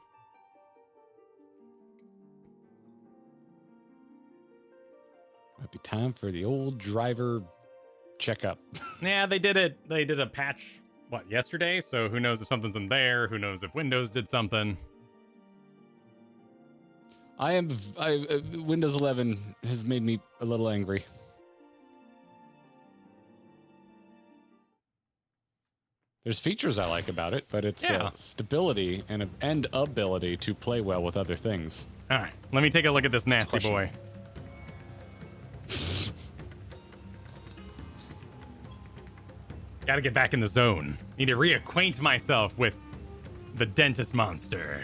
Might be time for the old driver checkup. Yeah, they did it. They did a patch, yesterday? So who knows if something's in there? Who knows if Windows did something? Windows 11 has made me a little angry. There's features I like about it, but it's stability and ability to play well with other things. All right, let me take a look at this nasty boy. Gotta get back in the zone. Need to reacquaint myself with the dentist monster.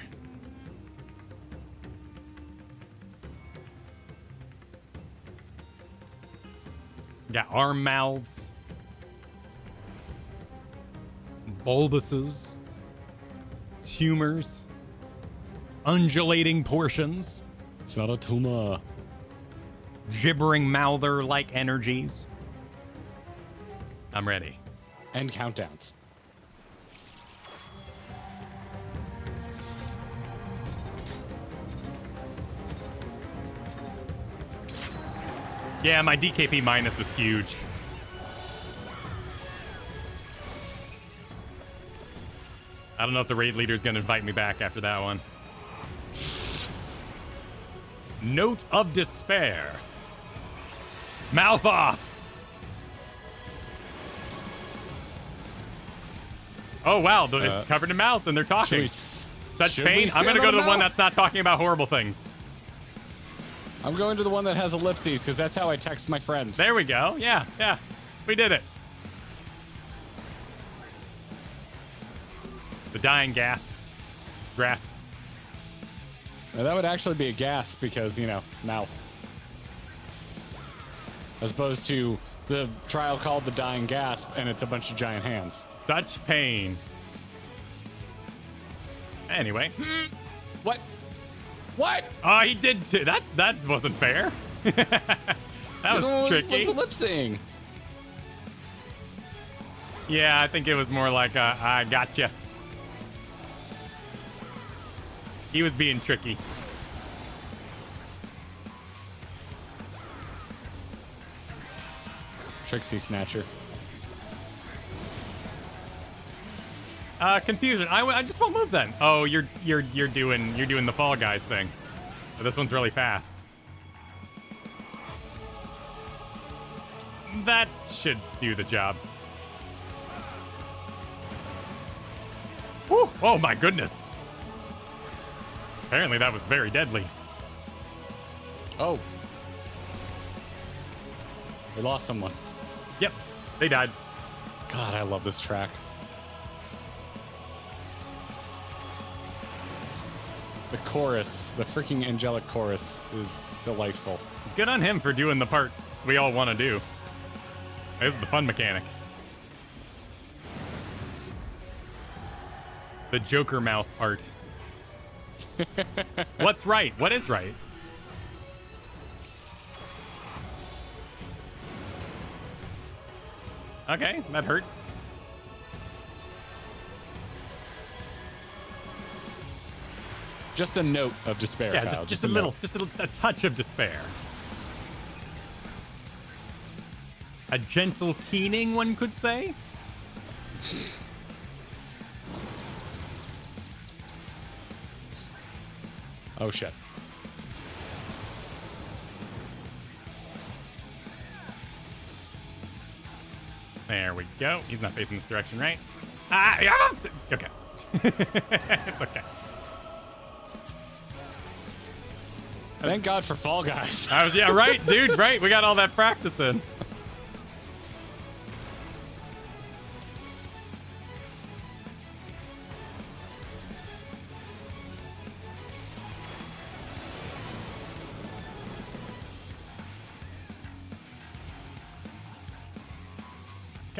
Got arm mouths, bulbuses, tumors, undulating portions. It's not a tumor. Gibbering mouther-like energies. I'm ready. And countdowns. Yeah, my DKP minus is huge. I don't know if the raid leader is going to invite me back after that one. Note of despair. Mouth off. Oh, wow. It's covered in mouths and they're talking. Such pain. I'm going to go to the one that's not talking about horrible things. I'm going to the one that has ellipses because that's how I text my friends. There we go. Yeah. We did it. The dying grasp. Now, that would actually be a gasp because, mouth. As opposed to the trial called the dying gasp and it's a bunch of giant hands. Such pain. Anyway. What? What? Oh, he did too. That wasn't fair. That was tricky. What's the lip sync? Yeah, I think it was more like I gotcha. He was being tricky. Trixie Snatcher. Confusion. I just won't move then. Oh, you're doing the Fall Guys thing. Oh, this one's really fast. That should do the job. Whew. Oh my goodness. Apparently that was very deadly. Oh. We lost someone. Yep, they died. God, I love this track. The chorus, the freaking angelic chorus is delightful. Good on him for doing the part we all want to do. This is the fun mechanic. The Joker mouth part. What's right? What is right? Okay, that hurt. Just a note of despair. Yeah, Kyle. just a touch of despair. A gentle keening, one could say. Oh shit. There we go. He's not facing this direction, right? Ah, yeah. Okay. It's okay. Thank God for Fall Guys. Yeah, right, dude, right. We got all that practice in.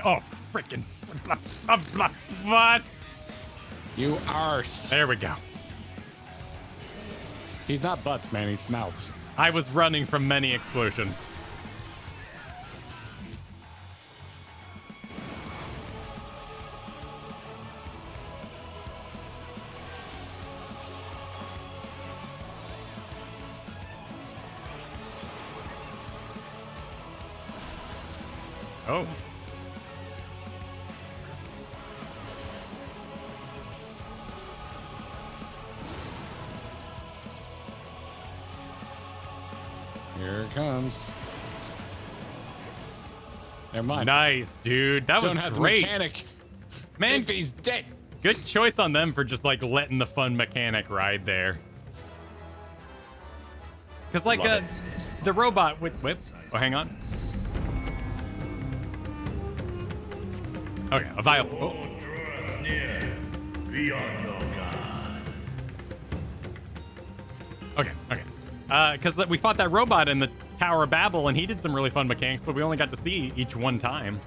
Oh, freaking. What? You arse. There we go. He's not butts, man. He's mouths. I was running from many explosions. Oh. Here it comes. Never mind. Nice, dude. That was have great. The mechanic. Man, he's dead. Good choice on them for just like letting the fun mechanic ride there. Because like the robot with whip. Oh, hang on. Okay, a vial. Oh. Okay. Because we fought that robot in the Tower of Babel, and he did some really fun mechanics, but we only got to see each one time.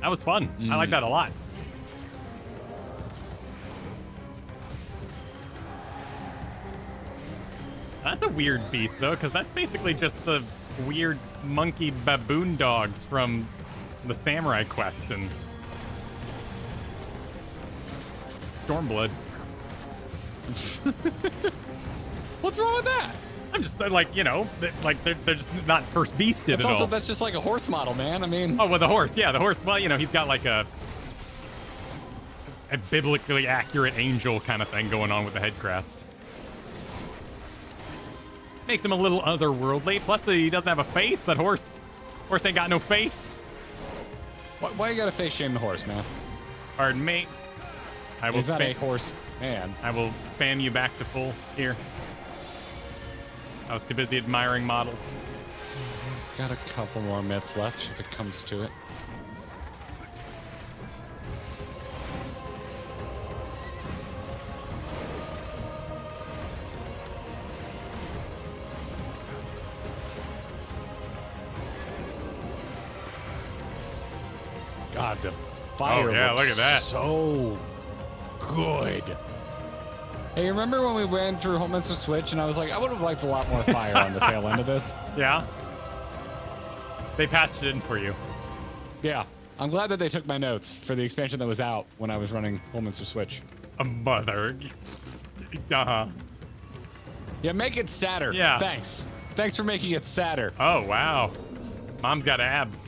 That was fun. I like that a lot. That's a weird beast, though, because that's basically just the weird monkey baboon dogs from the Samurai Quest and Stormblood. What's wrong with that? I'm just like, you know, like they're just not first beasted It's at also, all. that's just like a horse model, man. I mean, oh, well, the horse, yeah, the horse. Well, you know, he's got like a biblically accurate angel kind of thing going on with the head crest. Makes him a little otherworldly. Plus, he doesn't have a face. That horse ain't got no face. why you gotta face shame the horse, man? Pardon me. I will. He's not a horse man. I will spam you back to full here. I was too busy admiring models. Got a couple more myths left if it comes to it. God, the fire. Oh, yeah, look at that. So good. Hey, remember when we ran through Homemaster Switch and I was like, I would have liked a lot more fire on the tail end of this? Yeah. They patched it in for you. Yeah. I'm glad that they took my notes for the expansion that was out when I was running Homemaster Switch. A mother. Uh-huh. Yeah, make it sadder. Yeah. Thanks. Thanks for making it sadder. Oh, wow. Mom's got abs.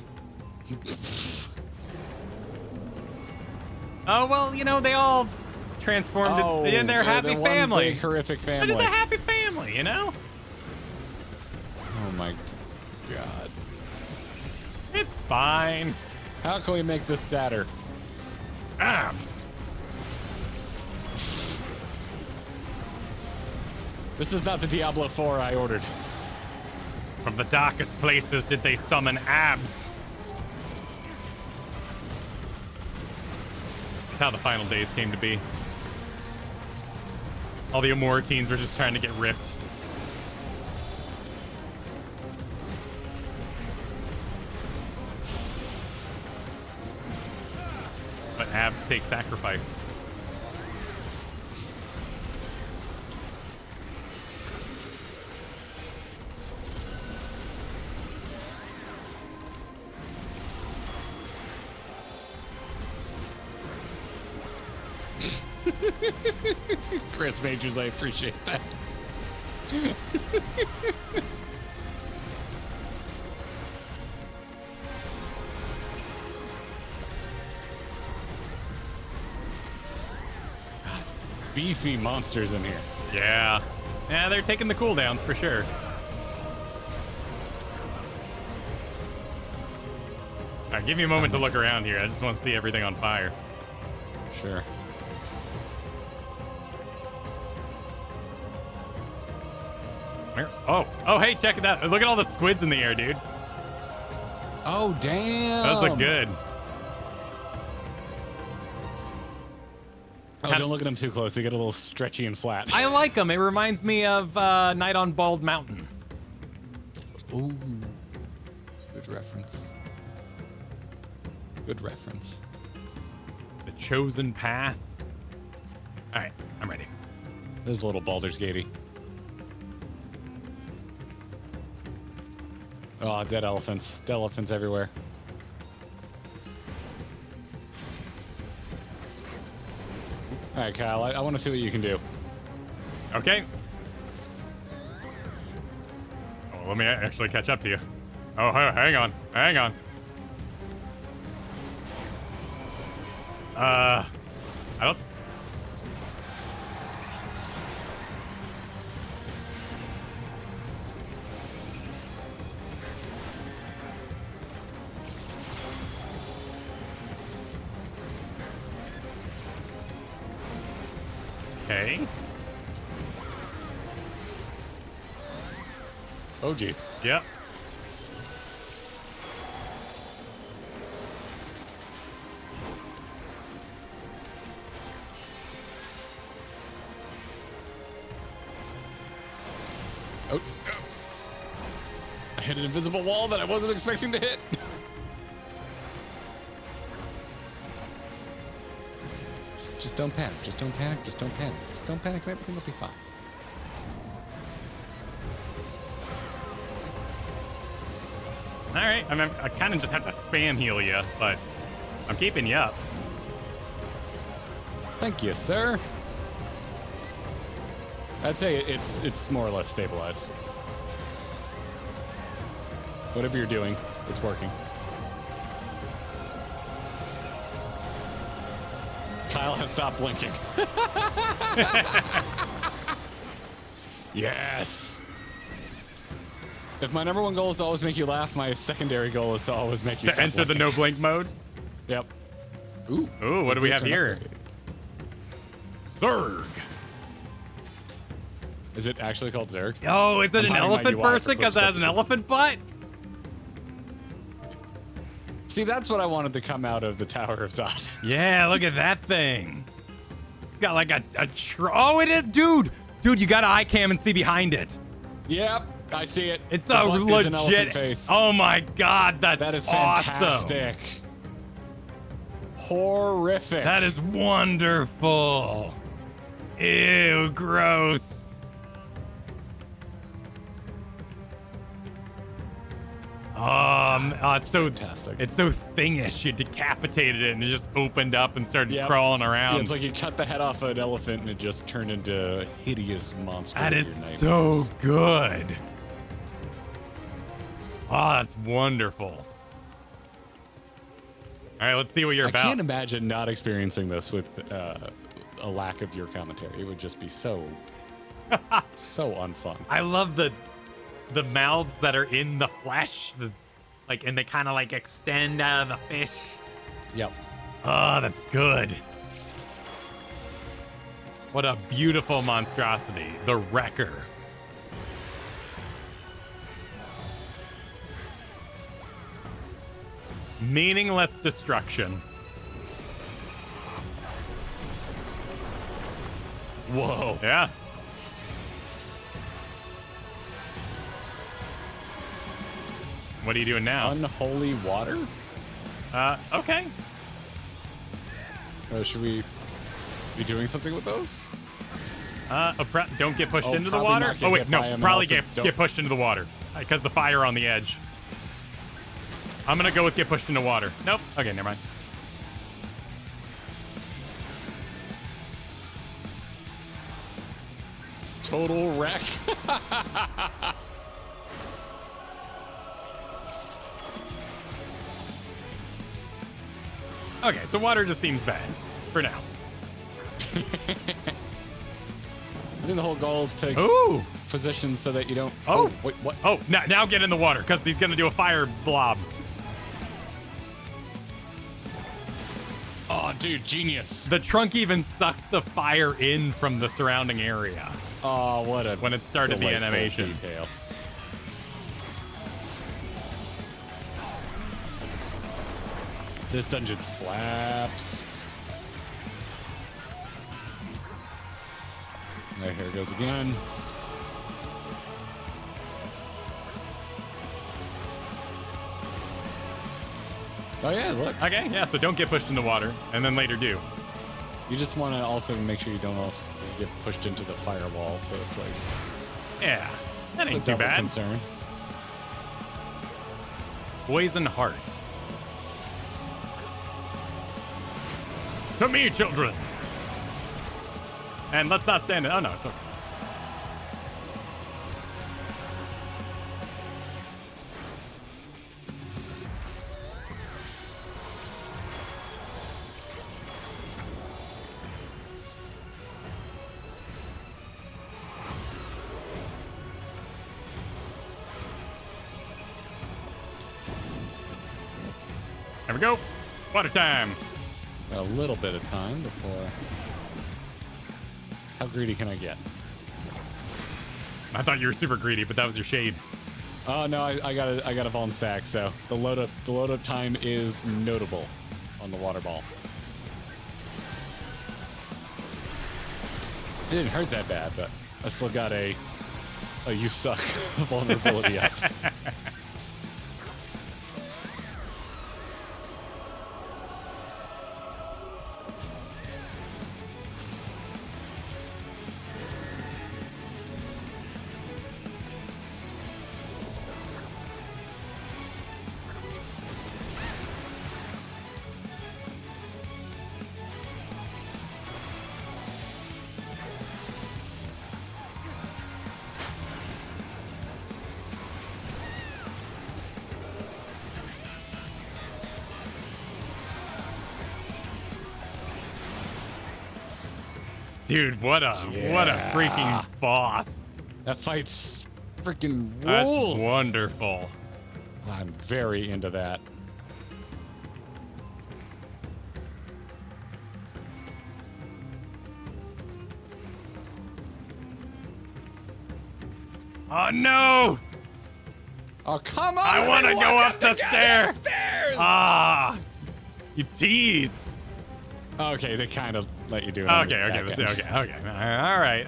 Oh, well, you know, they all transformed in their happy one family. Big, horrific They're family. just a happy family, you know? Oh my god. It's fine. How can we make this sadder? Abs. This is not the Diablo 4 I ordered. From the darkest places did they summon abs. That's how the final days came to be. All the Amoritines were just trying to get ripped. But abs take sacrifice. Chris Majors, I appreciate that. Beefy monsters in here. Yeah. Yeah, they're taking the cooldowns for sure. All right, give me a moment to look around here. I just want to see everything on fire. Sure. Where? Oh, hey, check it out. Look at all the squids in the air, dude. Oh, damn. Those look good. Oh, don't look at them too close. They get a little stretchy and flat. I like them. It reminds me of Night on Bald Mountain. Ooh. Good reference. Good reference. The Chosen Path. All right, I'm ready. This is a little Baldur's Gatey. Oh, dead elephants. Dead elephants everywhere. All right, Kyle, I want to see what you can do. Okay. Oh, let me actually catch up to you. Oh, hang on. Hang on. I don't... Okay. Oh, jeez. Yep. Oh. I hit an invisible wall that I wasn't expecting to hit. Just don't panic. Just don't panic. Just don't panic. Just don't panic. Everything will be fine. All right. I mean, I kind of just have to spam heal you, but I'm keeping you up. Thank you, sir. I'd say it's more or less stabilized. Whatever you're doing, it's working. Kyle has stopped blinking. Yes. If my number one goal is to always make you laugh, my secondary goal is to always make you To stop enter the blinking. no blink mode? Yep. Ooh. Ooh, what do we have here? Zerg. Is it actually called Zerg? Oh, is it I'm an hiding my elephant UI for person because it close has an purposes. elephant butt? See, that's what I wanted to come out of the Tower of Zod. Yeah, look at that thing. Got like a oh, it is, dude. Dude, you got an eye cam and see behind it. Yep, I see it. It's The a butt is an elephant legit face. Oh my god, That is awesome. fantastic. Horrific. That is wonderful. Ew, gross. It's so fantastic. It's so thingish. You decapitated it and it just opened up and started crawling around. Yeah, it's like you cut the head off an elephant and it just turned into a hideous monster. That of is your so nightmares. good. Oh, that's wonderful. All right, let's see what you're about. I can't imagine not experiencing this with a lack of your commentary. It would just be so unfun. I love the mouths that are in the flesh, and they kind of like extend out of the fish. Yep. Oh, that's good. What a beautiful monstrosity, the Wrecker. Meaningless destruction. Whoa. Yeah. What are you doing now? Unholy water? Okay. Should we be doing something with those? Don't get pushed into the probably water. not get Oh, wait, hit by no. 'em and Probably also get pushed into the water because the fire on the edge. I'm going to go with get pushed into water. Nope. Okay, never mind. Total wreck. Okay, so water just seems bad for now. I think the whole goal is to position so that you don't. Oh, wait, what? Oh, now get in the water because he's gonna do a fire blob. Oh, dude, genius! The trunk even sucked the fire in from the surrounding area. Oh, what a when it started the delightful animation. detail. This dungeon slaps. There, here it goes again. Oh yeah, look. Okay, yeah, so don't get pushed in the water, and then later do. You just want to also make sure you don't also get pushed into the firewall, so it's like... Yeah, that it's ain't a too double bad. concern. Poison heart. To me, children! And let's not stand it. Oh, no, it's okay. There we go. Water time. Got a little bit of time before... How greedy can I get? I thought you were super greedy, but that was your shade. Oh no, I got a Vaughn stack, so the load up time is notable on the water ball. It didn't hurt that bad, but I still got a you suck vulnerability up. Dude, what a freaking boss. That fight's freaking That's rules. wonderful. I'm very into that. Oh no! Oh come on! I want to go up the stairs. Ah, you tease. Okay, they kind of let you do it. Okay.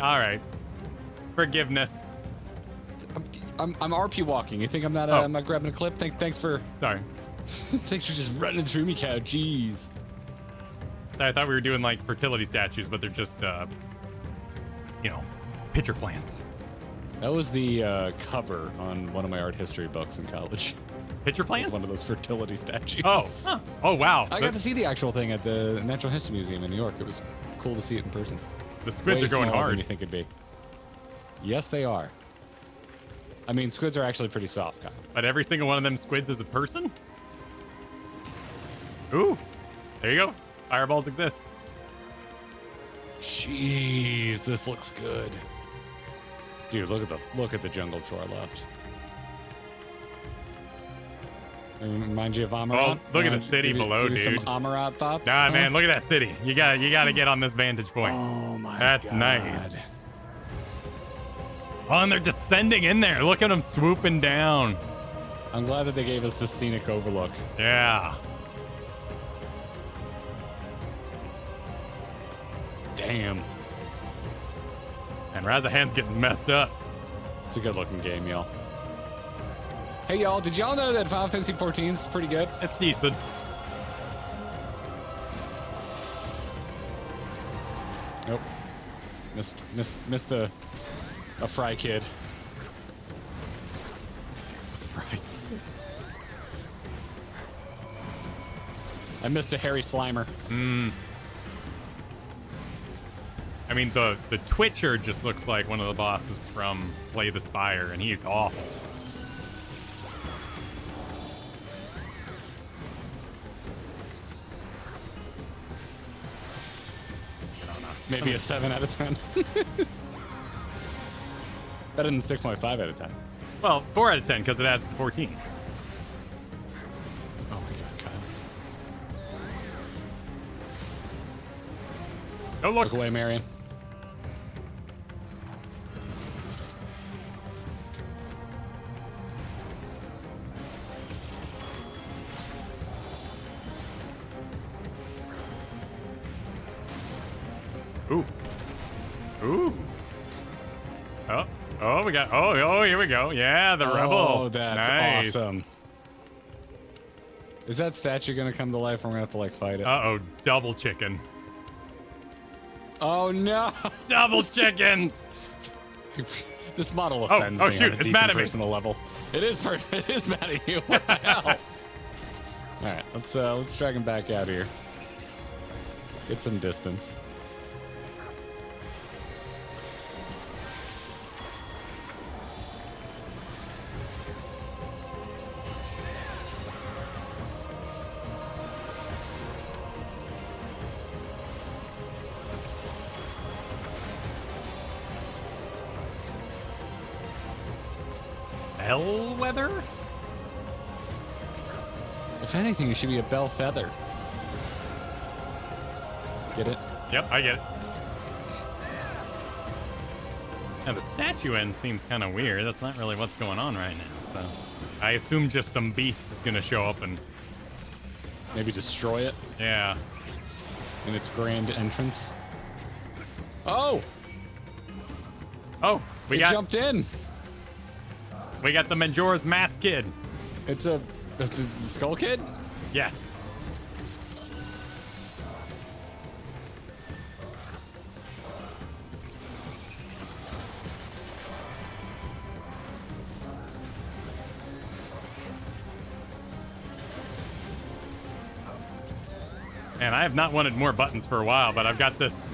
All right. Forgiveness. I'm RP walking. You think I'm not? I'm not grabbing a clip. Thanks for. Sorry. Thanks for just running through me, cow. Jeez. I thought we were doing like fertility statues, but they're just pitcher plants. That was the cover on one of my art history books in college. Pitcher plants? It's one of those fertility statues. Oh, huh. Oh wow! I got to see the actual thing at the Natural History Museum in New York. It was cool to see it in person. The squids are going smaller hard. than you think it'd be. Yes, they are. I mean, squids are actually pretty soft, Kyle. But every single one of them squids is a person? Ooh, there you go. Fireballs exist. Jeez, this looks good. Dude, look at the jungle to our left. Remind you of Amarat? Oh, look at the city below, give you dude. Some Amarat thoughts? Nah, huh? man, look at that city. You gotta get on this vantage point. Oh my That's God. nice. Oh, and they're descending in there. Look at them swooping down. I'm glad that they gave us this scenic overlook. Yeah. Damn. And Razahan's getting messed up. It's a good looking game, y'all. Hey, y'all, did y'all know that Final Fantasy 14 is pretty good? It's decent. Nope. Missed a fry kid. Fry. I missed a hairy Slimer. I mean, the Twitcher just looks like one of the bosses from Slay the Spire, and he's awful. Maybe a 7 out of 10. Better than 6.5 out of 10. Well, 4 out of 10 because it adds 14. Oh my God, Kyle. Oh, look. Look away, Marion. Ooh. Ooh. Oh, we got. Oh, here we go. Yeah, the rebel. Oh, that's nice. awesome. Is that statue gonna come to life? Or we're gonna have to like fight it. Uh-oh, double chicken. Oh no! Double chickens. This model offends oh me shoot! on a It's deep mad and at me. personal level. It is mad at you. What the hell? All right, let's drag him back out here. Get some distance. Bellwether? If anything, it should be a bell feather. Get it? Yep, I get it. Now the statue end seems kind of weird. That's not really what's going on right now. So I assume just some beast is gonna show up and maybe destroy it. Yeah. In its grand entrance. Oh! Oh, we jumped in. We got the Majora's Mask kid. It's a skull kid? Yes. And I have not wanted more buttons for a while, but I've got this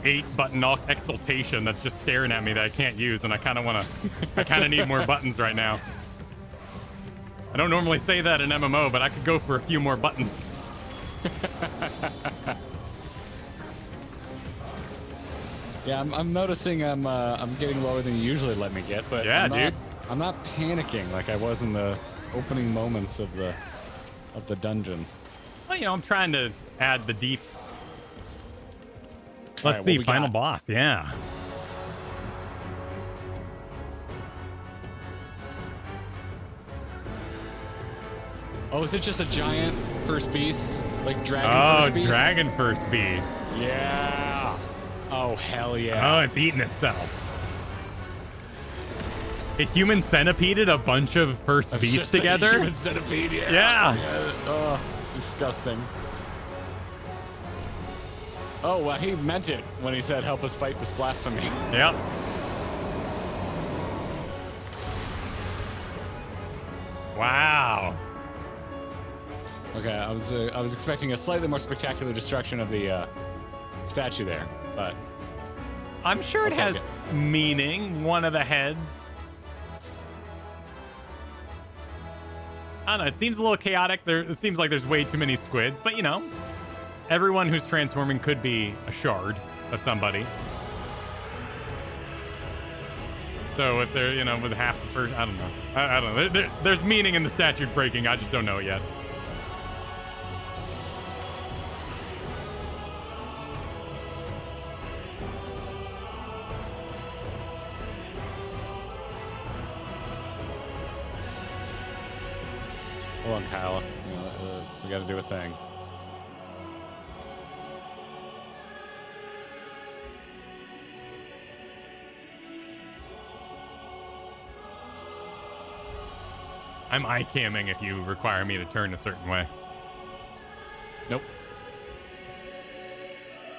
8-button exaltation that's just staring at me that I can't use, and I kind of need more buttons right now. I don't normally say that in MMO, but I could go for a few more buttons. Yeah, I'm noticing I'm getting lower than you usually let me get, but yeah, dude, I'm not panicking like I was in the opening moments of the dungeon. Well, you know, I'm trying to add the deeps. All Let's right, see, what we final got? boss, yeah. Oh, is it just a giant first beast? Like dragon first beast? Oh, dragon first beast. Yeah. Oh, hell yeah. Oh, it's eating itself. It human centipeded a bunch of first That's beasts just a together. Human centipede, yeah. Yeah. Oh, disgusting. Oh, well, he meant it when he said, help us fight this blasphemy. Yep. Wow. Okay, I was expecting a slightly more spectacular destruction of the statue there, but I'm sure it I'll has take meaning. One of the heads. I don't know. It seems a little chaotic. It seems like there's way too many squids, but you know, everyone who's transforming could be a shard of somebody. So if they're, you know, with half the person, I don't know. I don't know. There's meaning in the statue breaking. I just don't know it yet. hold on, Kyle. You know, we got to do a thing. I'm eye-camming if you require me to turn a certain way. Nope.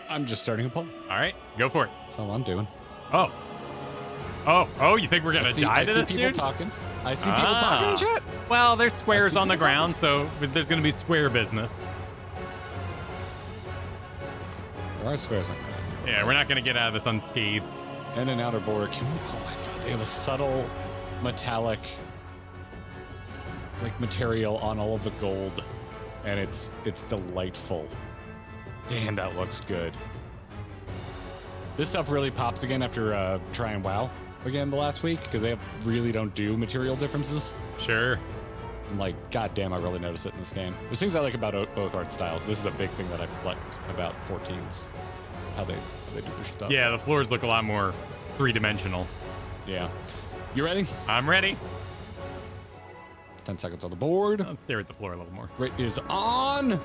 I'm just starting a poll. All right, go for it. That's all I'm doing. Oh. You think we're gonna die to this, I see people dude? talking. I see people talking in chat. Well, there's squares on the ground, so there's gonna be square business. There are squares on the ground. Yeah, we're not gonna get out of this unscathed. And an outer border. Can we? Oh my god, they have a subtle metallic material on all of the gold, and it's delightful. Damn, that looks good. This stuff really pops again after trying WoW again the last week, because they really don't do material differences. Sure. I'm like, god damn, I really notice it in this game. There's things I like about both art styles. This is a big thing that I like about 14's, how they do their stuff. Yeah, the floors look a lot more three-dimensional. Yeah. You ready? I'm ready. 10 seconds on the board. Let's stare at the floor a little more. It is on.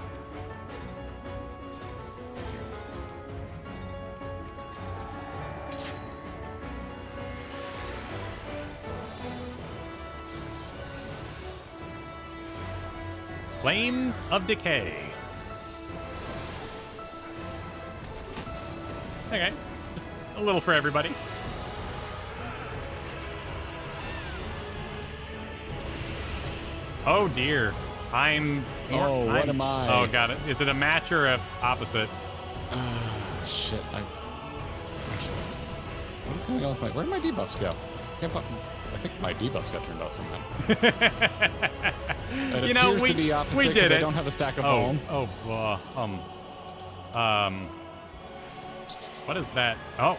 Flames of Decay. Okay. Just a little for everybody. Oh dear. What am I? Oh, got it. Is it a match or a opposite? Shit. Actually, what is going on with where'd my debuffs go? I think my debuffs got turned off somehow. It You know, appears to be opposite we did 'cause it. I don't have a stack of bone. What is that? Huh?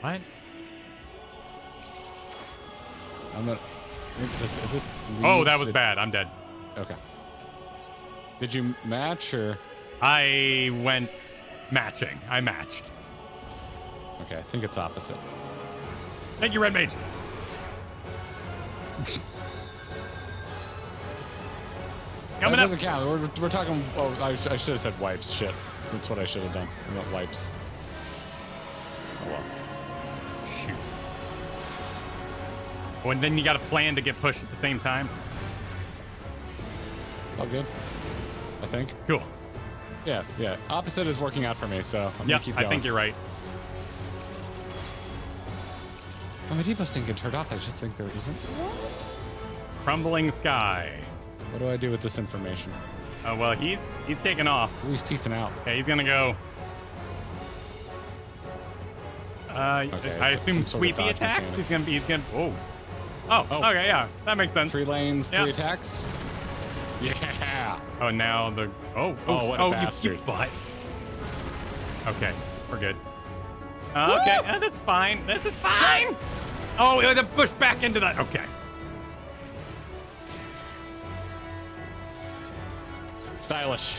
What? I'm gonna. This Oh, that leaves was bad. I'm dead. Okay. Did you match or? I went matching. I matched. Okay, I think it's opposite. Thank you, Red Mage. Coming that up. doesn't count. We're talking. Oh, I should have said wipes. Shit. That's what I should have done. I went wipes. Oh well. Shoot. Well, and then you got a plan to get pushed at the same time. It's all good. I think. Cool. Yeah. Opposite is working out for me, so I'm gonna keep going. I think you're right. Oh, my debuffs didn't get turned off. I just think there isn't. Crumbling Sky. What do I do with this information? Oh, well, he's taking off. Ooh, he's peacing out. Okay, he's gonna go. Okay, I assume some sort of sweepy dodge attacks. mechanic. He's gonna. Whoa. Oh, okay, yeah, that makes sense. 3 lanes, Yeah. 3 attacks. Yeah. Oh, now the. Oh, what a bastard. You butt. Okay, we're good. Okay, this is fine. This is fine. Oh, the push back into that. Okay. Stylish.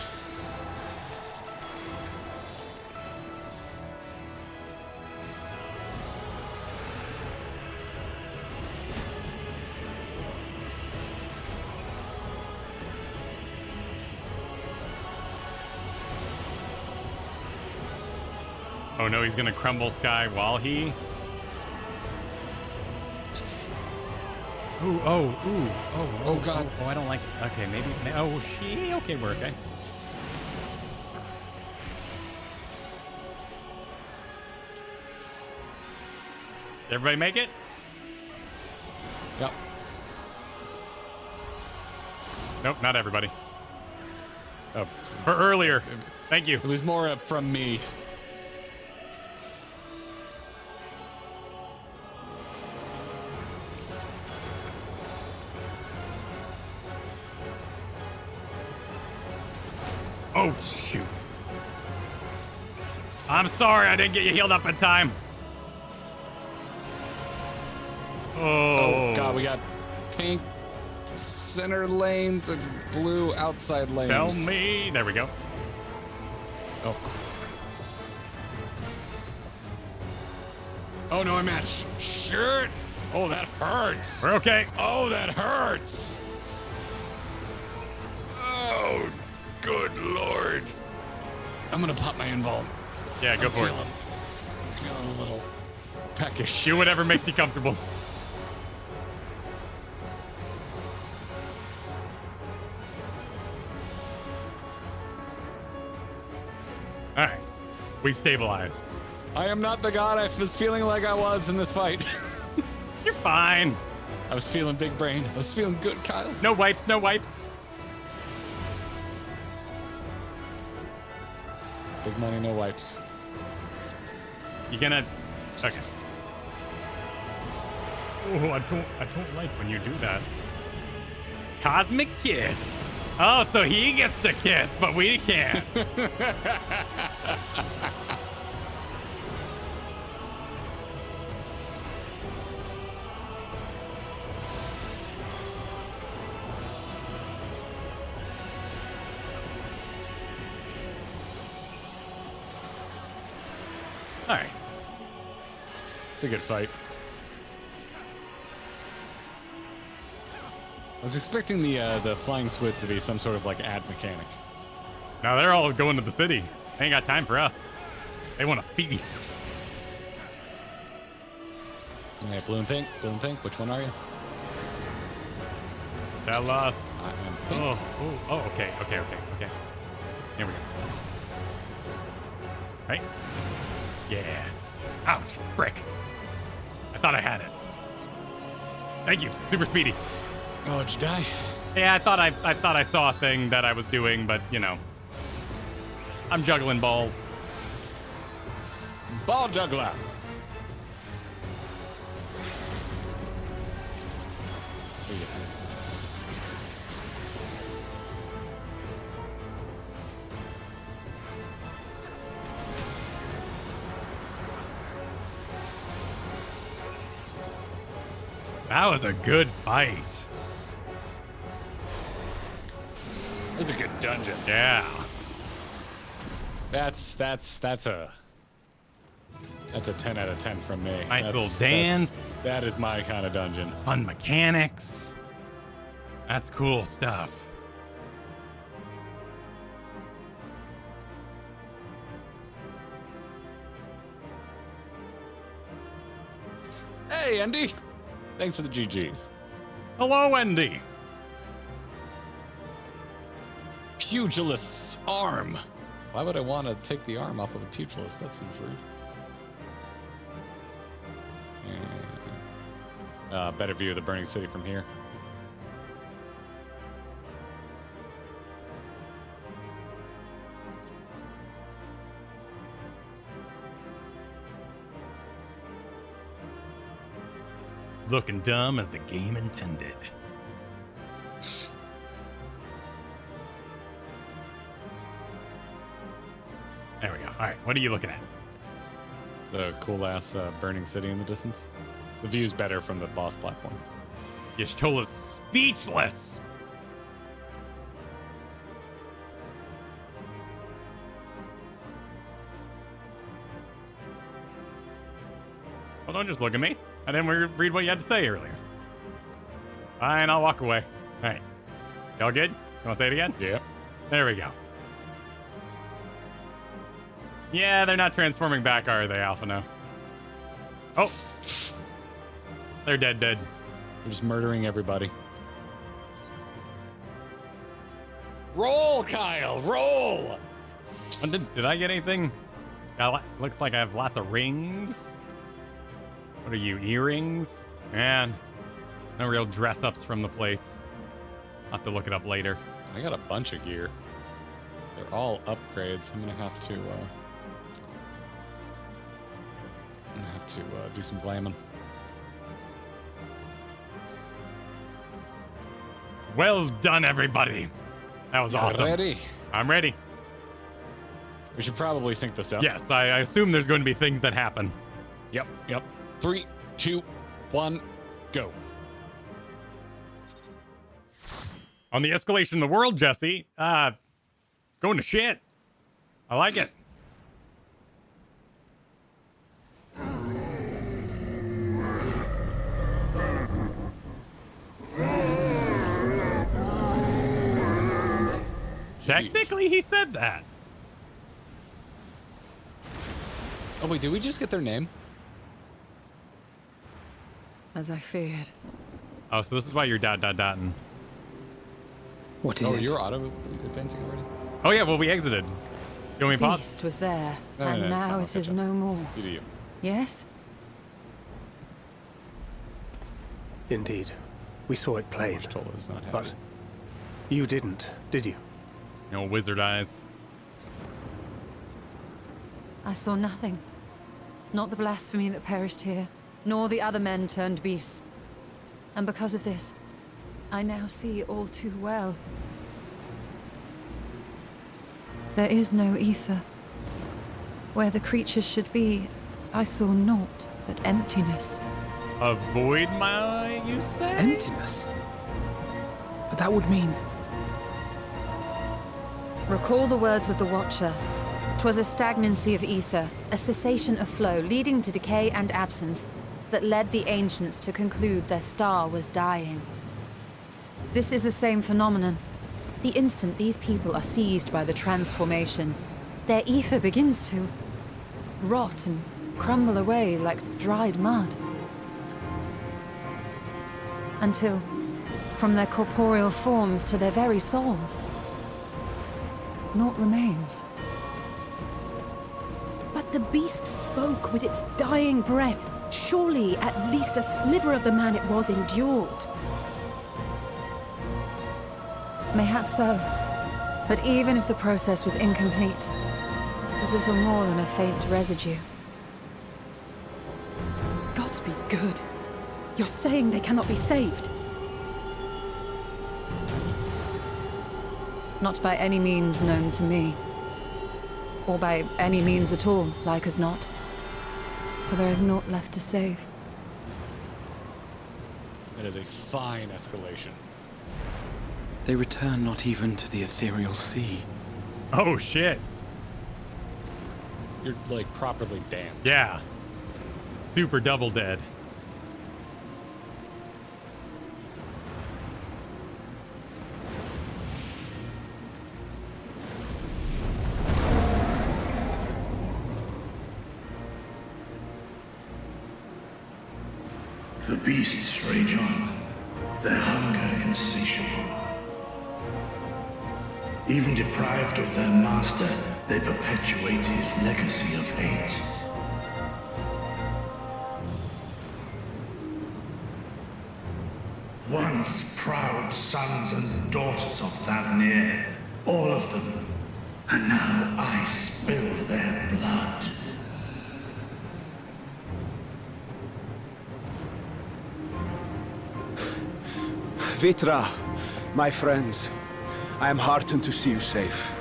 Oh no, he's gonna crumble Sky while he. Oh god. Oh, I don't like. Okay, maybe. Oh, she. Okay, we're okay. Did everybody make it? Yep. Nope, not everybody. Oh, for earlier. Thank you. It was more from me. Oh, shoot. I'm sorry I didn't get you healed up in time. Oh, God, we got pink center lanes and blue outside lanes. Tell me. There we go. Oh. Oh, no, I'm at shirt. Oh, that hurts. We're okay. Oh, that hurts. Oh, good Lord. I'm going to pop my invuln. Yeah, go for it. I'm feeling a little peckish. Do whatever makes you comfortable. All right, we've stabilized. I am not the god I was feeling like I was in this fight. You're fine. I was feeling big brain. I was feeling good, Kyle. No wipes, no wipes. Big money, no wipes. You gonna? Okay. Oh, I don't like when you do that. Cosmic kiss. Oh, so he gets to kiss, but we can't. All right. It's a good fight. I was expecting the flying squids to be some sort of like ad mechanic. Now they're all going to the city. They ain't got time for us. They want to feast. Yeah, blue and pink. Blue and pink. Which one are you? Tell us. I am pink. Oh, okay. Here we go. Right? Yeah. Ouch, frick. I thought I had it. Thank you. Super speedy. Oh, did you die? Yeah, I thought I saw a thing that I was doing, but you know. I'm juggling balls. Ball juggler. That was a good fight. It was a good dungeon. Yeah. That's a 10 out of 10 from me. Nice little dance. That is my kind of dungeon. Fun mechanics. That's cool stuff. Hey, Andy. Thanks for the GGs. Hello, Wendy. Pugilist's arm. Why would I want to take the arm off of a pugilist? That seems rude. Better view of the burning city from here. Looking dumb as the game intended. There we go. All right, what are you looking at? The cool ass burning city in the distance. The view's better from the boss platform. Y'shtola's speechless. Well, don't just look at me. I didn't read what you had to say earlier. Fine, I'll walk away. All right. Y'all good? You want to say it again? Yeah. There we go. Yeah, they're not transforming back, are they, Alpha? No. Oh. They're dead. They're just murdering everybody. Roll, Kyle, roll! Did I get anything? Looks like I have lots of rings. What are you, earrings? Man, No real dress-ups from the place. I'll have to look it up later. I got a bunch of gear. They're all upgrades. I'm gonna have to do some glamming. Well done, everybody. That was awesome. Ready? I'm ready. We should probably sync this up. Yes, I assume there's going to be things that happen. Yep. 3, 2, 1, go. On the escalation of the world, Jesse, going to shit. I like it. Technically, he said that. Oh wait, did we just get their name? As I feared. Oh, so this is why you're dotting. What is it? You're auto-advancing already? Oh yeah, well we exited. You want me to pause? Beast was there, No, and it's now fine, I'll it is catch up. no more. You do you. Yes? Indeed. We saw it plain. Told us not happy. But you didn't, did you? No wizard eyes. I saw nothing. Not the blasphemy that perished here, nor the other men turned beasts. And because of this, I now see all too well. There is no ether. Where the creatures should be, I saw naught but emptiness. A void, you say? Emptiness? But that would mean... Recall the words of the Watcher. 'Twas a stagnancy of ether, a cessation of flow, leading to decay and absence, that led the ancients to conclude their star was dying. This is the same phenomenon. The instant these people are seized by the transformation, their ether begins to rot and crumble away like dried mud. Until, from their corporeal forms to their very souls, naught remains. But the beast spoke with its dying breath. Surely at least a sliver of the man it was endured. Mayhaps so. But even if the process was incomplete, it was little more than a faint residue. Gods be good. You're saying they cannot be saved? Not by any means known to me. Or by any means at all, like as not. For there is naught left to save. That is a fine escalation. They return not even to the ethereal sea. Oh shit. You're like properly damned. Yeah. Super double dead. The beasts rage on, their hunger insatiable. Even deprived of their master, they perpetuate his legacy of hate. Once proud sons and daughters of Thavnir, all of them, and now I spill their blood. Vitra, my friends, I am heartened to see you safe.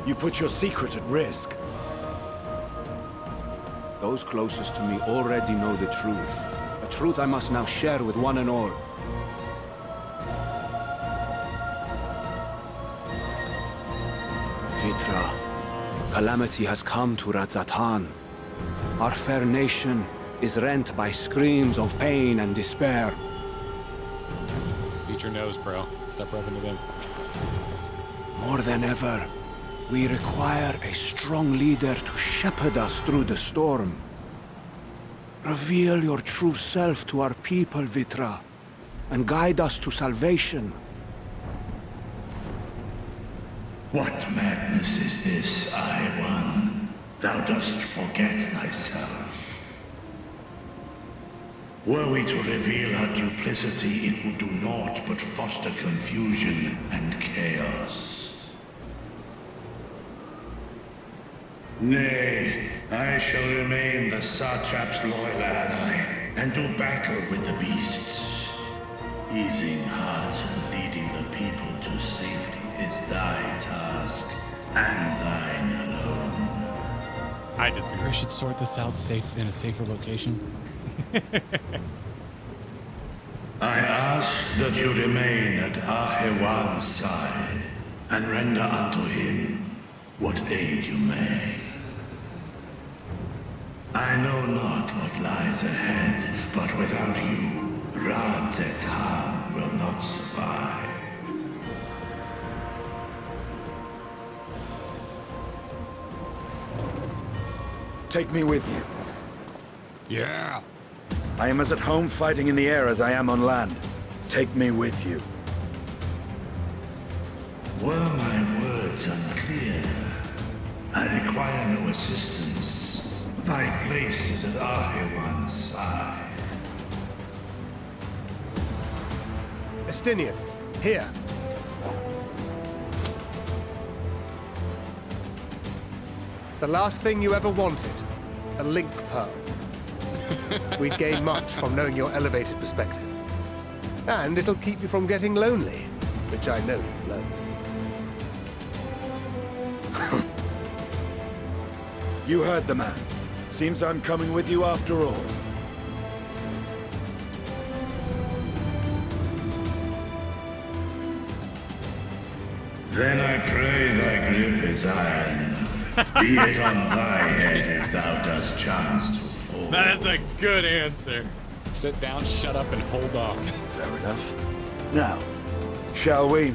You put your secret at risk. Those closest to me already know the truth. A truth I must now share with one and all. Vitra, calamity has come to Radzatan. Our fair nation is rent by screams of pain and despair. Beat your nose, bro. Stop rubbing it in. More than ever, we require a strong leader to shepherd us through the storm. Reveal your true self to our people, Vitra, and guide us to salvation. What madness is this, I One? thou dost forget thyself. Were we to reveal our duplicity, it would do naught but foster confusion and chaos. Nay, I shall remain the Satrap's loyal ally, and do battle with the beasts. Easing hearts and leading the people to safety is thy task, and thine alone. I disagree. We should sort this out in a safer location. I ask that you remain at Ahewan's side, and render unto him what aid you may. I know not what lies ahead, but without you, Ra-Zetan will not survive. Take me with you. Yeah. I am as at home fighting in the air as I am on land. Take me with you. Were my words unclear? I require no assistance. Thy place is at Ahewan's side. Estinian, here. It's the last thing you ever wanted. A link pearl. We'd gain much from knowing your elevated perspective. And it'll keep you from getting lonely, which I know you love. You heard the man. Seems I'm coming with you after all. Then I pray thy grip is iron. Be it on thy head if thou dost chance to fall. That is a good answer. Sit down, shut up, and hold on. Fair enough. Now, shall we?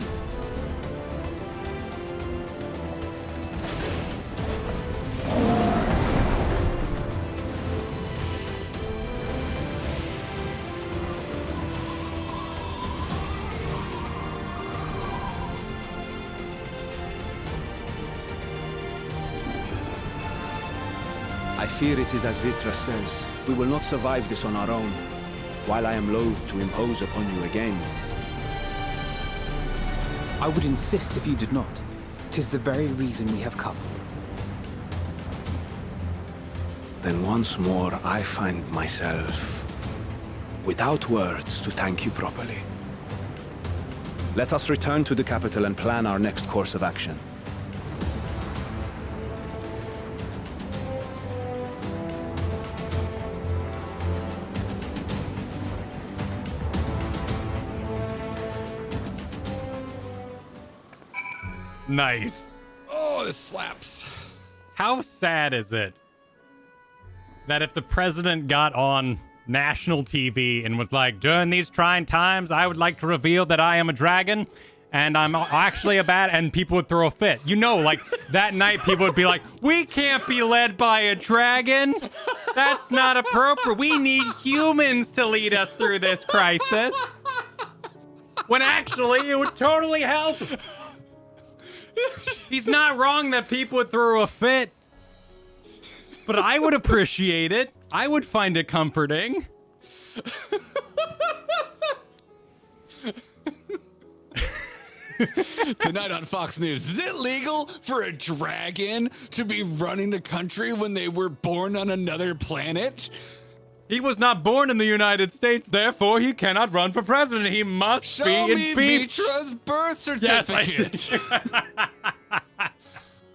I fear it is as Vitra says. We will not survive this on our own. While I am loath to impose upon you again. I would insist if you did not. 'Tis the very reason we have come. Then once more I find myself without words to thank you properly. Let us return to the capital and plan our next course of action. Nice. Oh, this slaps. How sad is it that if the president got on national TV and was like, during these trying times, I would like to reveal that I am a dragon and I'm actually a bad, and people would throw a fit. You know, like that night people would be like, we can't be led by a dragon. That's not appropriate. We need humans to lead us through this crisis. When actually it would totally help. He's not wrong that people would throw a fit. But I would appreciate it. I would find it comforting. Tonight on Fox News, is it legal for a dragon to be running the country when they were born on another planet? He was not born in the United States, therefore he cannot run for president. He must Show be me in beach. Vitra's birth certificate. Yes,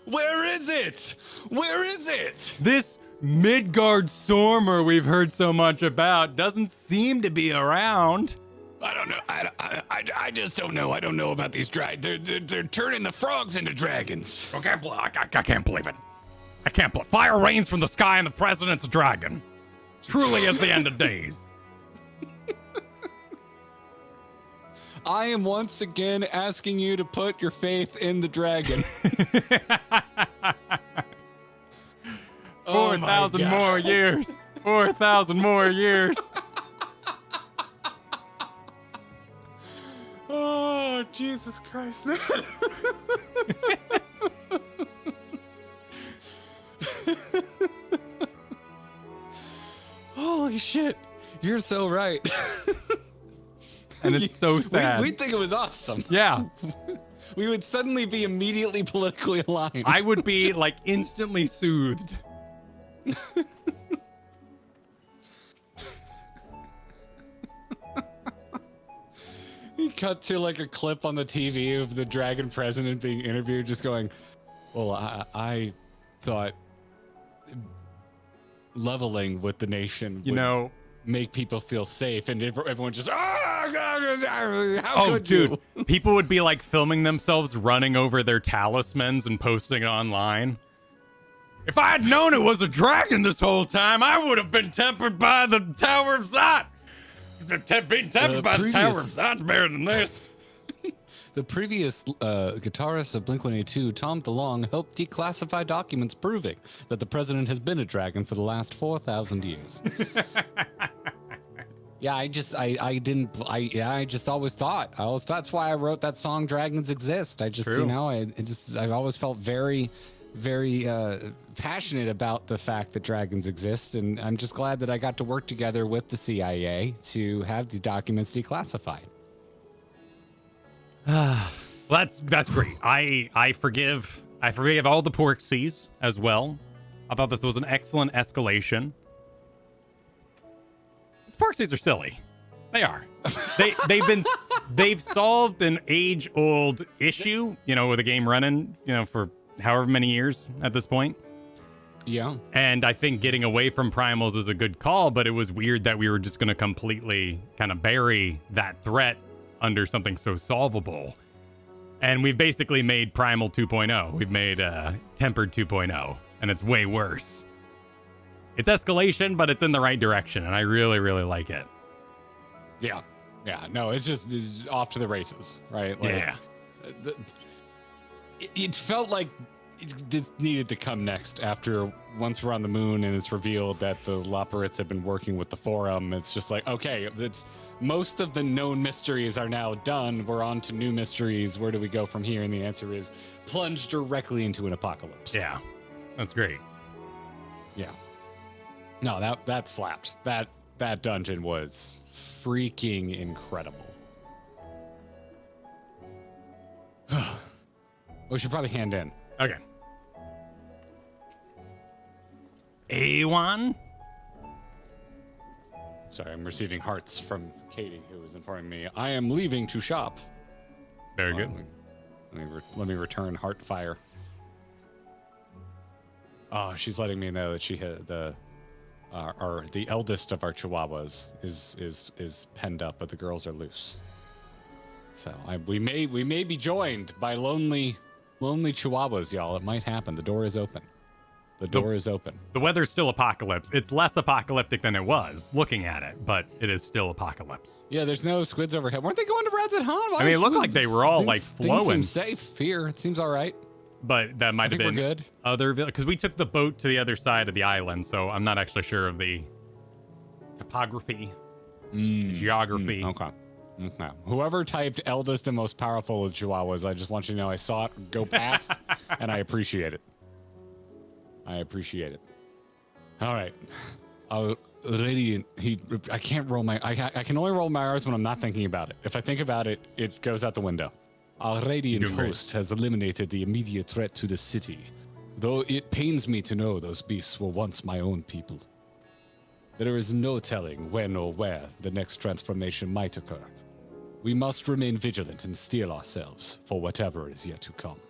Where is it? Where is it? This Midgard Sormer we've heard so much about doesn't seem to be around. I don't know. I just don't know. I don't know about these dragons. They're turning the frogs into dragons. I can't believe it. I can't believe fire rains from the sky and the president's a dragon. Truly is the end of days. I am once again asking you to put your faith in the dragon. 4,000 more years. 4,000 more years. Oh, Jesus Christ, man. Holy shit. You're so right. And it's so sad. We'd think it was awesome. Yeah. We would suddenly be immediately politically aligned. I would be like instantly soothed. He cut to like a clip on the TV of the dragon president being interviewed, just going, well, I thought leveling with the nation would make people feel safe, and everyone just, how could dude, you? People would be like filming themselves running over their talismans and posting it online. If I had known it was a dragon this whole time, I would have been tempered by the Tower of Zot. Being tempered by the Tower of Zot's better than this. The previous guitarist of Blink-182, Tom DeLonge, helped declassify documents proving that the president has been a dragon for the last 4,000 years. Yeah, I just always thought. That's why I wrote that song, Dragons Exist. I've always felt very, very passionate about the fact that dragons exist, and I'm just glad that I got to work together with the CIA to have the documents declassified. Well, that's great. I forgive all the Porksies as well. I thought this was an excellent escalation. These Porksies are silly. They are. They've solved an age-old issue, with the game running, for however many years at this point. Yeah. And I think getting away from primals is a good call, but it was weird that we were just going to completely kind of bury that threat under something so solvable. And we've basically made Primal 2.0. We've made Tempered 2.0, and it's way worse. It's escalation, but it's in the right direction, and I really, really like it. Yeah. Yeah, no, it's off to the races, right? Like, yeah. It felt like this needed to come next after once we're on the moon and it's revealed that the Loporrits have been working with the Forum. It's just like, okay, most of the known mysteries are now done. We're on to new mysteries. Where do we go from here? And the answer is plunge directly into an apocalypse. Yeah, that's great. Yeah. No, that slapped. That dungeon was freaking incredible. We should probably hand in. Okay. A1? Sorry, I'm receiving hearts from Katie, who is informing me I am leaving to shop. Very good. Let me return heart fire. Oh, she's letting me know that she had the eldest of our Chihuahuas is penned up, but the girls are loose. So we may be joined by lonely Chihuahuas, y'all. It might happen. The door is open. The door is open. The weather's still apocalypse. It's less apocalyptic than it was looking at it, but it is still apocalypse. Yeah, there's no squids overhead. Weren't they going to Rad's at Han? I mean, it looked like they were all like flowing. Things seem safe here. It seems all right. But that might have been good. Because we took the boat to the other side of the island, so I'm not actually sure of the topography, geography. Okay. Whoever typed eldest and most powerful of Chihuahuas, I just want you to know I saw it go past, and I appreciate it. I appreciate it. All right. Radiant. I can't roll my. I can only roll my R's when I'm not thinking about it. If I think about it, it goes out the window. Our radiant host has eliminated the immediate threat to the city, though it pains me to know those beasts were once my own people. There is no telling when or where the next transformation might occur. We must remain vigilant and steel ourselves for whatever is yet to come.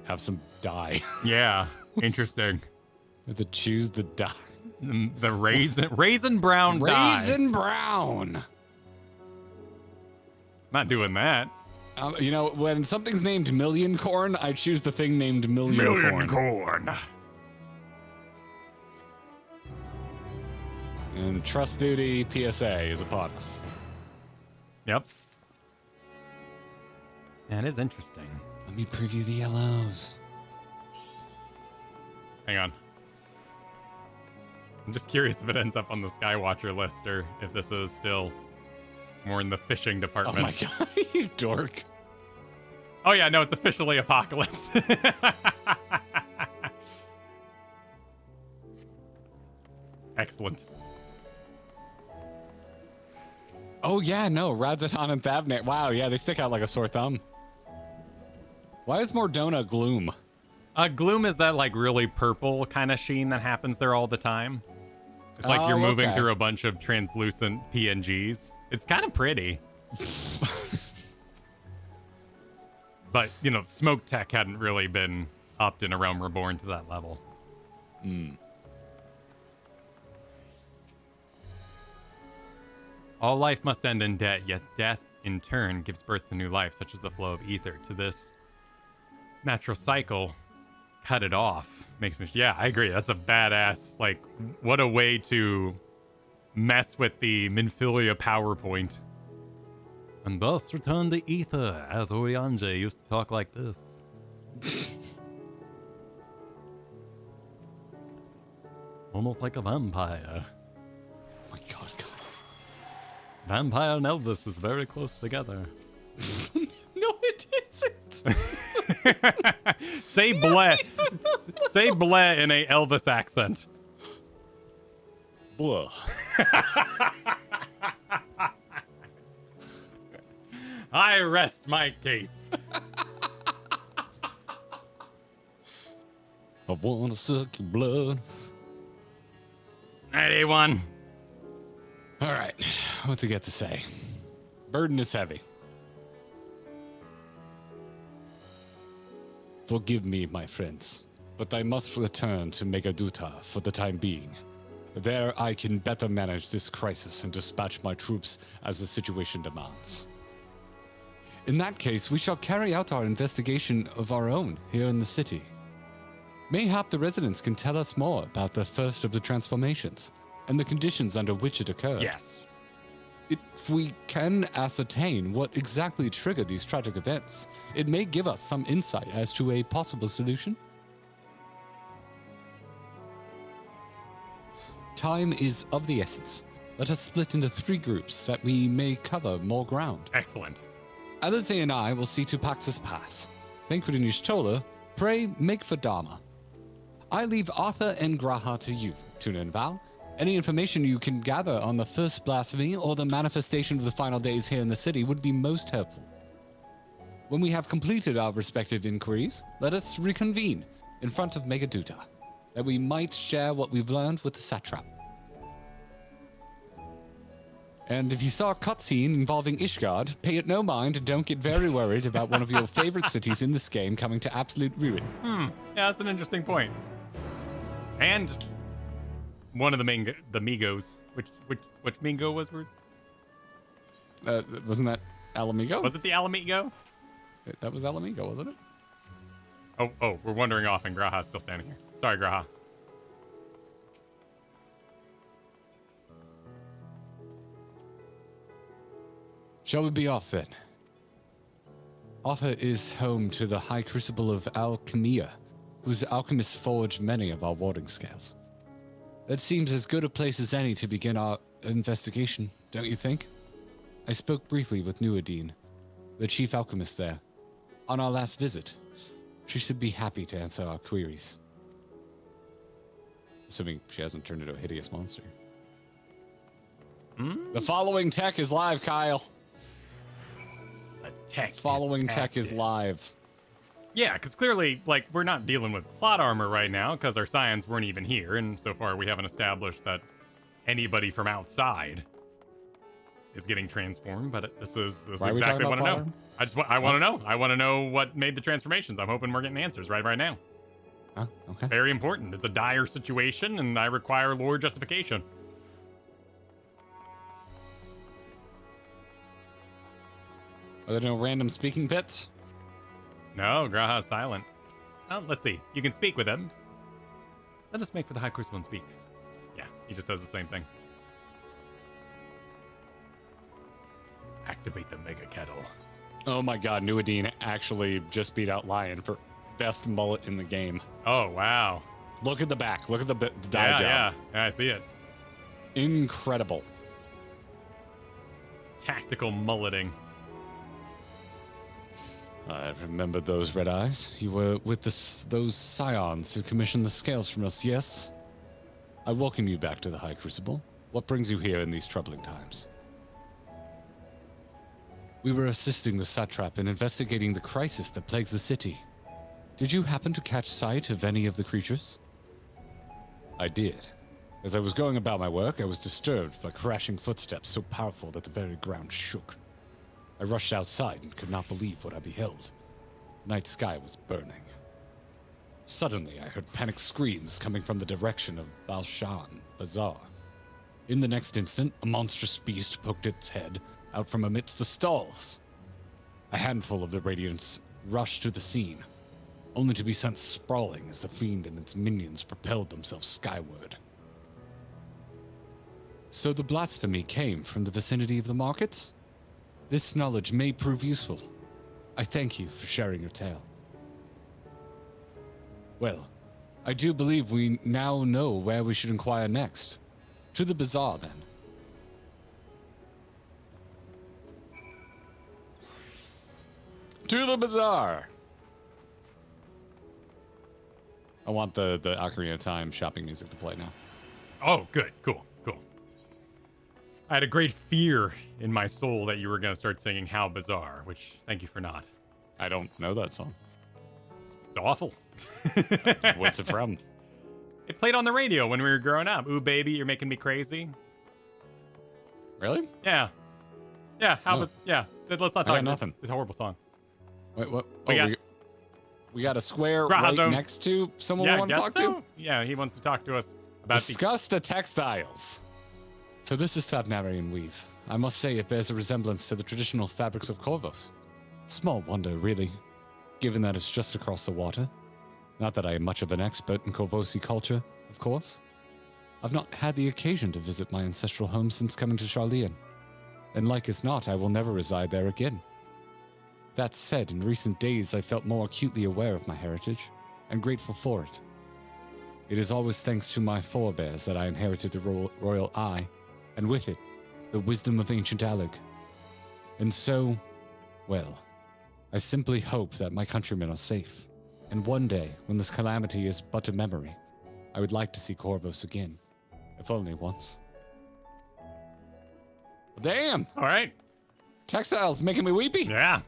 Have some dye. Yeah, interesting. Have to choose the dye. The raisin brown dye. Raisin brown. Not doing that. When something's named Million Corn, I choose the thing named Million Corn. And Trust Duty PSA is upon us. Yep. That is interesting. Let me preview the yellows. Hang on. I'm just curious if it ends up on the Skywatcher list or if this is still more in the fishing department. Oh my god, you dork. Oh yeah, no, it's officially Apocalypse. Excellent. Oh yeah, no, Radzaton and Thavnet. Wow, yeah, they stick out like a sore thumb. Why is Mordona gloom? Gloom is that like really purple kind of sheen that happens there all the time. It's like you're moving through a bunch of translucent PNGs. It's kind of pretty. But, you know, smoke tech hadn't really been upped in A Realm Reborn to that level. All life must end in death, yet death in turn gives birth to new life, such as the flow of ether. To this natural cycle, cut it off. Makes me, yeah, I agree. That's a badass, like, what a way to mess with the Minfilia PowerPoint. And thus return the ether, as Oriange used to talk like this. Almost like a vampire. Oh my god. Vampire and Elvis is very close together. No, it isn't. Say bleh. Say bleh in a Elvis accent. Blah. I rest my case. I want to suck your blood. All right, A1. All right, what to get to say? Burden is heavy. Forgive me, my friends, but I must return to Megaduta for the time being. There I can better manage this crisis and dispatch my troops as the situation demands. In that case, we shall carry out our investigation of our own here in the city. Mayhap the residents can tell us more about the first of the transformations and the conditions under which it occurred. Yes. If we can ascertain what exactly triggered these tragic events, it may give us some insight as to a possible solution. Time is of the essence. Let us split into 3 groups that we may cover more ground. Excellent. Alize and I will see to Pax's Pass. Thancred and Y'shtola, pray make for Dharma. I leave Arthur and Graha to you, Tuna and Val. Any information you can gather on the first blasphemy or the manifestation of the final days here in the city would be most helpful. When we have completed our respective inquiries, let us reconvene in front of Megaduta, that we might share what we've learned with the satrap. And if you saw a cutscene involving Ishgard, pay it no mind and don't get very worried about one of your favorite cities in this game coming to absolute ruin. Yeah, that's an interesting point. And one of the Migos. Which Mingo was we? Wasn't that Alamigo? Was it the Alamigo? That was Alamigo, wasn't it? Oh, we're wandering off and Graha's still standing here. Sorry, Graha. Shall we be off then? Arthur is home to the High Crucible of Alchemia, whose alchemists forged many of our warding scales. That seems as good a place as any to begin our investigation, don't you think? I spoke briefly with Nuadine, the chief alchemist there, on our last visit. She should be happy to answer our queries. Assuming she hasn't turned into a hideous monster. The following tech is live, Kyle. Following tech is live. Yeah, because clearly, like, we're not dealing with plot armor right now because our scions weren't even here, and so far we haven't established that anybody from outside is getting transformed. But this is exactly what I want to know. I want to know. I want to know what made the transformations. I'm hoping we're getting answers right now. Oh, okay. Very important. It's a dire situation, and I require lore justification. Are there no random speaking pits? No, Graha's silent. Oh, let's see. You can speak with him. Let us make for the High Crucible and speak. Yeah, he just says the same thing. Activate the Mega Kettle. Oh my god, Nuadine actually just beat out Lion for best mullet in the game. Oh, wow. Look at the back. Look at the dye job. Yeah, I see it. Incredible. Tactical mulleting. I remember those red eyes. You were with those scions who commissioned the scales from us, yes? I welcome you back to the High Crucible. What brings you here in these troubling times? We were assisting the satrap in investigating the crisis that plagues the city. Did you happen to catch sight of any of the creatures? I did. As I was going about my work, I was disturbed by crashing footsteps so powerful that the very ground shook. I rushed outside and could not believe what I beheld. The night sky was burning. Suddenly, I heard panicked screams coming from the direction of Balshan Bazaar. In the next instant, a monstrous beast poked its head out from amidst the stalls. A handful of the Radiants rushed to the scene, only to be sent sprawling as the fiend and its minions propelled themselves skyward. So the blasphemy came from the vicinity of the markets? This knowledge may prove useful. I thank you for sharing your tale. Well, I do believe we now know where we should inquire next. To the bazaar, then. To the bazaar! I want the Ocarina of Time shopping music to play now. Oh, good. Cool. I had a great fear in my soul that you were going to start singing How Bizarre, which, thank you for not. I don't know that song. It's awful. What's it from? It played on the radio when we were growing up. Ooh, baby, you're making me crazy. Really? Yeah. Yeah, yeah. Let's not talk about nothing. It's a horrible song. Wait, what? We got a square Grahazo. right next to someone we want to talk to? Yeah, he wants to talk to us about Discuss the textiles. So this is Thabnarian weave. I must say it bears a resemblance to the traditional fabrics of Corvus. Small wonder, really, given that it's just across the water. Not that I am much of an expert in Corvosi culture, of course. I've not had the occasion to visit my ancestral home since coming to Charlean. And like as not, I will never reside there again. That said, in recent days I felt more acutely aware of my heritage, and grateful for it. It is always thanks to my forebears that I inherited the royal eye, and with it, the wisdom of ancient Alig. And so, well, I simply hope that my countrymen are safe, and one day, when this calamity is but a memory, I would like to see Corvus again, if only once. Damn! All right. Textiles making me weepy. Yeah.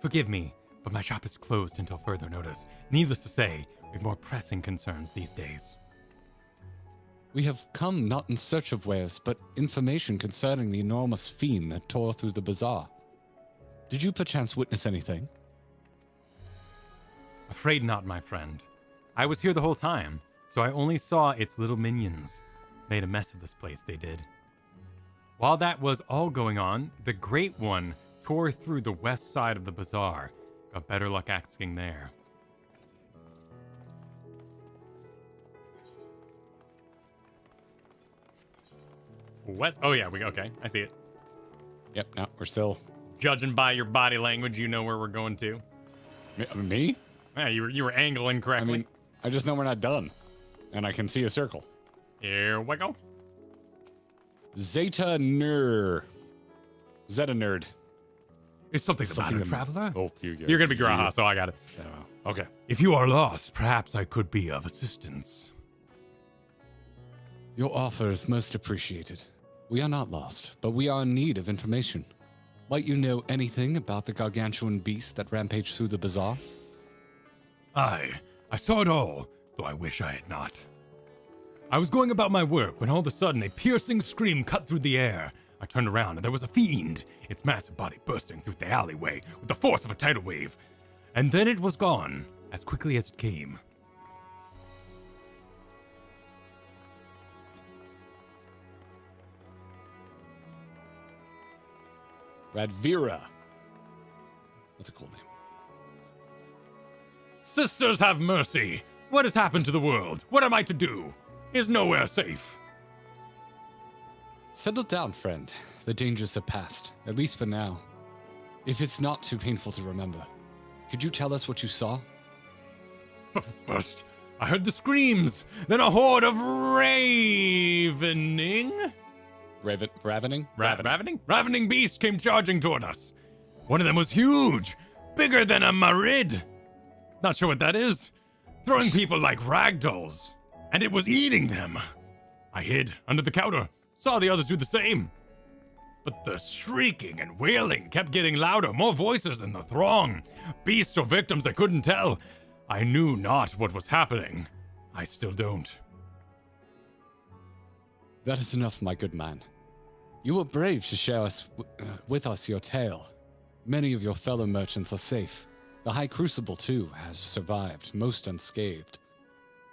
Forgive me, but my shop is closed until further notice. Needless to say, we have more pressing concerns these days. We have come not in search of wares, but information concerning the enormous fiend that tore through the bazaar. Did you perchance witness anything? Afraid not, my friend. I was here the whole time, so I only saw its little minions. Made a mess of this place, they did. While that was all going on, the Great One tore through the west side of the bazaar. Got better luck asking there. West? Oh yeah, okay, I see it. Yep, no, we're still... Judging by your body language, you know where we're going to. Me? Yeah, you were angling correctly. I mean, I just know we're not done. And I can see a circle. Here we go. Zeta Nerd. Zeta Nerd. Is something the matter, traveler? Oh, you're gonna be Graha, so I got it. Okay. If you are lost, perhaps I could be of assistance. Your offer is most appreciated. We are not lost, but we are in need of information. Might you know anything about the gargantuan beast that rampaged through the bazaar? I saw it all, though I wish I had not. I was going about my work when all of a sudden a piercing scream cut through the air. I turned around and there was a fiend, its massive body bursting through the alleyway with the force of a tidal wave. And then it was gone, as quickly as it came. Radvira. That's a cool name. Sisters, have mercy! What has happened to the world? What am I to do? Is nowhere safe. Settle down, friend. The dangers have passed, at least for now. If it's not too painful to remember, could you tell us what you saw? First, I heard the screams, then a horde of ravening beasts came charging toward us. One of them was huge, bigger than a marid. Not sure what that is, throwing people like ragdolls, and it was eating them. I hid under the counter, saw the others do the same. But the shrieking and wailing kept getting louder, more voices in the throng. Beasts or victims I couldn't tell. I knew not what was happening. I still don't. That is enough, my good man. You were brave to share with us your tale. Many of your fellow merchants are safe. The High Crucible, too, has survived, most unscathed.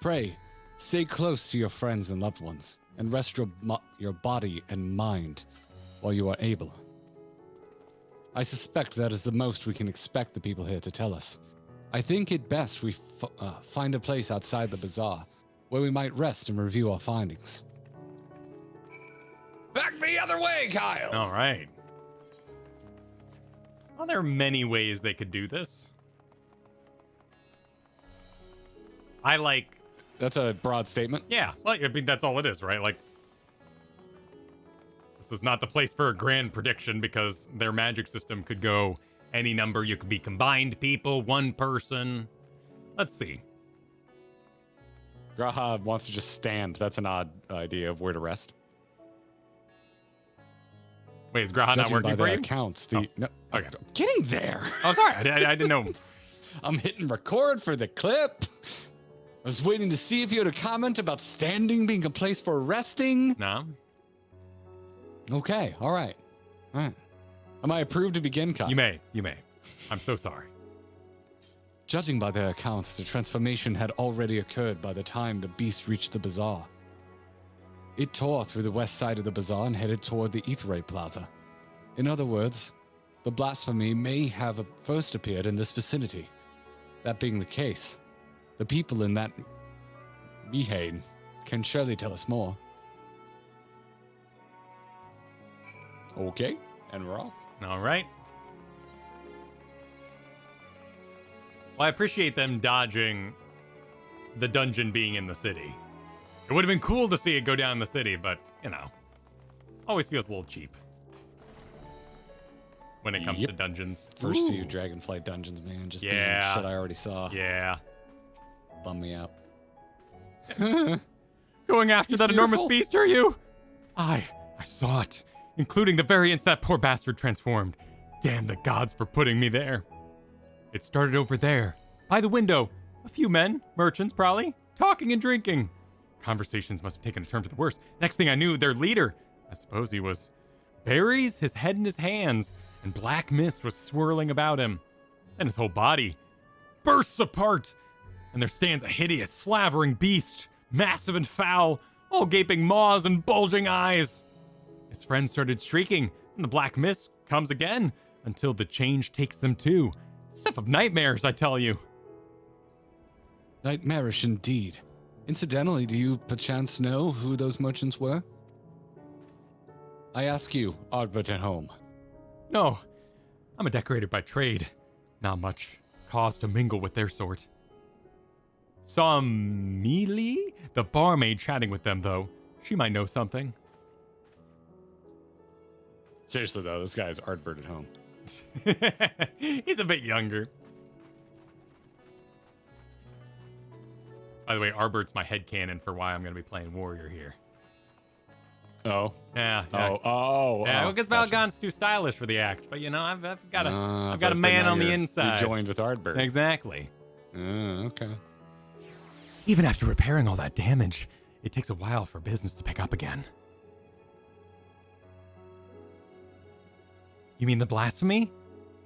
Pray, stay close to your friends and loved ones, and rest your body and mind while you are able. I suspect that is the most we can expect the people here to tell us. I think it best we find a place outside the bazaar where we might rest and review our findings. Back the other way, Kyle! All right. Well, there are many ways they could do this. I like... That's a broad statement. Yeah, well, I mean, that's all it is, right? Like, this is not the place for a grand prediction because their magic system could go any number. You could be combined people, one person. Let's see. Graha wants to just stand. That's an odd idea of where to rest. Wait, is Graha not working for you? Accounts, no, I'm okay. getting there. Oh, sorry. I didn't know. I'm hitting record for the clip. I was waiting to see if you had a comment about standing being a place for resting. No. Okay, all right. Am I approved to begin, Kyle? You may. I'm so sorry. Judging by their accounts, the transformation had already occurred by the time the beast reached the bazaar. It tore through the west side of the bazaar and headed toward the Aetheray Plaza. In other words, the blasphemy may have first appeared in this vicinity. That being the case, the people in that Mihane can surely tell us more. Okay, and we're off. All right. Well, I appreciate them dodging the dungeon being in the city. It would have been cool to see it go down in the city, but, you know, always feels a little cheap when it comes to dungeons. First few Dragonflight dungeons, man. Just being shit I already saw. Yeah. Bum me out. Going after that enormous beast, are you? I saw it, including the variants that poor bastard transformed. Damn the gods for putting me there. It started over there, by the window. A few men, merchants probably, talking and drinking. Conversations must have taken a turn for the worse. Next thing I knew, their leader, I suppose he was, buries his head in his hands, and black mist was swirling about him. Then his whole body bursts apart, and there stands a hideous, slavering beast, massive and foul, all gaping maws and bulging eyes. His friends started shrieking, and the black mist comes again, until the change takes them too. Stuff of nightmares, I tell you. Nightmarish indeed. Incidentally, do you perchance know who those merchants were? I ask you, Ardbert at home. No, I'm a decorator by trade. Not much cause to mingle with their sort. Saw Mealy, the barmaid, chatting with them, though. She might know something. Seriously, though, this guy's Ardbert at home. He's a bit younger. By the way, Arbert's my headcanon for why I'm going to be playing Warrior here. Oh. Yeah. Yeah, because Valgon's too stylish for the axe, but you know, I've got a man on the inside. You joined with Ardbert. Exactly. Okay. Even after repairing all that damage, it takes a while for business to pick up again. You mean the blasphemy?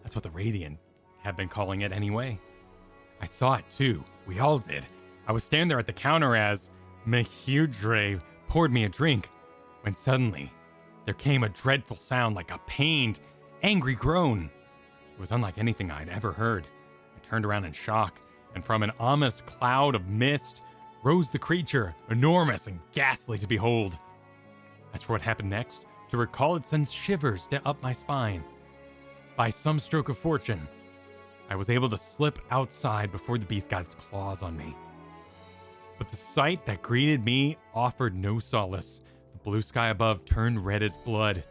That's what the Radiant have been calling it anyway. I saw it too. We all did. I was standing there at the counter as Mehudre poured me a drink, when suddenly there came a dreadful sound like a pained, angry groan. It was unlike anything I'd ever heard. I turned around in shock, and from an ominous cloud of mist rose the creature, enormous and ghastly to behold. As for what happened next, to recall it sends shivers up my spine. By some stroke of fortune, I was able to slip outside before the beast got its claws on me. But the sight that greeted me offered no solace. The blue sky above turned red as blood.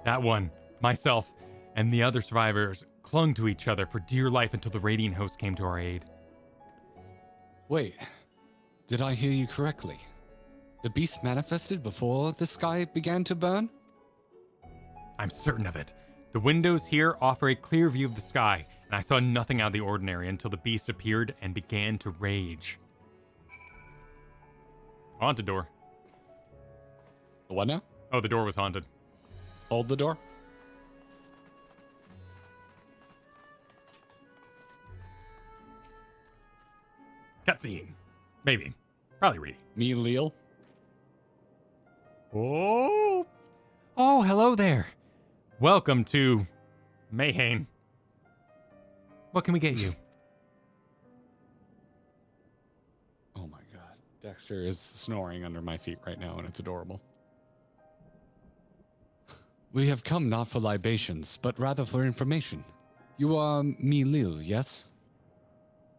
That one, myself, and the other survivors clung to each other for dear life until the Radiant host came to our aid. Wait, did I hear you correctly? The beast manifested before the sky began to burn? I'm certain of it. The windows here offer a clear view of the sky, and I saw nothing out of the ordinary until the beast appeared and began to rage. Haunted door. What now? Oh, the door was haunted. Hold the door. Cutscene. Maybe. Probably reading. Me, Leal. Oh. Oh, hello there. Welcome to Mayhane. What can we get you? Oh my god. Dexter is snoring under my feet right now, and it's adorable. We have come not for libations, but rather for information. You are Milil, yes?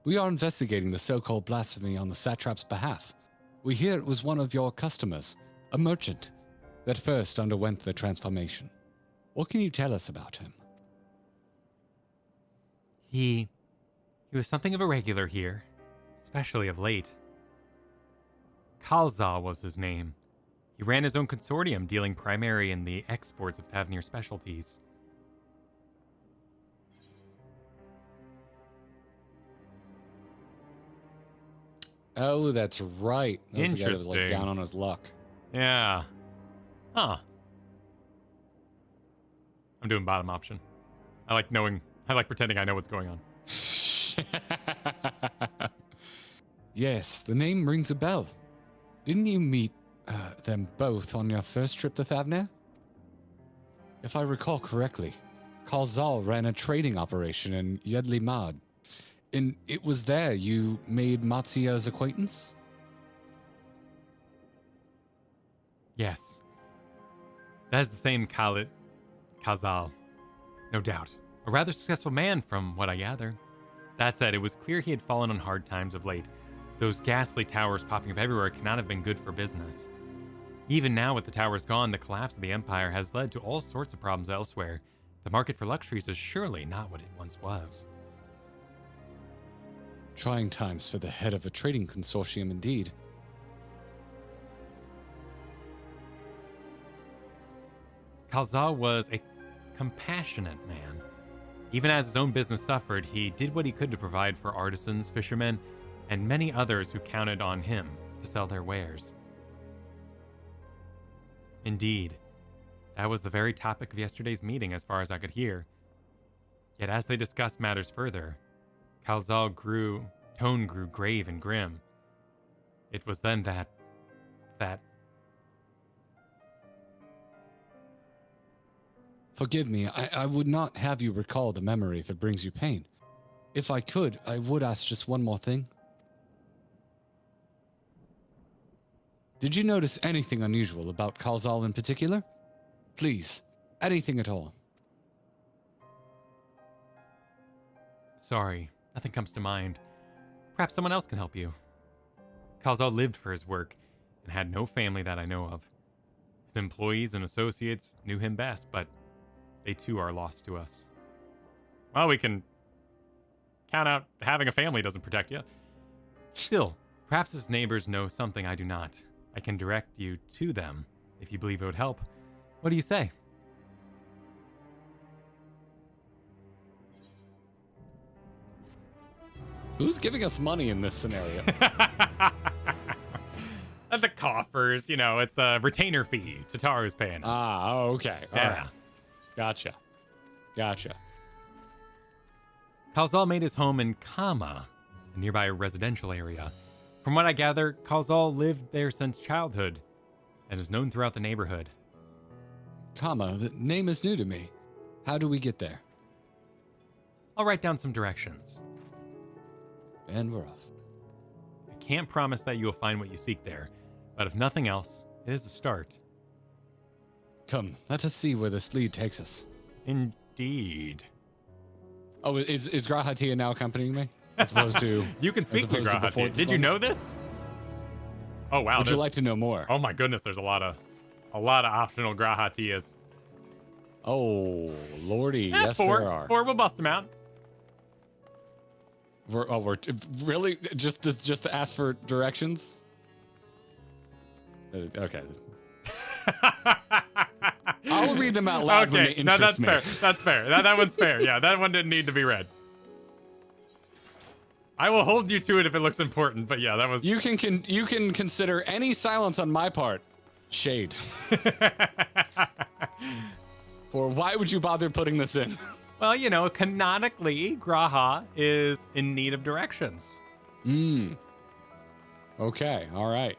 We are investigating the so-called blasphemy on the satrap's behalf. We hear it was one of your customers, a merchant, that first underwent the transformation. What can you tell us about him? He was something of a regular here, especially of late. Khalzal was his name. He ran his own consortium, dealing primarily in the exports of Tavnir specialties. Oh, that's right. That was the guy that was like Interesting. down on his luck. Yeah. Huh. I'm doing bottom option. I like pretending I know what's going on. Yes, the name rings a bell. Didn't you meet them both on your first trip to Thavnir? If I recall correctly, Khalzal ran a trading operation in Yedli Mad. And it was there you made Matsuya's acquaintance? Yes. That is the same Khazal. No doubt. A rather successful man from what I gather. That said, it was clear he had fallen on hard times of late. Those ghastly towers popping up everywhere cannot have been good for business. Even now with the towers gone, the collapse of the Empire has led to all sorts of problems elsewhere. The market for luxuries is surely not what it once was. Trying times for the head of a trading consortium indeed. Khalzal was a compassionate man. Even as his own business suffered, he did what he could to provide for artisans, fishermen, and many others who counted on him to sell their wares. Indeed, that was the very topic of yesterday's meeting as far as I could hear. Yet as they discussed matters further, Khalzal's tone grew grave and grim. It was then that... Forgive me, I would not have you recall the memory if it brings you pain. If I could, I would ask just one more thing. Did you notice anything unusual about Khalzal in particular? Please, anything at all. Sorry, nothing comes to mind. Perhaps someone else can help you. Khalzal lived for his work and had no family that I know of. His employees and associates knew him best, but they too are lost to us. Well, we can count out having a family doesn't protect you. Still, perhaps his neighbors know something I do not. I can direct you to them if you believe it would help. What do you say? Who's giving us money in this scenario? The coffers, it's a retainer fee Tataru's paying us. Ah, okay. All Yeah. right. Gotcha. Khalzal made his home in Kama, a nearby residential area. From what I gather, Khalzal lived there since childhood and is known throughout the neighborhood. Kama, the name is new to me. How do we get there? I'll write down some directions. And we're off. I can't promise that you'll find what you seek there, but if nothing else, it is a start. Come, let us see where this lead takes us. Indeed. Oh, is Grahatia now accompanying me? As opposed to... You can speak with Grahatia. Did you know this? Oh, wow. Would you like to know more? Oh, my goodness. There's a lot of optional Grahatias. Oh, lordy. Yes, there are. 4. We'll bust them out. We're really just to ask for directions. Okay. I'll read them out loud when they Okay, no, interest that's me. fair. That's fair. That one's fair. Yeah, that one didn't need to be read. I will hold you to it if it looks important, but yeah, that was... You can consider any silence on my part shade. Or why would you bother putting this in? Well, you know, canonically, Graha is in need of directions. Okay, all right.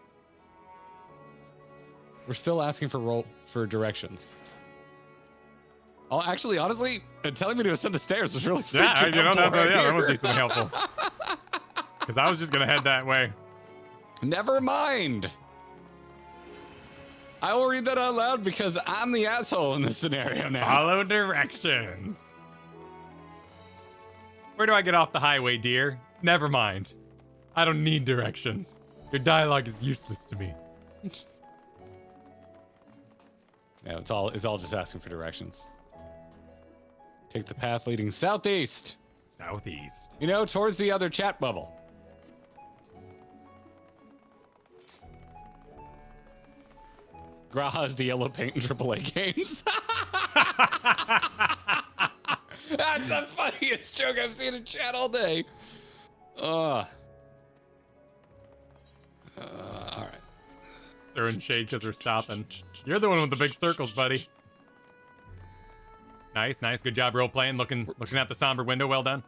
We're still asking for directions. Oh, actually, honestly, telling me to ascend the stairs was really freaking that was decently helpful. Because I was just gonna head that way. Never mind. I will read that out loud because I'm the asshole in this scenario now. Follow directions. Where do I get off the highway, dear? Never mind. I don't need directions. Your dialogue is useless to me. Yeah, it's all just asking for directions. Take the path leading southeast. Southeast. You know, towards the other chat bubble. Graha's the yellow paint in AAA games. That's the funniest joke I've seen in chat all day. All right. Throwing shade because they're stopping. You're the one with the big circles, buddy. Nice, nice. Good job role playing. Looking at the somber window. Well done.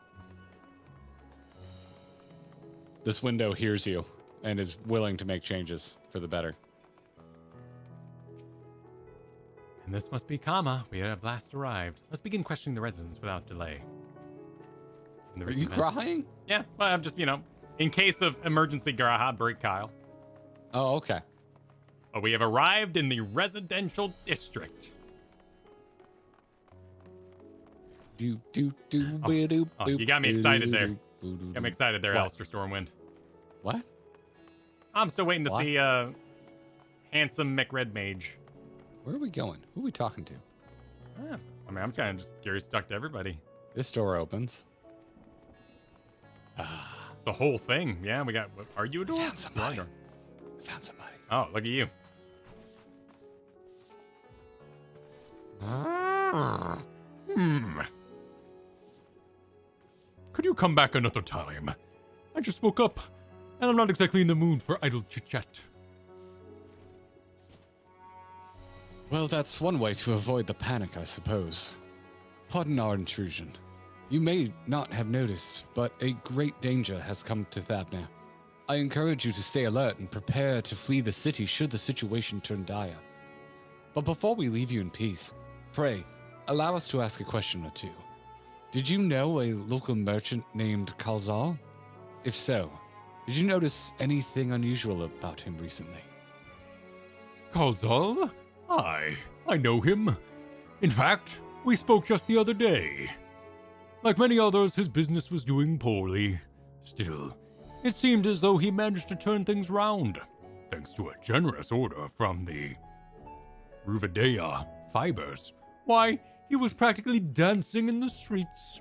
This window hears you and is willing to make changes for the better. And this must be Kama. We have last arrived. Let's begin questioning the residents without delay. Are you crying? Yeah, well, I'm just, you know, in case of emergency, Graha, break Kyle. Oh, okay. But we have arrived in the residential district. You got me excited there. Got me excited there, Alistair Stormwind. What? I'm still waiting to see handsome McRedmage. Where are we going? Who are we talking to? Yeah. I mean, I'm kind of just curious to talk to everybody. This door opens. The whole thing. Yeah, we got... Are you a door? I found somebody. Oh, look at you. Could you come back another time? I just woke up, and I'm not exactly in the mood for idle chit-chat. Well, that's one way to avoid the panic, I suppose. Pardon our intrusion. You may not have noticed, but a great danger has come to Thabna. I encourage you to stay alert and prepare to flee the city should the situation turn dire. But before we leave you in peace, pray, allow us to ask a question or two. Did you know a local merchant named Kalzal? If so, did you notice anything unusual about him recently? Kalzal? I know him. In fact, we spoke just the other day. Like many others, his business was doing poorly. Still, it seemed as though he managed to turn things round, thanks to a generous order from the Ruvidea fibers. Why, he was practically dancing in the streets.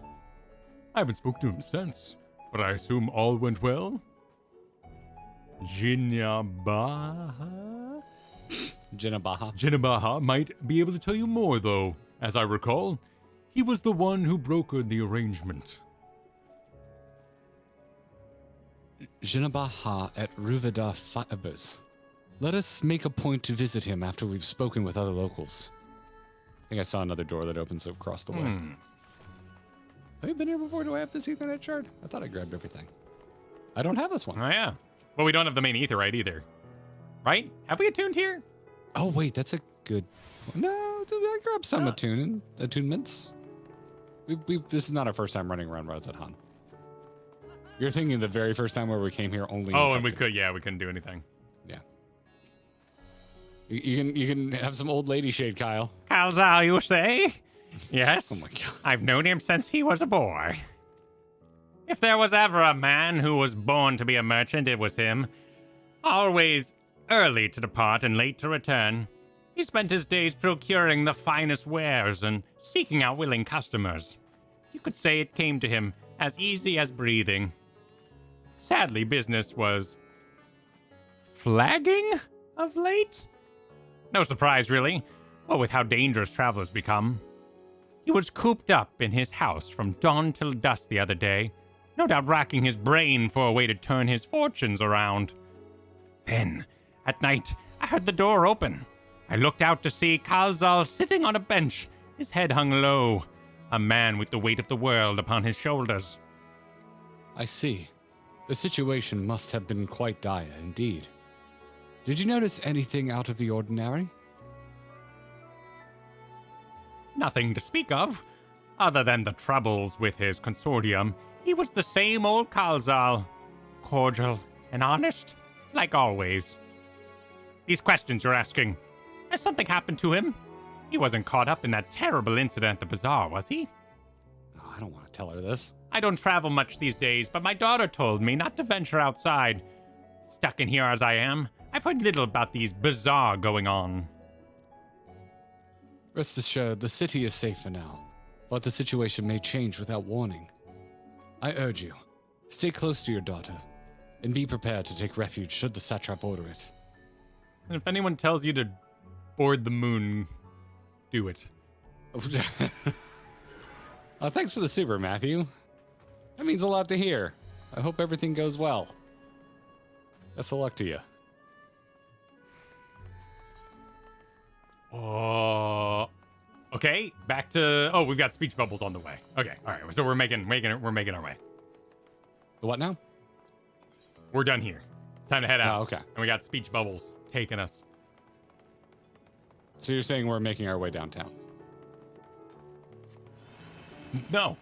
I haven't spoken to him since, but I assume all went well. Jinabaha might be able to tell you more, though. As I recall, he was the one who brokered the arrangement. Jinabaha at Ruvida Fibers. Let us make a point to visit him after we've spoken with other locals. I think I saw another door that opens across the way. Have you been here before? Do I have this Ethernet shard? I thought I grabbed everything. I don't have this one. Oh, yeah. Well, we don't have the main Aetherite either. Right? Have we attuned here? Oh, wait, that's a good... No, I grabbed some attunements. This is not our first time running around Roads at Han. You're thinking the very first time where we came here only... Oh, and we couldn't do anything. Yeah. You can have some old lady shade, Kyle. Kalzal, you say? Yes. Oh my god. I've known him since he was a boy. If there was ever a man who was born to be a merchant, it was him. Always early to depart and late to return. He spent his days procuring the finest wares and seeking out willing customers. You could say it came to him as easy as breathing. Sadly, business was flagging of late. No surprise, really. Well, with how dangerous travelers become. He was cooped up in his house from dawn till dusk the other day, no doubt racking his brain for a way to turn his fortunes around. Then, at night, I heard the door open. I looked out to see Kalzal sitting on a bench, his head hung low, a man with the weight of the world upon his shoulders. I see. The situation must have been quite dire indeed. Did you notice anything out of the ordinary? Nothing to speak of. Other than the troubles with his consortium, he was the same old Kalzal. Cordial and honest, like always. These questions you're asking, has something happened to him? He wasn't caught up in that terrible incident at the bazaar, was he? Oh, I don't want to tell her this. I don't travel much these days, but my daughter told me not to venture outside. Stuck in here as I am, I've heard little about these bazaar going on. Rest assured, the city is safe for now, but the situation may change without warning. I urge you, stay close to your daughter, and be prepared to take refuge should the satrap order it. And if anyone tells you to board the moon, do it. Thanks for the super, Matthew. That means a lot to hear. I hope everything goes well. Best of luck to you. Okay, back to... Oh, we've got speech bubbles on the way. Okay, all right, so we're making our way. The what now? We're done here. Time to head out. Oh, okay. And we got speech bubbles taking us. So you're saying we're making our way downtown? No.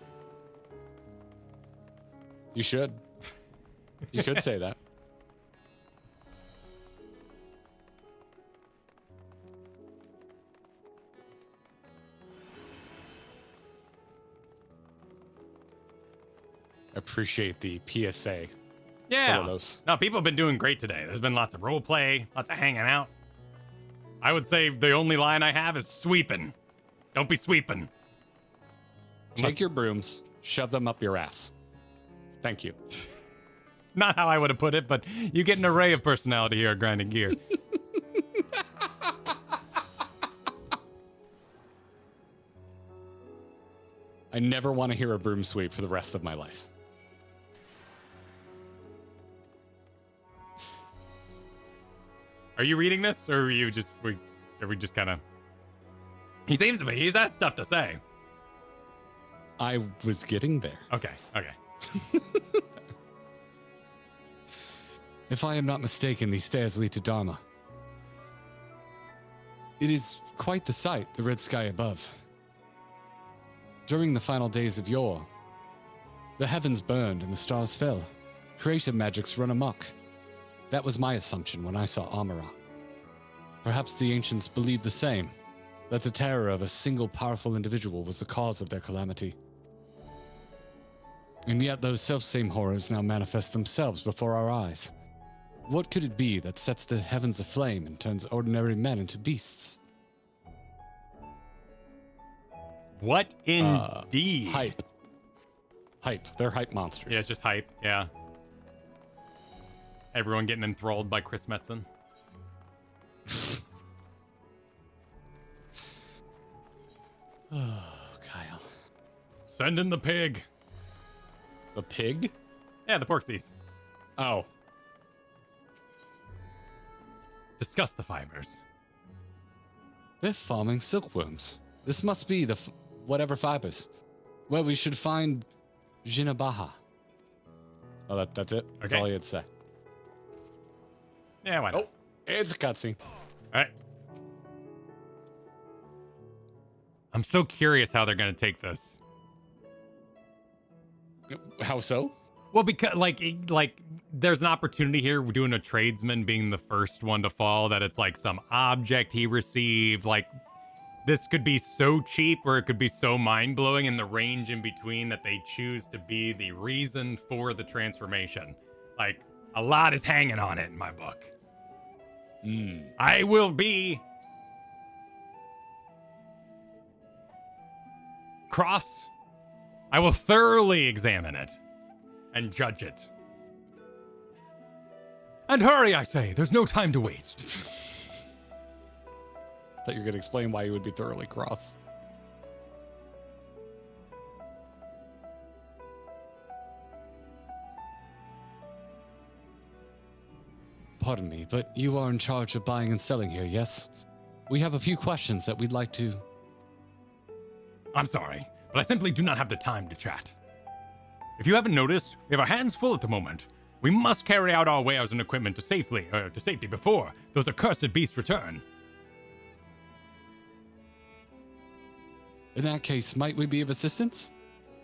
You should. You could say that. Appreciate the PSA. Yeah. No, people have been doing great today. There's been lots of role play, lots of hanging out. I would say the only line I have is sweeping. Don't be sweeping. Take your brooms, shove them up your ass. Thank you. Not how I would have put it, but you get an array of personality here at Grinding Gear. I never want to hear a broom sweep for the rest of my life. Are you reading this, or are you just are we just kind of? He seems to be. He's got stuff to say. I was getting there. Okay. If I am not mistaken, these stairs lead to Dharma. It is quite the sight, the red sky above. During the final days of yore, the heavens burned and the stars fell. Creative magics run amok. That was my assumption when I saw Amara. Perhaps the ancients believed the same, that the terror of a single powerful individual was the cause of their calamity. And yet those self-same horrors now manifest themselves before our eyes. What could it be that sets the heavens aflame and turns ordinary men into beasts? What indeed? Hype. They're hype monsters. Yeah, it's just hype. Yeah. Everyone getting enthralled by Chris Metzen. Oh, Kyle. Send in the pig. The pig? Yeah, the porksies. Oh. Discuss the fibers. They're farming silkworms. This must be the whatever fibers. Well, we should find Jinabaha. Oh, that's it? That's all he had to say. Yeah, why not? Oh, it's a cutscene. All right. I'm so curious how they're going to take this. How so? Well, because like there's an opportunity here. We're doing a tradesman being the first one to fall. That it's like some object he received. Like this could be so cheap, or it could be so mind blowing in the range in between that they choose to be the reason for the transformation. Like a lot is hanging on it in my book. I will be cross. I will thoroughly examine it and judge it And hurry, I say. There's no time to waste. Thought you were going to explain why you would be thoroughly cross. Pardon me, but you are in charge of buying and selling here, yes? We have a few questions that we'd like to... I'm sorry, but I simply do not have the time to chat. If you haven't noticed, we have our hands full at the moment. We must carry out our wares and equipment to safety before those accursed beasts return. In that case, might we be of assistance?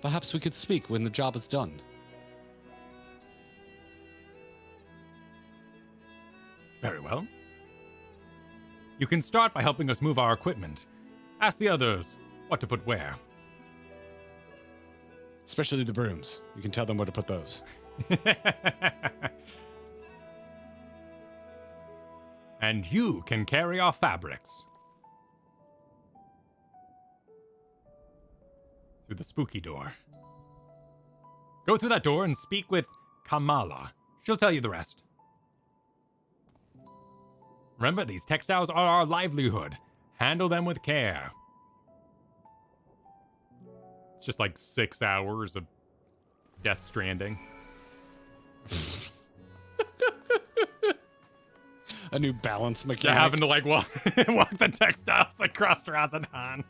Perhaps we could speak when the job is done. Very well. You can start by helping us move our equipment. Ask the others what to put where. Especially the brooms. You can tell them where to put those. And you can carry our fabrics. Through the spooky door. Go through that door and speak with Kamala. She'll tell you the rest. Remember, these textiles are our livelihood. Handle them with care. It's just like 6 hours of Death Stranding. A new balance mechanic. Yeah, having to like walk the textiles across Razadon.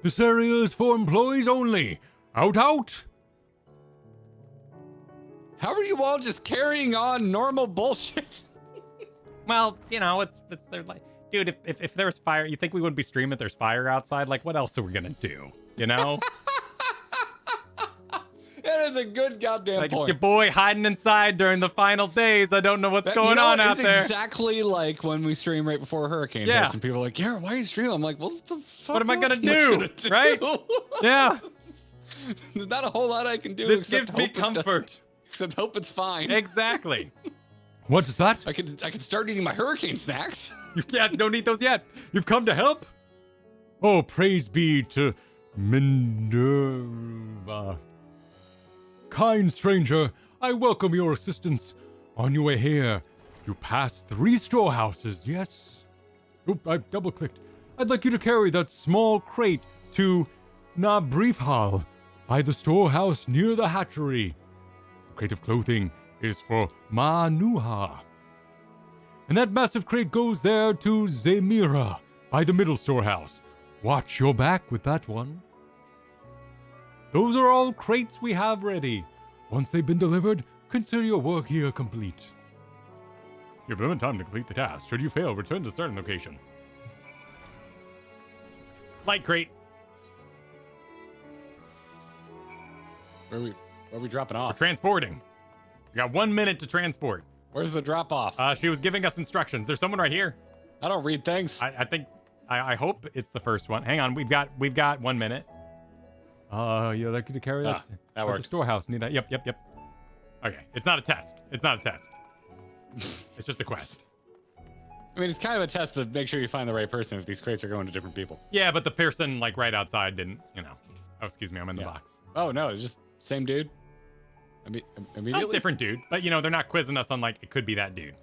This area is for employees only. Out, out! How are you all just carrying on normal bullshit? Well, you know, it's they're like, dude, if there's fire, you think we wouldn't be streaming if there's fire outside? Like, what else are we gonna do? You know? That is a good goddamn like, point. It's your boy hiding inside during the final days. I don't know what's going on out there. It's exactly like when we stream right before a hurricane hits, and people are like, Garrett, why are you streaming? I'm like, well, what the fuck? What am I gonna do? Right? Yeah. There's not a whole lot I can do. This gives me comfort. Except hope it's fine. Exactly. What is that? I can start eating my hurricane snacks. Don't eat those yet. You've come to help? Oh, praise be to Minerva. Kind stranger, I welcome your assistance. On your way here, you pass 3 storehouses, yes? Oop, I double-clicked. I'd like you to carry that small crate to Nabriefhal by the storehouse near the hatchery. The crate of clothing is for Manuha. And that massive crate goes there to Zemira by the middle storehouse. Watch your back with that one. Those are all crates we have ready. Once they've been delivered, consider your work here complete. You have limited time to complete the task. Should you fail, return to a certain location. Light crate. Where are we dropping off? We're transporting. We got 1 minute to transport. Where's the drop off? She was giving us instructions. There's someone right here. I don't read things. I hope it's the first one. Hang on, we've got 1 minute. You're lucky to carry that. That works. The storehouse need that. Yep. Okay, it's not a test. It's just a quest. I mean, it's kind of a test to make sure you find the right person if these crates are going to different people. Yeah, but the person like right outside didn't, you know. Oh, excuse me, I'm in the box. Oh no, it's just same dude. Immediately. Not different dude, but you know they're not quizzing us on like it could be that dude.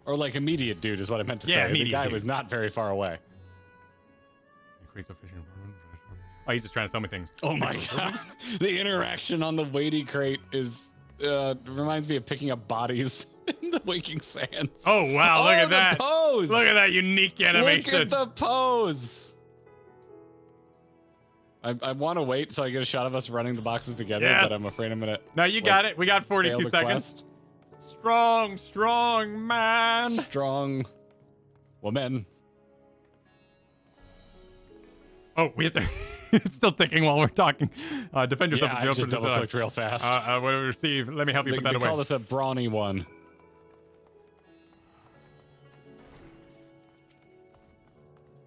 Or like immediate dude is what I meant to say. The guy was not very far away. Oh, he's just trying to sell me things. Oh my god. The interaction on the weighty crate is reminds me of picking up bodies in the waking sands. Oh wow, look at that. Pose. Look at that unique animation. Look at the pose. I want to wait so I get a shot of us running the boxes together, but I'm afraid I'm gonna. No, you got it. We got 42 seconds. Strong man. Strong woman. Oh, we have to. It's still ticking while we're talking. Defend yourself. Yeah, I just double-clicked real fast. What do we receive? Let me help you put that away. They call this a brawny one.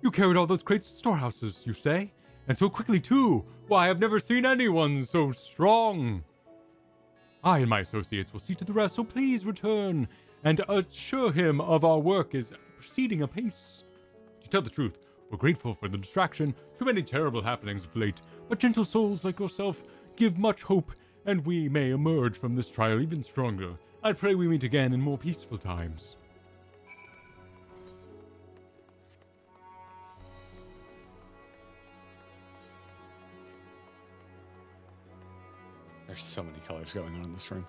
You carried all those crates to storehouses, you say? And so quickly, too. Why, I've never seen anyone so strong. I and my associates will see to the rest, so please return and assure him of our work is proceeding apace. To tell the truth, We're grateful for the distraction. Too many terrible happenings of late, but gentle souls like yourself give much hope, and we may emerge from this trial even stronger. I pray we meet again in more peaceful times. There's so many colors going on in this room.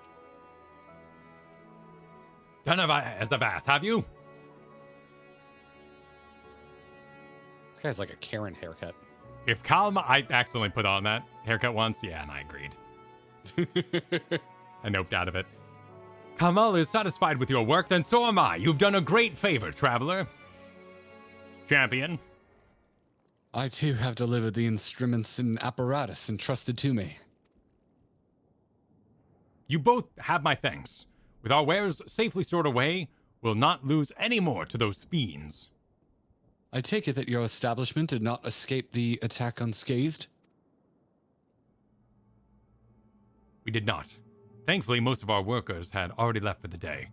None of as I've asked, have you? This guy's like a Karen haircut. If Kalma, I accidentally put on that haircut once, yeah, and I agreed. I noped out of it. Kalmal is satisfied with your work, then so am I. You've done a great favor, traveler. Champion. I too have delivered the instruments and apparatus entrusted to me. You both have my thanks. With our wares safely stored away, we'll not lose any more to those fiends. I take it that your establishment did not escape the attack unscathed? We did not. Thankfully, most of our workers had already left for the day,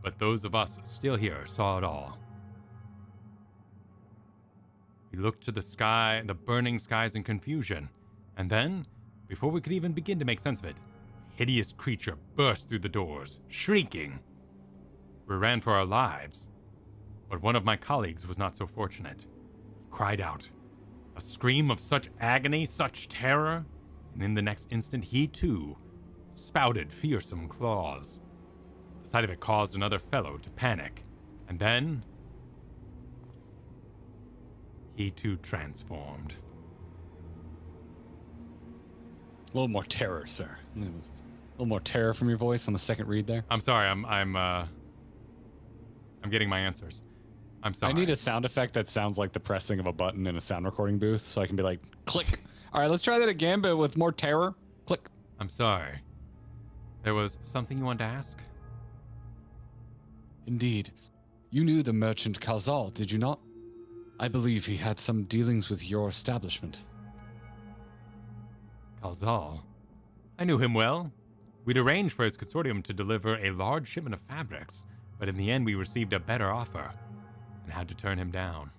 but those of us still here saw it all. We looked to the sky, the burning skies in confusion, and then, before we could even begin to make sense of it, a hideous creature burst through the doors, shrieking. We ran for our lives, but one of my colleagues was not so fortunate. Cried out, a scream of such agony, such terror, and in the next instant he too spouted fearsome claws. The sight of it caused another fellow to panic, and then he too transformed. A little more terror, sir. A little more terror from your voice on the second read there. I'm sorry, I'm getting my answers. I'm sorry. I need a sound effect that sounds like the pressing of a button in a sound recording booth, so I can be like, click. All right, let's try that again, but with more terror. Click. I'm sorry. There was something you wanted to ask? Indeed. You knew the merchant Coeurl, did you not? I believe he had some dealings with your establishment. Coeurl? I knew him well. We'd arranged for his consortium to deliver a large shipment of fabrics, but in the end we received a better offer and had to turn him down.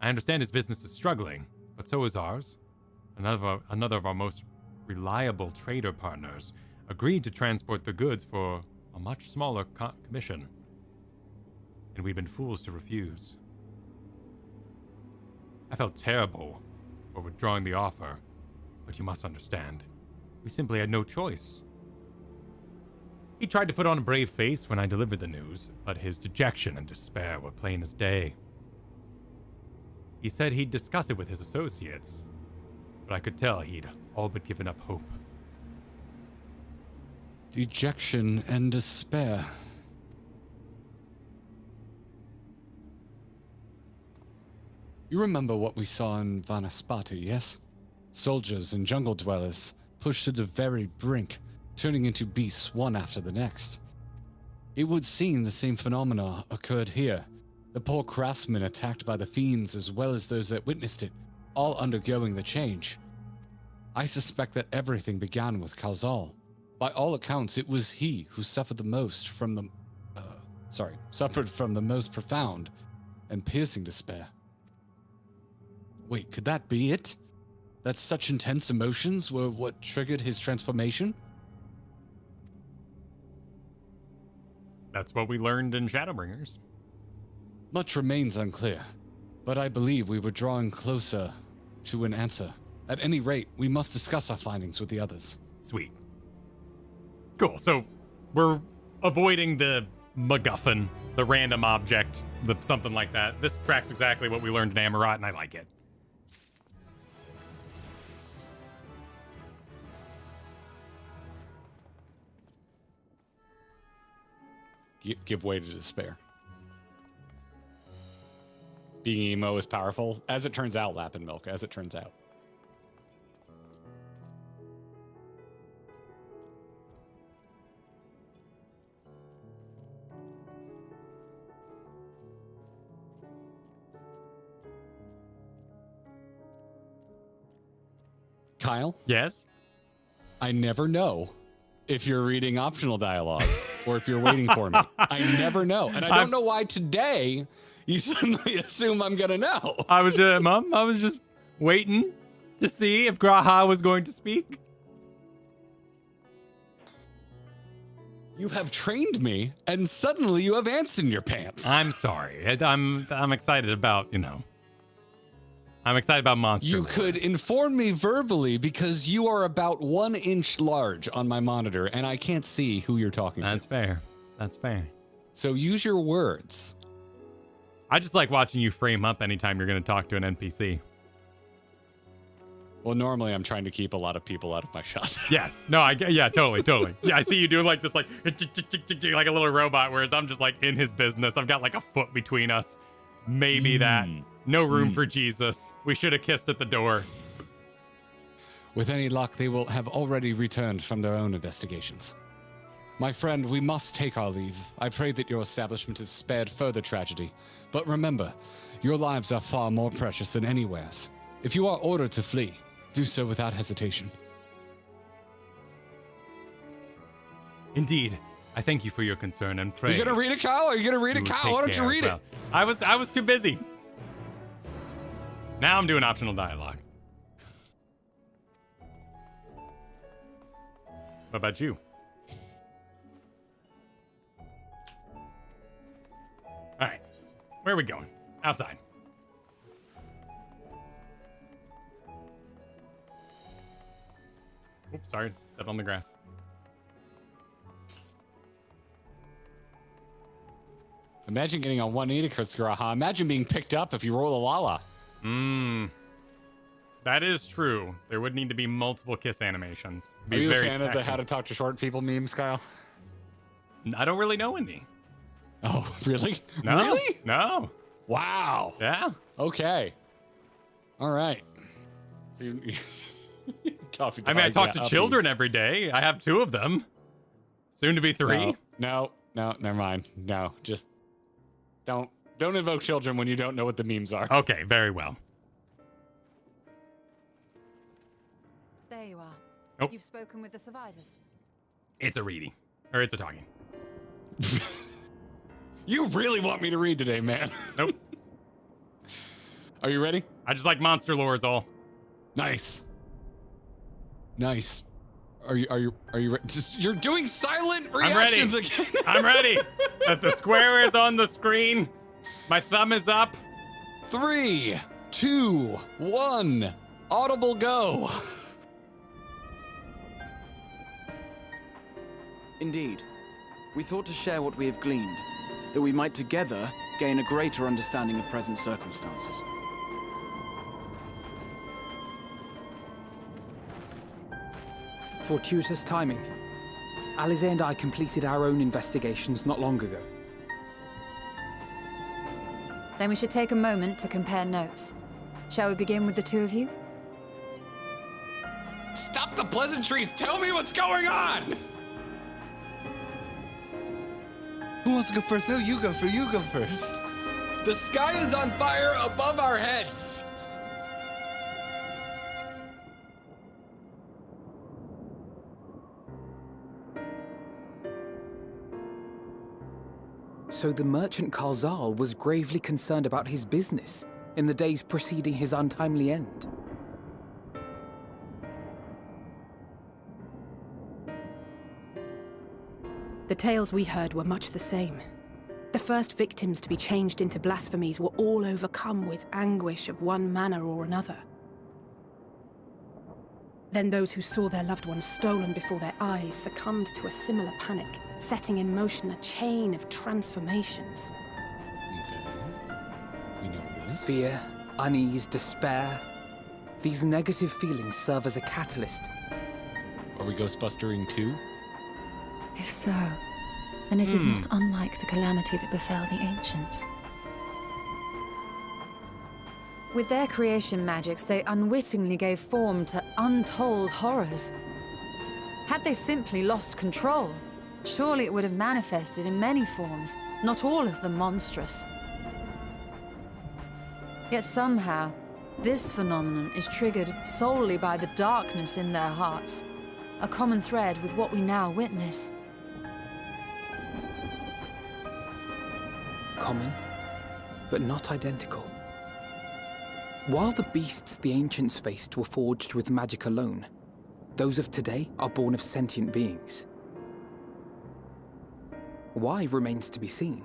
I understand his business is struggling, but so is ours. Another of our most reliable trader partners agreed to transport the goods for a much smaller commission, and we'd been fools to refuse. I felt terrible for withdrawing the offer, but you must understand, we simply had no choice. He tried to put on a brave face when I delivered the news, but his dejection and despair were plain as day. He said he'd discuss it with his associates, but I could tell he'd all but given up hope. Dejection and despair. You remember what we saw in Vanaspati, yes? Soldiers and jungle dwellers pushed to the very brink, turning into beasts one after the next. It would seem the same phenomena occurred here. The poor craftsmen attacked by the fiends as well as those that witnessed it, all undergoing the change. I suspect that everything began with Coeurl. By all accounts, it was he who suffered the most from the... suffered from the most profound and piercing despair. Wait, could that be it? That such intense emotions were what triggered his transformation? That's what we learned in Shadowbringers. Much remains unclear, but I believe we were drawing closer to an answer. At any rate, we must discuss our findings with the others. Sweet. Cool, so we're avoiding the MacGuffin, the random object, the something like that. This tracks exactly what we learned in Amarat, and I like it. Give way to despair. Being emo is powerful. As it turns out, lap and milk, as it turns out. Kyle? Yes? I never know if you're reading optional dialogue. or if you're waiting for me. I never know. And I don't know why today you suddenly assume I'm going to know. I was just, Mom, I was just waiting to see if Graha was going to speak. You have trained me, and suddenly you have ants in your pants. I'm sorry. I'm excited about, I'm excited about monster. You could inform me verbally because you are about 1 inch large on my monitor, and I can't see who you're talking to. That's fair. That's fair. So use your words. I just like watching you frame up anytime you're going to talk to an NPC. Well, normally I'm trying to keep a lot of people out of my shot. Yes. No, yeah, totally. Yeah, I see you doing like this, like a little robot, whereas I'm just like in his business. I've got like a foot between us. Maybe that. No room for Jesus. We should have kissed at the door. With any luck, they will have already returned from their own investigations. My friend, we must take our leave. I pray that your establishment is spared further tragedy. But remember, your lives are far more precious than anywhere's. If you are ordered to flee, do so without hesitation. Indeed. I thank you for your concern and pray. Are you going to read it, Kyle? Are you going to read it, Kyle? Why don't you read it? I was too busy. Now I'm doing optional dialogue. What about you? All right. Where are we going? Outside. Oops, sorry. Step on the grass. Imagine getting on 1 knee to Chris Graha. Imagine being picked up if you roll a lala. That is true. There would need to be multiple kiss animations. Are you a fan of the How to Talk to Short People memes, Kyle? I don't really know any. Oh, really? No. Really? No. Wow. Yeah. Okay. All right. Coffee. I mean, I talk to children every day. I have 2 of them. Soon to be 3. No, never mind. No, just don't invoke children when you don't know what the memes are. Okay, very well. There you are. Oh. You've spoken with the survivors. It's a reading. Or it's a talking. You really want me to read today, man. Nope. Are you ready? I just like monster lore is all. Nice. Are you ready? You're doing silent reactions again. I'm ready. The square is on the screen. My thumb is up. 3, 2, 1. Audible go. Indeed. We thought to share what we have gleaned, that we might together gain a greater understanding of present circumstances. Fortuitous timing. Alize and I completed our own investigations not long ago. Then we should take a moment to compare notes. Shall we begin with the 2 of you? Stop the pleasantries. Tell me what's going on. Who wants to go first? No, you go first. The sky is on fire above our heads. So the merchant Coeurl was gravely concerned about his business in the days preceding his untimely end. The tales we heard were much the same. The first victims to be changed into blasphemies were all overcome with anguish of one manner or another. Then those who saw their loved ones stolen before their eyes succumbed to a similar panic, setting in motion a chain of transformations. We know this. Fear, unease, despair. These negative feelings serve as a catalyst. Are we Ghostbustering too? If so, then it is not unlike the calamity that befell the ancients. With their creation magics, they unwittingly gave form to untold horrors. Had they simply lost control, surely it would have manifested in many forms, not all of them monstrous. Yet somehow, this phenomenon is triggered solely by the darkness in their hearts, a common thread with what we now witness. common, but not identical. While the beasts the ancients faced were forged with magic alone, those of today are born of sentient beings. Why remains to be seen,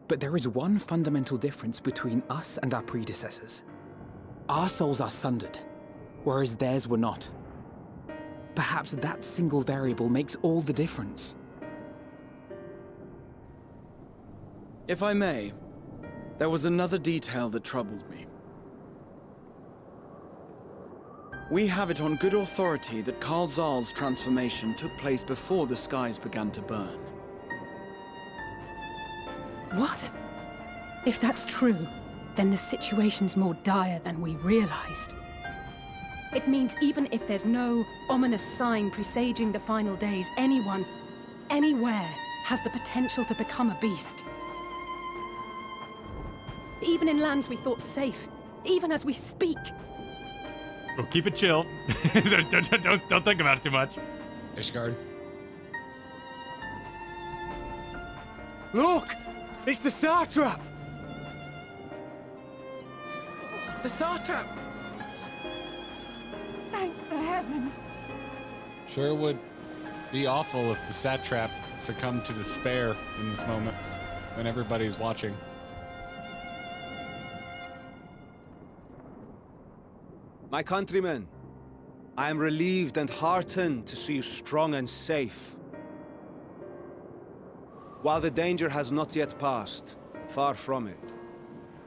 but there is one fundamental difference between us and our predecessors. Our souls are sundered, whereas theirs were not. Perhaps that single variable makes all the difference. If I may, there was another detail that troubled me. We have it on good authority that Karl Zahl's transformation took place before the skies began to burn. What? If that's true, then the situation's more dire than we realized. It means even if there's no ominous sign presaging the final days, anyone, anywhere, has the potential to become a beast. Even in lands we thought safe, even as we speak. Well, keep it chill. don't think about it too much. Ishgard. Look! It's the Satrap! The Satrap! Thank the heavens. Sure would be awful if the satrap succumbed to despair in this moment when everybody's watching. My countrymen, I am relieved and heartened to see you strong and safe. While the danger has not yet passed, far from it,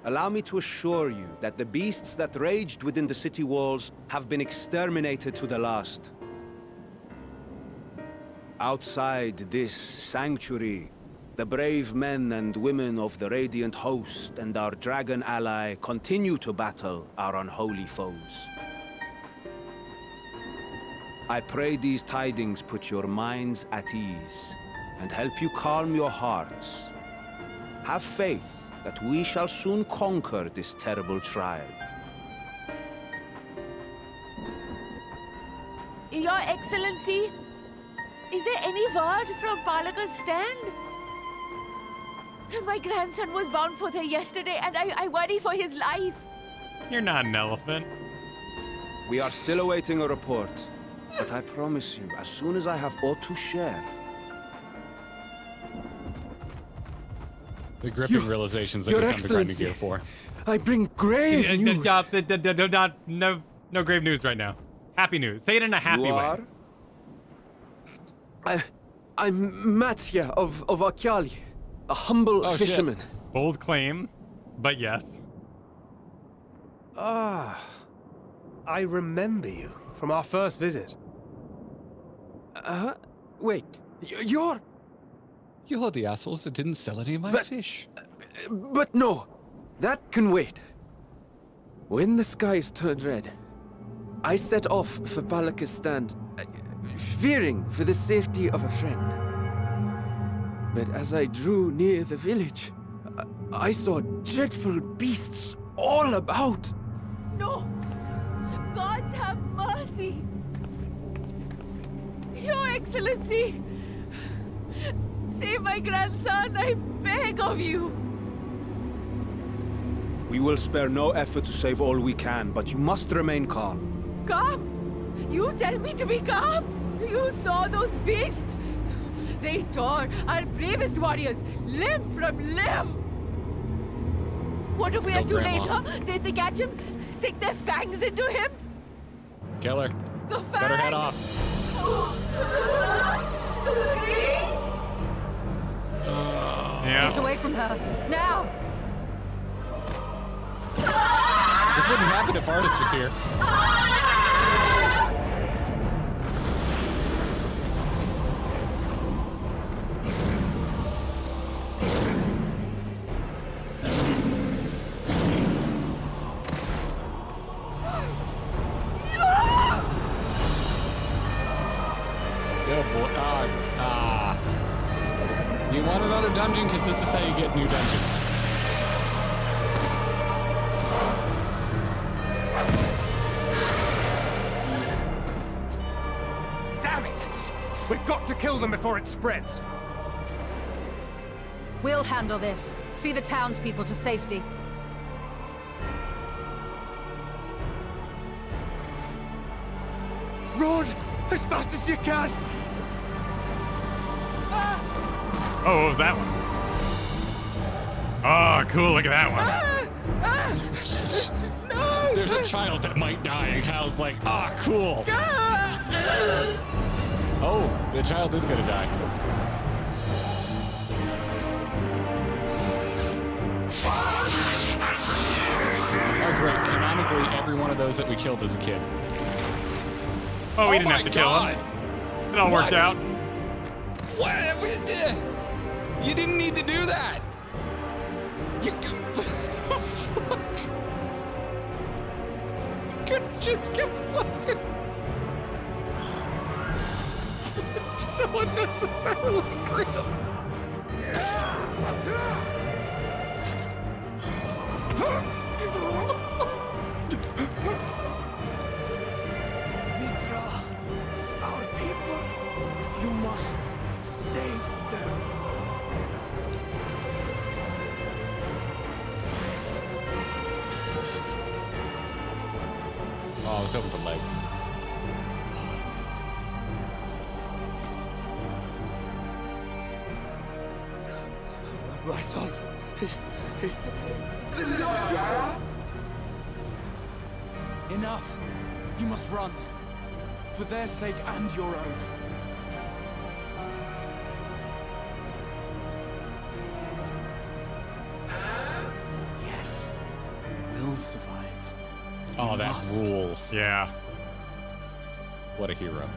allow me to assure you that the beasts that raged within the city walls have been exterminated to the last. Outside this sanctuary, the brave men and women of the Radiant Host and our dragon ally continue to battle our unholy foes. I pray these tidings put your minds at ease and help you calm your hearts. Have faith that we shall soon conquer this terrible trial. Your Excellency, is there any word from Palaka's stand? My grandson was bound for there yesterday, and I worry for his life. You're not an elephant. We are still awaiting a report, but I promise you, as soon as I have aught to share. The gripping realizations that we come to grinding gear for. I bring grave news. No grave news right now. Happy news. Say it in a happy way. I'm Matya of Akyali, a humble fisherman. Shit. Bold claim, but yes. Ah, I remember you from our first visit. Wait, you're the assholes that didn't sell any of my fish. But no, that can wait. When the skies turned red, I set off for Palaka's stand, fearing for the safety of a friend. But as I drew near the village, I saw dreadful beasts all about. No! Gods have mercy! Your Excellency! Save my grandson, I beg of you! We will spare no effort to save all we can, but you must remain calm. Calm? You tell me to be calm? You saw those beasts? They tore our bravest warriors limb from limb! What if we are too late, huh? They catch him, stick their fangs into him? Kill her. The fangs! Cut her head off. The screams! Yeah. Get away from her, now! This wouldn't happen if Artis was here. Good boy. Do you want another dungeon? Because this is how you get new dungeons. Damn it! We've got to kill them before it spreads. We'll handle this. See the townspeople to safety. Run as fast as you can! Oh, what was that one? Oh, cool, look at that one. No! There's a child that might die, and Kyle's like, ah, cool. Oh, the child is gonna die. Oh, great. Canonically, every one of those that we killed as a kid. Oh, we didn't have to kill him. It all worked out. What? You didn't need to do that. You could just get fucking so unnecessarily grim. Vitra, our people, you must save them. Oh, I was hoping for legs. My son. Enough. You must run. For their sake and your own. Yes. We will survive. Oh, We that must. rules. Yeah. What a hero.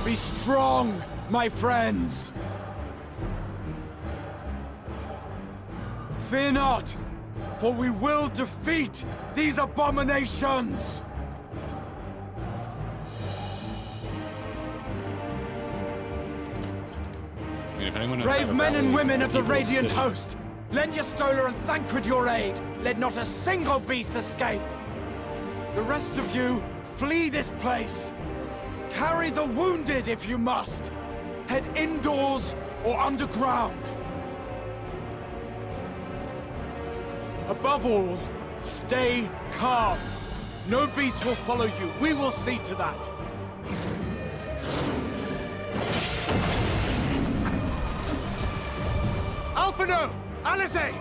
Be strong, my friends! Fear not, for we will defeat these abominations! I mean, if anyone knows Brave how to men and rally women of the people in Radiant city- Host, lend your Stola and Thancred your aid. Let not a single beast escape. The rest of you, flee this place. Carry the wounded if you must. Head indoors or underground. Above all, stay calm. No beast will follow you. We will see to that. Alphino! Alize!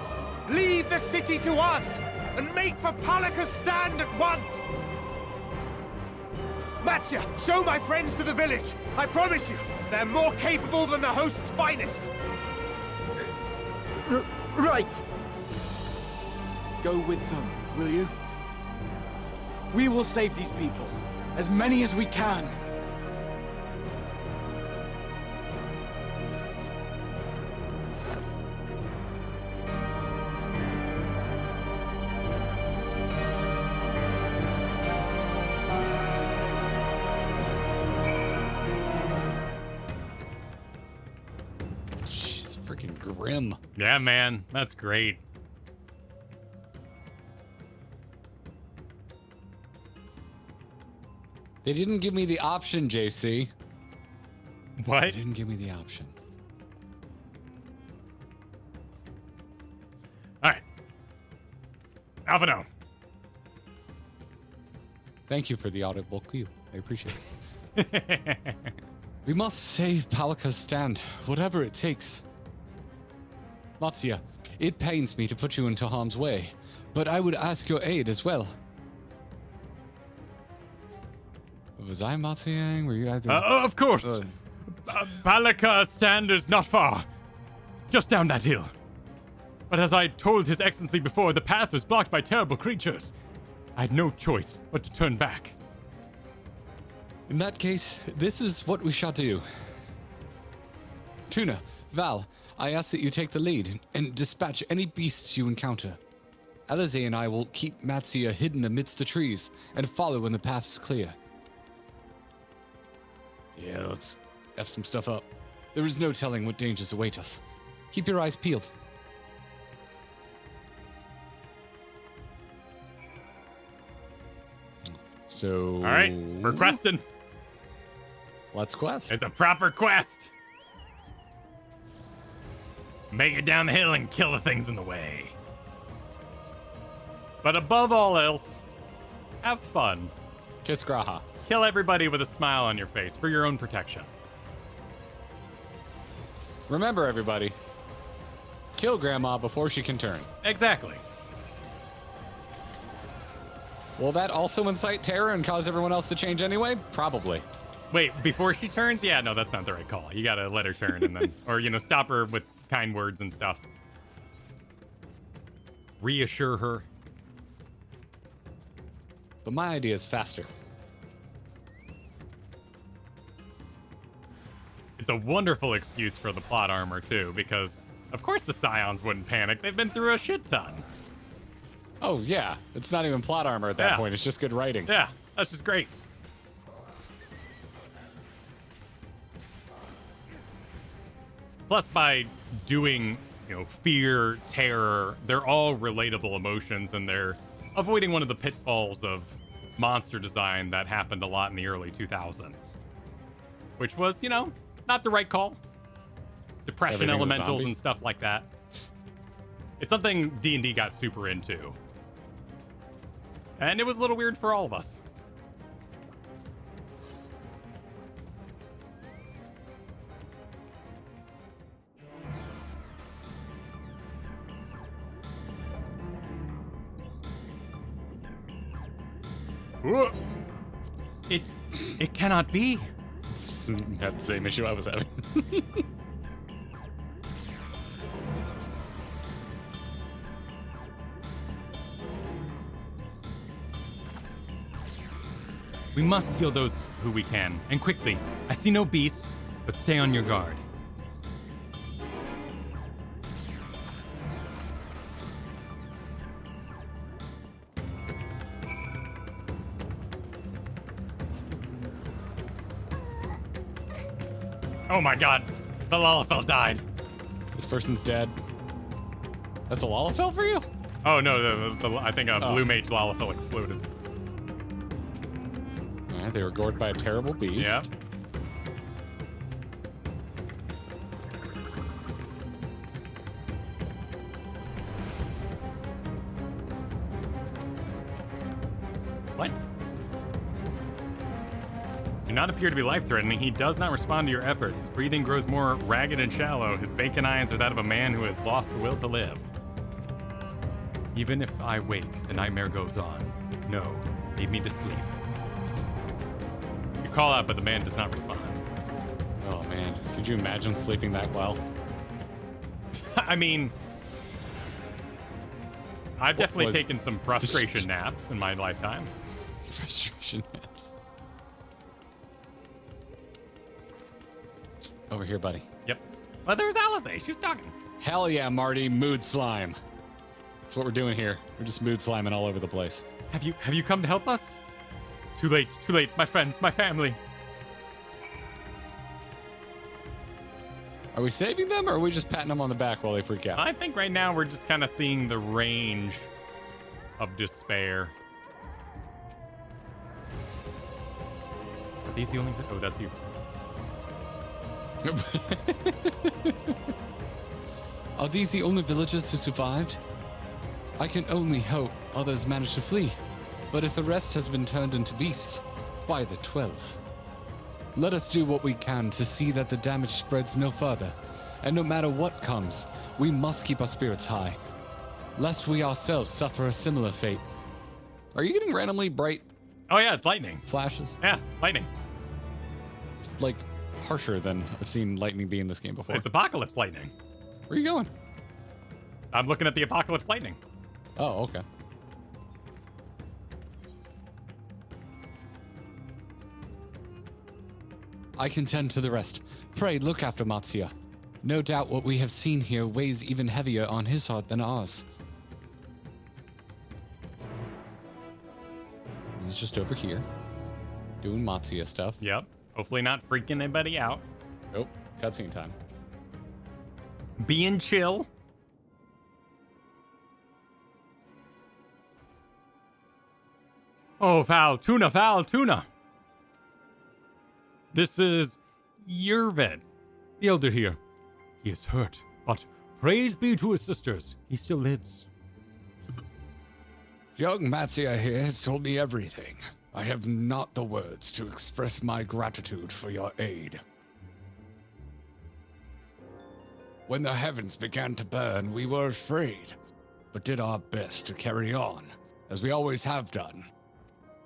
Leave the city to us, and make for Palaka's stand at once! Matya, show my friends to the village! I promise you, they're more capable than the host's finest! Right! Go with them, will you? We will save these people, as many as we can. She's freaking grim. Yeah, man. That's great. They didn't give me the option, JC. What? They didn't give me the option. All right. Alphino. Thank you for the audible cue. I appreciate it. We must save Palaka's stand, whatever it takes. Matsuya, it pains me to put you into harm's way, but I would ask your aid as well. Was I Matsuya? Were you either? Of course. Palaka's stand is not far. Just down that hill. But as I told His Excellency before, the path was blocked by terrible creatures. I had no choice but to turn back. In that case, this is what we shall do. Tuna, Val, I ask that you take the lead and dispatch any beasts you encounter. Alize and I will keep Matsuya hidden amidst the trees and follow when the path is clear. Yeah, let's F some stuff up. There is no telling what dangers await us. Keep your eyes peeled. So... All right, we're questing. Let's quest. It's a proper quest. Make it down the hill and kill the things in the way. But above all else, have fun. Kiss Graha. Kill everybody with a smile on your face for your own protection. Remember, everybody, kill Grandma before she can turn. Exactly. Will that also incite terror and cause everyone else to change anyway? Probably. Wait, before she turns? Yeah, no, that's not the right call. You gotta let her turn and then, or, stop her with kind words and stuff. Reassure her. But my idea is faster. It's a wonderful excuse for the plot armor, too, because, of course the Scions wouldn't panic. They've been through a shit ton. Oh, yeah. It's not even plot armor at that point. It's just good writing. Yeah, that's just great. Plus, by doing, fear, terror, they're all relatable emotions, and they're avoiding one of the pitfalls of monster design that happened a lot in the early 2000s. Which was, not the right call. Depression elementals and stuff like that. It's something D&D got super into. And it was a little weird for all of us. Whoa. It cannot be. That's the same issue I was having. We must kill those who we can, and quickly. I see no beasts, but stay on your guard. Oh my god, the Lalafell died. This person's dead. That's a Lalafell for you? Oh no, I think a blue mage Lalafell exploded. Alright, they were gored by a terrible beast. Yep. What? Do not appear to be life-threatening. He does not respond to your efforts. His breathing grows more ragged and shallow. His vacant eyes are that of a man who has lost the will to live. Even if I wake, the nightmare goes on. No, leave me to sleep. You call out, but the man does not respond. Oh man, could you imagine sleeping that well? I mean, I've definitely taken some frustration naps in my lifetime. Frustration naps. Over here, buddy. Yep. Well, there was Alize. She was talking. Hell yeah, Marty. Mood slime. That's what we're doing here. We're just mood sliming all over the place. Have you come to help us? Too late, my friends, my family. Are we saving them, or are we just patting them on the back while they freak out? I think right now we're just kind of seeing the range of despair. Are these the only... Oh, that's you. Are these the only villagers who survived? I can only hope others managed to flee. But if the rest has been turned into beasts, why the 12? Let us do what we can to see that the damage spreads no further. And no matter what comes, we must keep our spirits high, lest we ourselves suffer a similar fate. Are you getting randomly bright? Oh yeah, it's lightning. Flashes? Yeah, lightning. It's like harsher than I've seen lightning be in this game before. It's Apocalypse lightning. Where are you going? I'm looking at the Apocalypse lightning. Oh, okay. I can tend to the rest. Pray look after Matsuya. No doubt what we have seen here weighs even heavier on his heart than ours. He's just over here, doing Matsuya stuff. Yep. Hopefully not freaking anybody out. Nope. Cutscene time. Being chill. Oh, foul tuna, foul tuna. This is Yerved, the elder here. He is hurt, but praise be to his sisters. He still lives. Young Matsuya here has told me everything. I have not the words to express my gratitude for your aid. When the heavens began to burn, we were afraid, but did our best to carry on, as we always have done.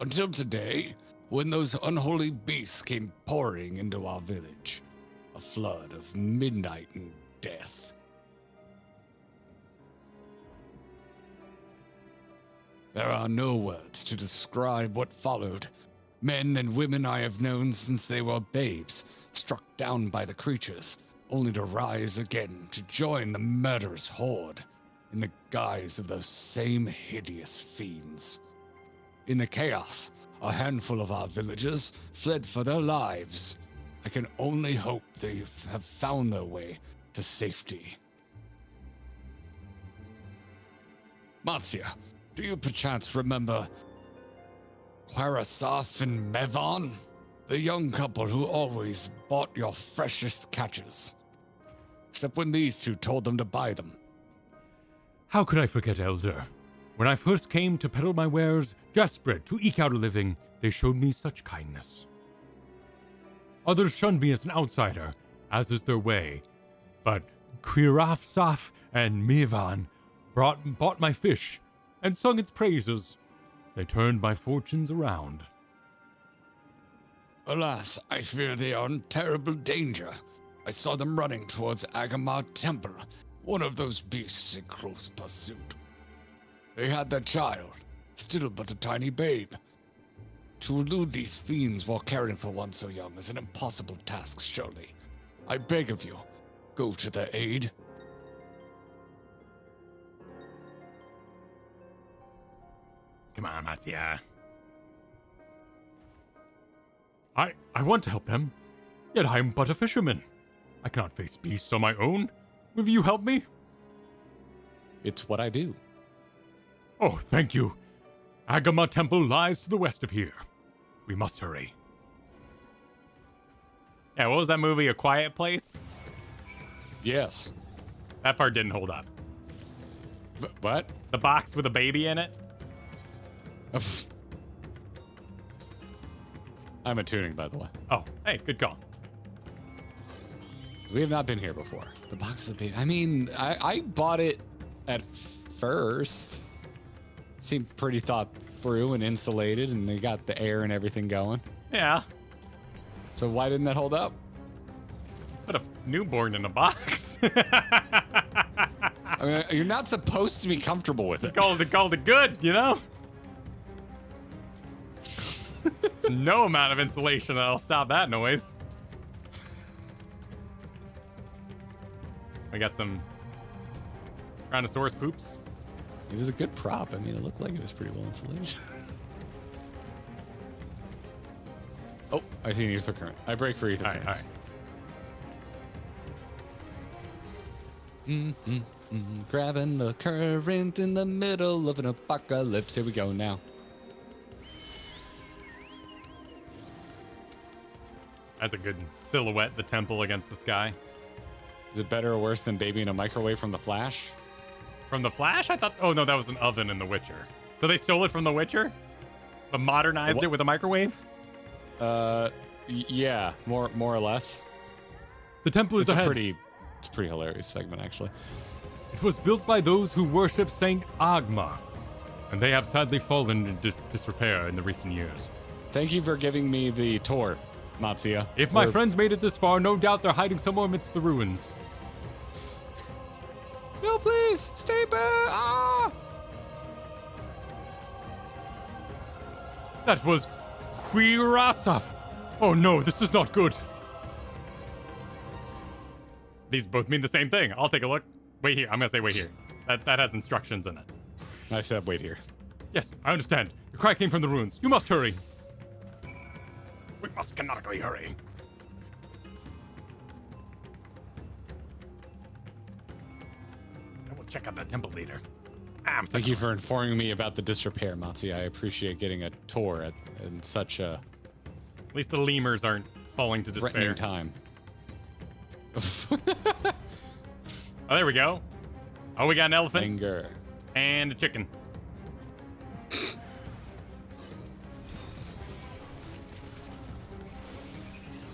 Until today, when those unholy beasts came pouring into our village. A flood of midnight and death. There are no words to describe what followed. Men and women I have known since they were babes, struck down by the creatures, only to rise again to join the murderous horde, in the guise of those same hideous fiends. In the chaos, a handful of our villagers fled for their lives. I can only hope they have found their way to safety. Matsuya, do you perchance remember Quarasaf and Mevon? The young couple who always bought your freshest catches. Except when these two told them to buy them. How could I forget, Elder? When I first came to peddle my wares, desperate to eke out a living, they showed me such kindness. Others shunned me as an outsider, as is their way. But Quarasaf and Mevon bought my fish and sung its praises. They turned my fortunes around. Alas, I fear they are in terrible danger. I saw them running towards Agamar Temple, one of those beasts in close pursuit. They had their child, still but a tiny babe. To elude these fiends while caring for one so young is an impossible task, surely. I beg of you, go to their aid. Come on, Matsuya. I want to help them, yet I am but a fisherman. I cannot face beasts on my own. Will you help me? It's what I do. Oh, thank you. Agama Temple lies to the west of here. We must hurry. Yeah, what was that movie, A Quiet Place? Yes. That part didn't hold up. What? The box with a baby in it? I'm attuning, by the way. Oh, hey, good call. We have not been here before. The box of the baby. I mean, I bought it at first. Seemed pretty thought through and insulated, and they got the air and everything going. Yeah. So why didn't that hold up? Put a newborn in a box. I mean, you're not supposed to be comfortable with it. Called it good, you know? No amount of insulation that'll stop that noise. We got some Tyrannosaurus poops. It was a good prop. I mean, it looked like it was pretty well insulated. Oh, I see an ether current. I break for ether currents. Grabbing the current in the middle of an apocalypse. Here we go now. That's a good silhouette, the temple against the sky. Is it better or worse than Baby in a Microwave from The Flash? From The Flash? I thought... Oh, no, that was an oven in The Witcher. So they stole it from The Witcher? But modernized it with a microwave? Yeah, more or less. The temple is It's ahead. It's a pretty hilarious segment, actually. It was built by those who worship Saint Agma, and they have sadly fallen into disrepair in the recent years. Thank you for giving me the tour, Matsuya. If my friends made it this far, no doubt they're hiding somewhere amidst the ruins. No, please, stay back! Ah! That was Quirasaf. Oh no, this is not good. These both mean the same thing. I'll take a look. Wait here. I'm gonna say wait here. That has instructions in it. I said wait here. Yes, I understand. The cry came from the ruins. You must hurry. We must canonically hurry. I will check out that temple leader. Thank you for informing me about the disrepair, Matsuya. I appreciate getting a tour in such a... At least the lemurs aren't falling to despair. Threatening time. Oh, there we go. Oh, we got an elephant. Anger. And a chicken.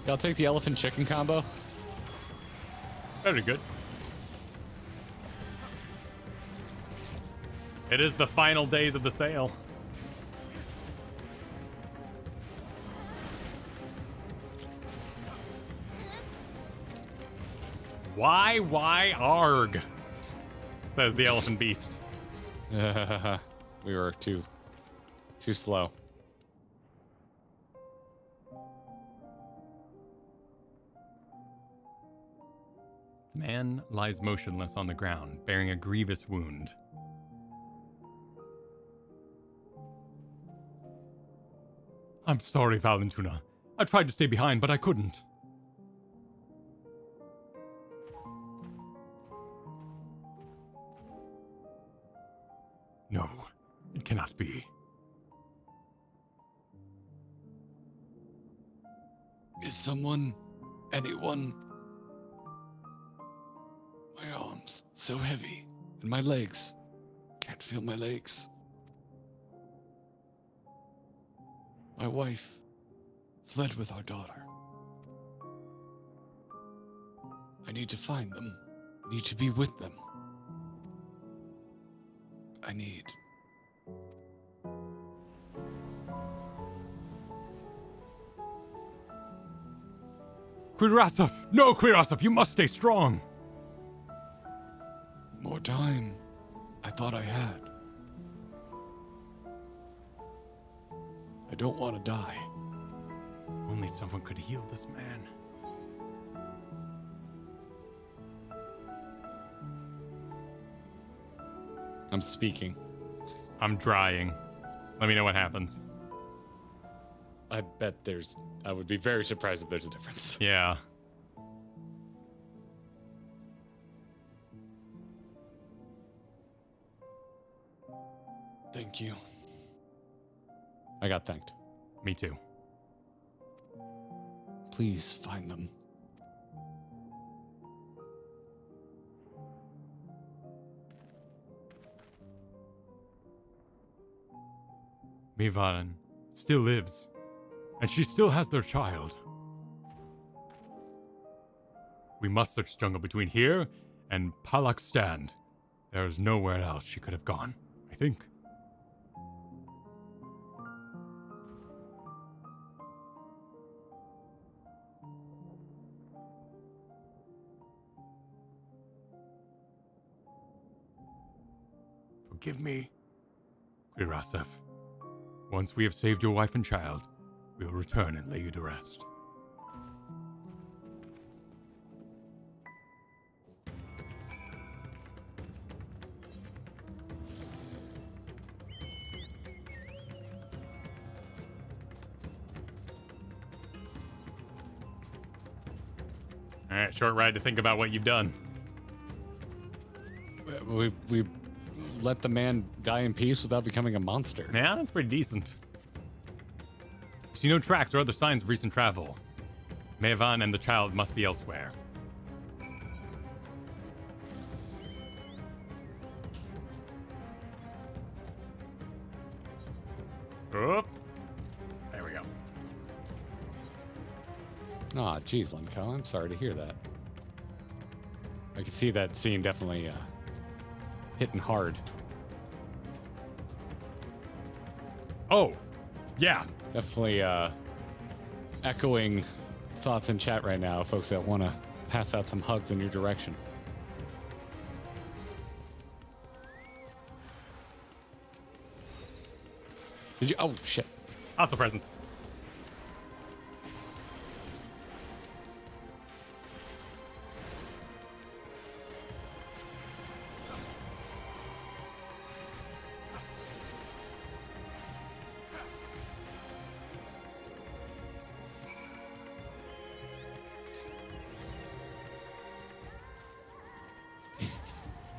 I'll take the elephant chicken combo. Very good. It is the final days of the sale. Why arg? Says the elephant beast. We were too slow. The man lies motionless on the ground, bearing a grievous wound. I'm sorry, Valentuna. I tried to stay behind, but I couldn't. No, it cannot be. Is someone, anyone... My arms, so heavy, and my legs. Can't feel my legs. My wife fled with our daughter. I need to find them. I need to be with them. I need... Quirasaf! No, Quirasaf, you must stay strong! More time. I thought I had. I don't want to die. Only someone could heal this man. I'm speaking. I'm drying. Let me know what happens. I bet I would be very surprised if there's a difference. Yeah. Thank you. I got thanked. Me too. Please find them. Mivaran still lives, and she still has their child. We must search the jungle between here and Palak Stand. There is nowhere else she could have gone, I think. Forgive me, Quirasaf. Once we have saved your wife and child, we will return and lay you to rest. All right, short ride to think about what you've done. We let the man die in peace without becoming a monster. Yeah, that's pretty decent. You see no tracks or other signs of recent travel. Maevan and the child must be elsewhere. Oh, there we go. Aw, geez, Linko, I'm sorry to hear that. I can see that scene definitely hitting hard. Oh, yeah. Definitely echoing thoughts in chat right now, folks that want to pass out some hugs in your direction. Did you? Oh, shit. Hostile presence.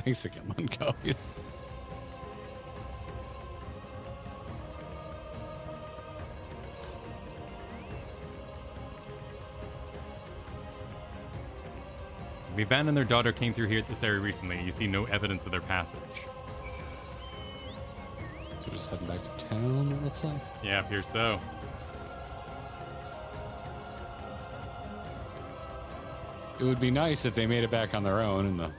Thanks again, Linko. Vivan and their daughter came through here at this area recently. You see no evidence of their passage. So just heading back to town, it looks like? Yeah, appears so. It would be nice if they made it back on their own and the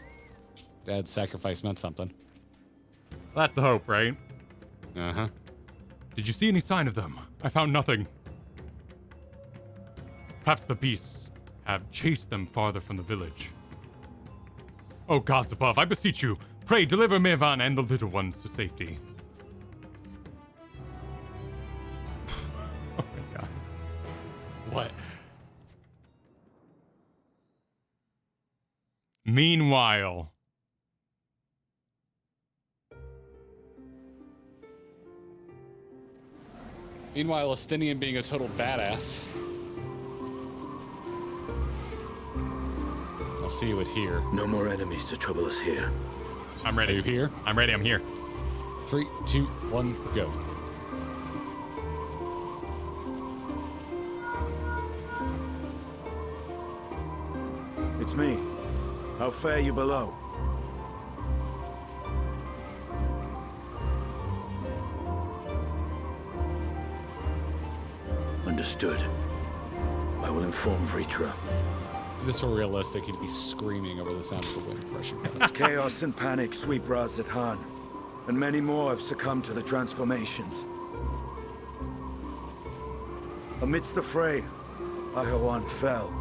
dad's sacrifice meant something. Well, that's the hope, right? Uh-huh. Did you see any sign of them? I found nothing. Perhaps the beasts have chased them farther from the village. Oh gods above, I beseech you, pray deliver Mevan and the little ones to safety. Oh my god. What? Meanwhile, Estinian being a total badass. I'll see you at here. No more enemies to trouble us here. I'm ready. Are you here? I'm ready, I'm here. 3, 2, 1, go. It's me. How fare you below? Understood. I will inform Vritra. If this were realistic, he'd be screaming over the sound of the wind crushing past. Chaos and panic sweep Ras Khan, and many more have succumbed to the transformations. Amidst the fray, Ahoan fell,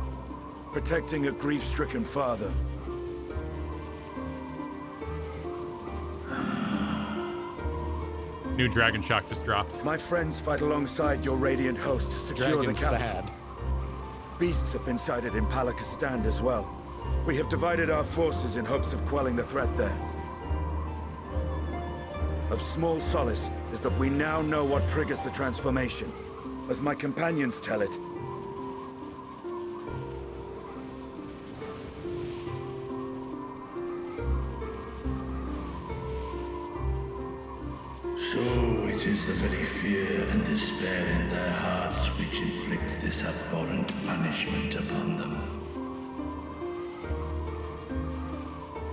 protecting a grief-stricken father. New Dragon Shock just dropped. My friends fight alongside your radiant host to secure the capital. Sad. Beasts have been sighted in Palakistan as well. We have divided our forces in hopes of quelling the threat there. Of small solace is that we now know what triggers the transformation. As my companions tell it, So it is the very fear and despair in their hearts which inflicts this abhorrent punishment upon them.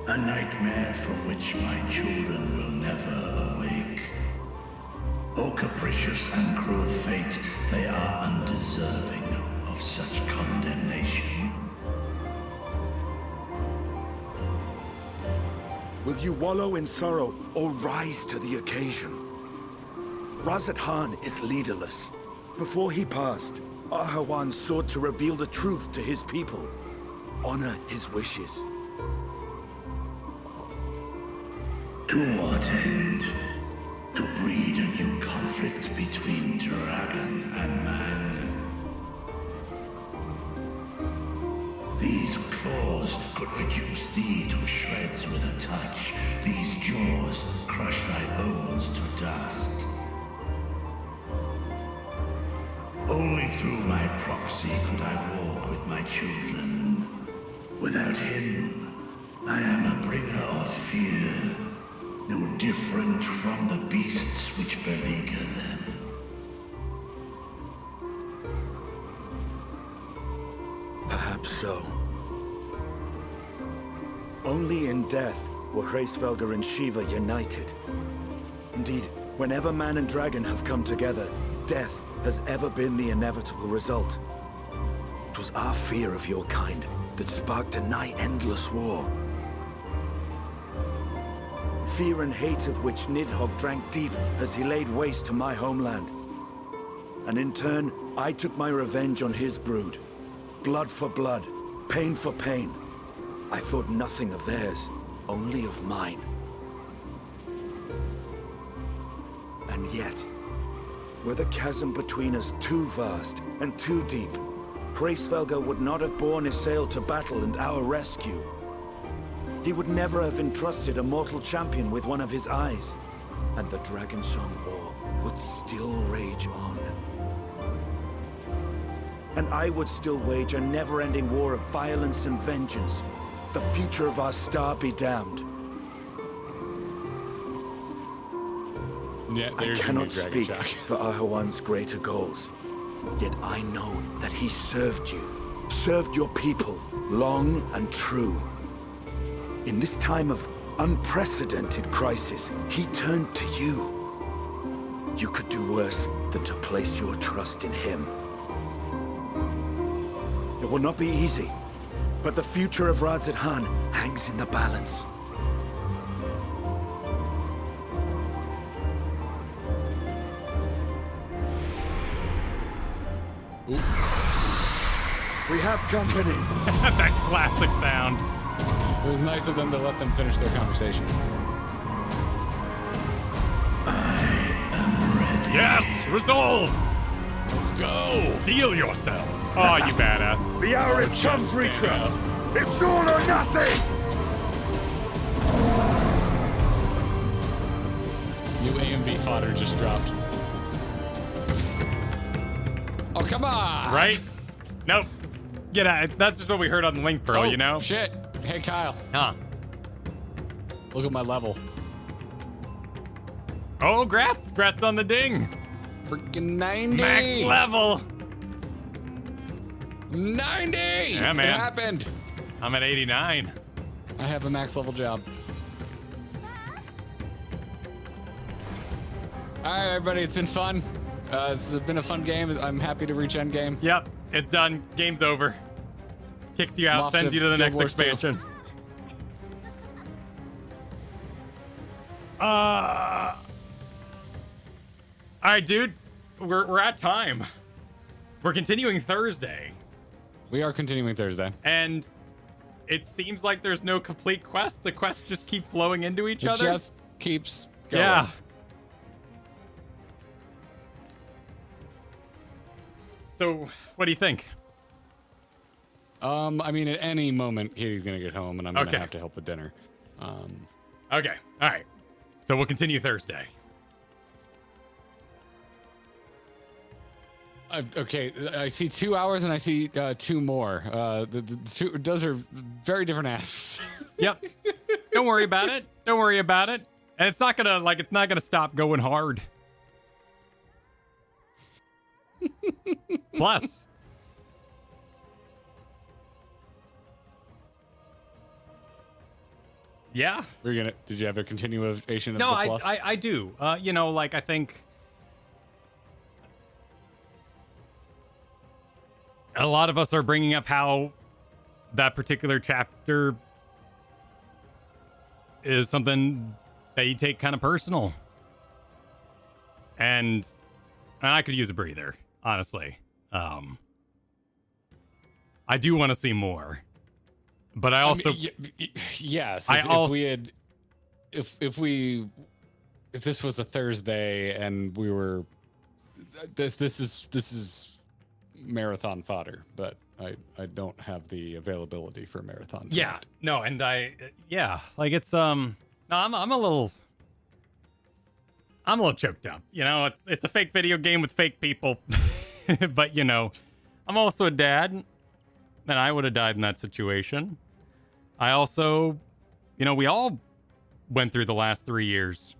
A nightmare from which my children will never awake. O capricious and cruel fate, they are undeserving of such condemnation. will you wallow in sorrow or rise to the occasion? Ras Khan is leaderless. Before he passed, Ahoan sought to reveal the truth to his people. Honor his wishes. To what end? To breed a new conflict between dragon and man. These claws could reduce thee to shreds with a touch. These jaws crush thy bones to dust. Only through my proxy could I walk with my children. Without him, I am a bringer of fear. No different from the beasts which beleaguer them. Perhaps so. Only in death were Hraesvelgr and Shiva united. Indeed, whenever man and dragon have come together, death has ever been the inevitable result. It was our fear of your kind that sparked a nigh endless war. Fear and hate of which Nidhogg drank deep as he laid waste to my homeland. And in turn, I took my revenge on his brood. Blood for blood, pain for pain. I thought nothing of theirs, only of mine. And yet, were the chasm between us too vast and too deep, Hraesvelgr would not have borne Isael to battle and our rescue. He would never have entrusted a mortal champion with one of his eyes, and the Dragonsong War would still rage on. And I would still wage a never-ending war of violence and vengeance. The future of our star be damned. Yeah, I cannot speak for Ahawan's greater goals. Yet I know that he served you, served your people, long and true. In this time of unprecedented crisis, he turned to you. You could do worse than to place your trust in him. It will not be easy, but the future of Radz-at-Han hangs in the balance. Ooh. We have company. That classic sound. It was nice of them to let them finish their conversation. Yes, resolve. Let's go. Steel yourself. Oh, you badass. The hour has come, creature. It's all or nothing. New AMV fodder just dropped. Oh, come on. Right? Nope. Get out. That's just what we heard on the link, Pearl, you know? Shit. Hey, Kyle. Huh. Look at my level. Oh, grats. Grats on the ding. Freaking 90. Max level. 90. Yeah, man. It happened. I'm at 89. I have a max level job. All right, everybody. It's been fun. This has been a fun game. I'm happy to reach endgame. Yep. It's done. Game's over. Kicks you out. Sends you to the next expansion. All right, dude. We're at time. We're continuing Thursday. We are continuing Thursday. And it seems like there's no complete quest. The quests just keep flowing into each other. It just keeps going. Yeah. So, what do you think? I mean, at any moment, Katie's gonna get home, and I'm gonna have to help with dinner. Okay. All right. So we'll continue Thursday. Okay, I see 2 hours and I see 2 more. Those are very different asks. Yep. Don't worry about it. Don't worry about it. And it's not gonna stop going hard. Plus. Yeah. Did you have a continuation of no, the plus? I do. You know, like I think a lot of us are bringing up how that particular chapter is something that you take kind of personal. And I could use a breather, honestly. I do want to see more. But I also yes. If this was a Thursday and we were this is marathon fodder, but I don't have the availability for marathon tonight. Yeah. No, and like it's no, I'm a little choked up. You know, it's a fake video game with fake people. But you know, I'm also a dad, and I would have died in that situation. I also, you know, we all went through the last 3 years.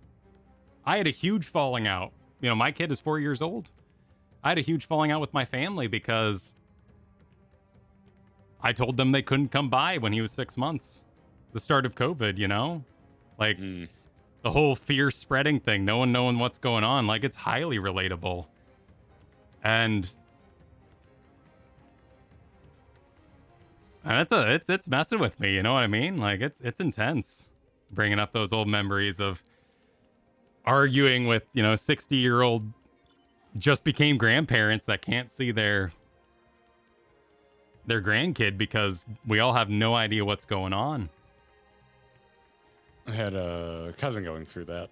I had a huge falling out. You know, my kid is 4 years old. I had a huge falling out with my family because I told them they couldn't come by when he was 6 months. The start of COVID, you know? Like, the whole fear spreading thing, no one knowing what's going on. Like, it's highly relatable. And And it's messing with me, you know what I mean? Like it's intense bringing up those old memories of arguing with, 60-year-old just became grandparents that can't see their grandkid because we all have no idea what's going on. I had a cousin going through that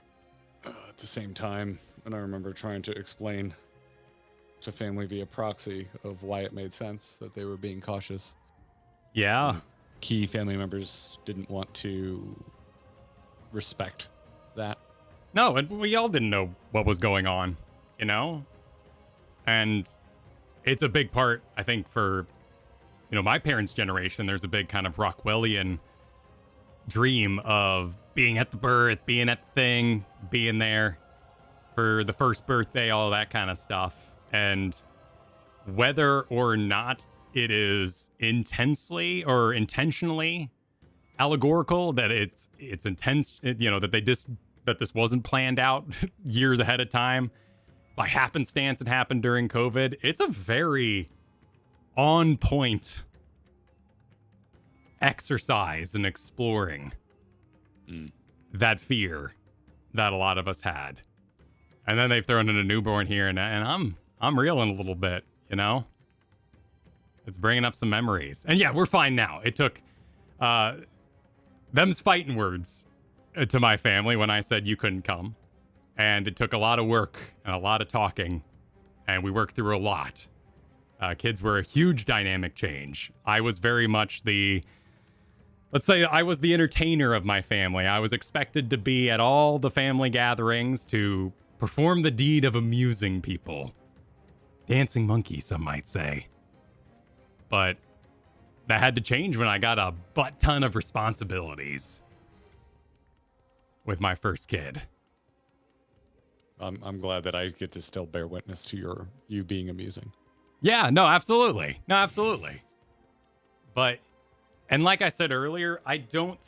at the same time, and I remember trying to explain to family via proxy of why it made sense that they were being cautious. Yeah. Key family members didn't want to respect that. No, and we all didn't know what was going on, And it's a big part, I think, for, my parents' generation. There's a big kind of Rockwellian dream of being at the birth, being at the thing, being there for the first birthday, all that kind of stuff. And whether or not it is intensely or intentionally allegorical, that it's intense, that this wasn't planned out years ahead of time by happenstance, it happened during COVID. It's a very on point exercise in exploring that fear that a lot of us had. And then they've thrown in a newborn here, and I'm reeling a little bit, It's bringing up some memories. And yeah, we're fine now. It took them's fighting words to my family when I said you couldn't come. And it took a lot of work and a lot of talking, and we worked through a lot. Kids were a huge dynamic change. I was very much let's say I was the entertainer of my family. I was expected to be at all the family gatherings to perform the deed of amusing people. Dancing monkey, some might say. But that had to change when I got a butt ton of responsibilities with my first kid. I'm glad that I get to still bear witness to you being amusing. Yeah, no, absolutely. But, and like I said earlier, I doubt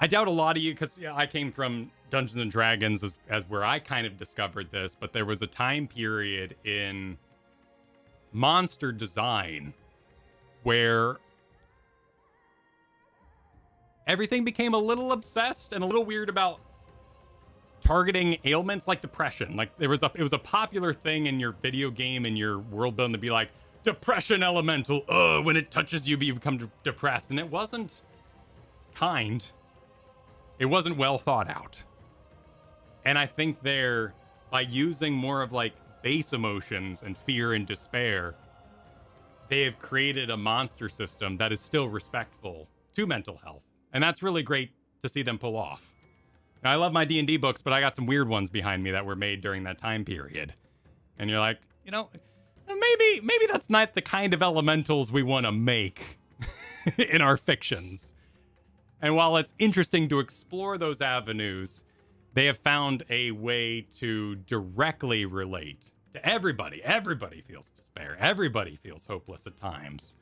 a lot of you, because I came from Dungeons and Dragons as where I kind of discovered this, but there was a time period in monster design where everything became a little obsessed and a little weird about targeting ailments like depression. Like it was a popular thing in your video game, in your world building, to be like, depression elemental, when it touches you, you become depressed. And it wasn't kind. It wasn't well thought out. And I think by using more of like base emotions and fear and despair, they have created a monster system that is still respectful to mental health. And that's really great to see them pull off. Now, I love my D&D books, but I got some weird ones behind me that were made during that time period. And you're like, maybe that's not the kind of elementals we want to make in our fictions. And while it's interesting to explore those avenues, they have found a way to directly relate to everybody. Everybody feels despair. Everybody feels hopeless at times.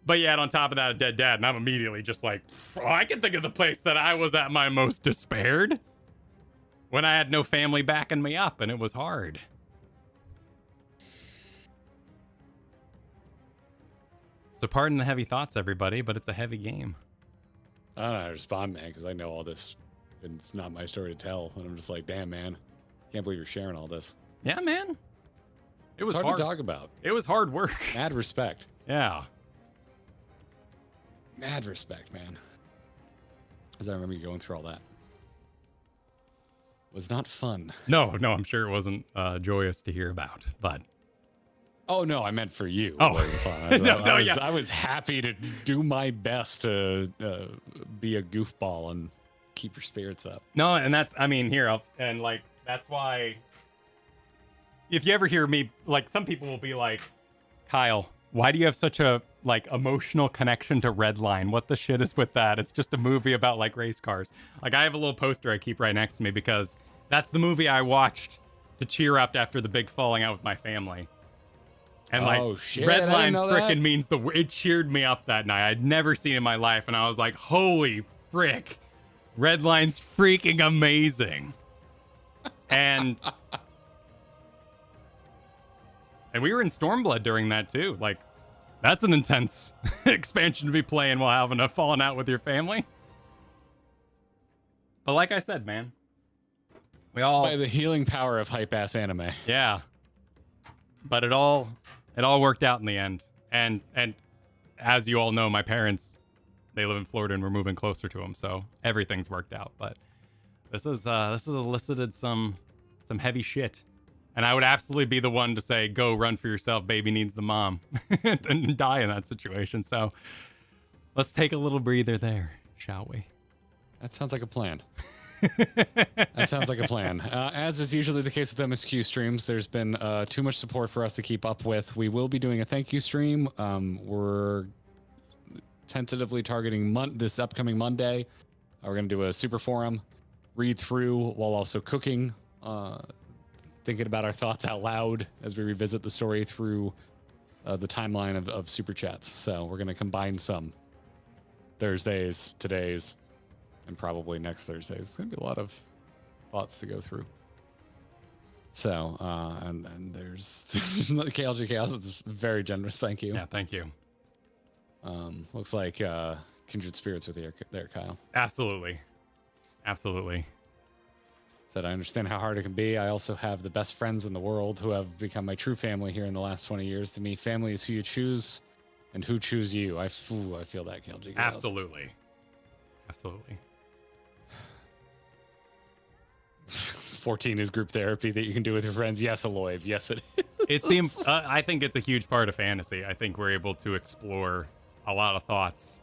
But yet, on top of that, a dead dad, and I'm immediately just like, I can think of the place that I was at my most despaired when I had no family backing me up, and it was hard. So pardon the heavy thoughts, everybody, but it's a heavy game. I don't know how to respond, man, because I know all this, and it's not my story to tell. And I'm just like, damn, man, can't believe you're sharing all this. Yeah, man. It was hard to talk about. It was hard work. Mad respect. Yeah. Mad respect, man. Because I remember you going through all that. It was not fun. No, I'm sure it wasn't joyous to hear about, but... Oh, no, I meant for you. Oh. I was happy to do my best to be a goofball and keep your spirits up. No, and that's why... If you ever hear me, like, some people will be like, Kyle, why do you have such a, like, emotional connection to Redline? What the shit is with that? It's just a movie about, like, race cars. Like, I have a little poster I keep right next to me because that's the movie I watched to cheer up after the big falling out with my family. And, like, Redline frickin' means it cheered me up that night. I'd never seen it in my life, and I was like, holy frick. Redline's freaking amazing. And... And we were in Stormblood during that too. Like, That's an intense expansion to be playing while having a falling out with your family. But like I said, man, we all by the healing power of hype ass anime. Yeah. But it all worked out in the end. And as you all know, my parents, they live in Florida and we're moving closer to them, so everything's worked out. But this has elicited some heavy shit. And I would absolutely be the one to say, go run for yourself, baby needs the mom, and die in that situation. So let's take a little breather there, shall we? That sounds like a plan. That sounds like a plan. As is usually the case with MSQ streams, there's been too much support for us to keep up with. We will be doing a thank you stream. We're tentatively targeting this upcoming Monday. We're going to do a super forum, read through while also cooking, thinking about our thoughts out loud as we revisit the story through the timeline of super chats. So we're going to combine some Thursdays, today's, and probably next Thursday. It's going to be a lot of thoughts to go through. So, and there's KLG Chaos. It's very generous. Thank you. Yeah, thank you. Looks like kindred spirits with you there, Kyle. Absolutely. Absolutely. Said I understand how hard it can be. I also have the best friends in the world who have become my true family here in the last 20 years. To me, family is who you choose and who choose you. I feel that, KLG Chaos. Absolutely. Absolutely. 14 is group therapy that you can do with your friends. Yes, Aloy. Yes, it is. I think it's a huge part of fantasy. I think we're able to explore a lot of thoughts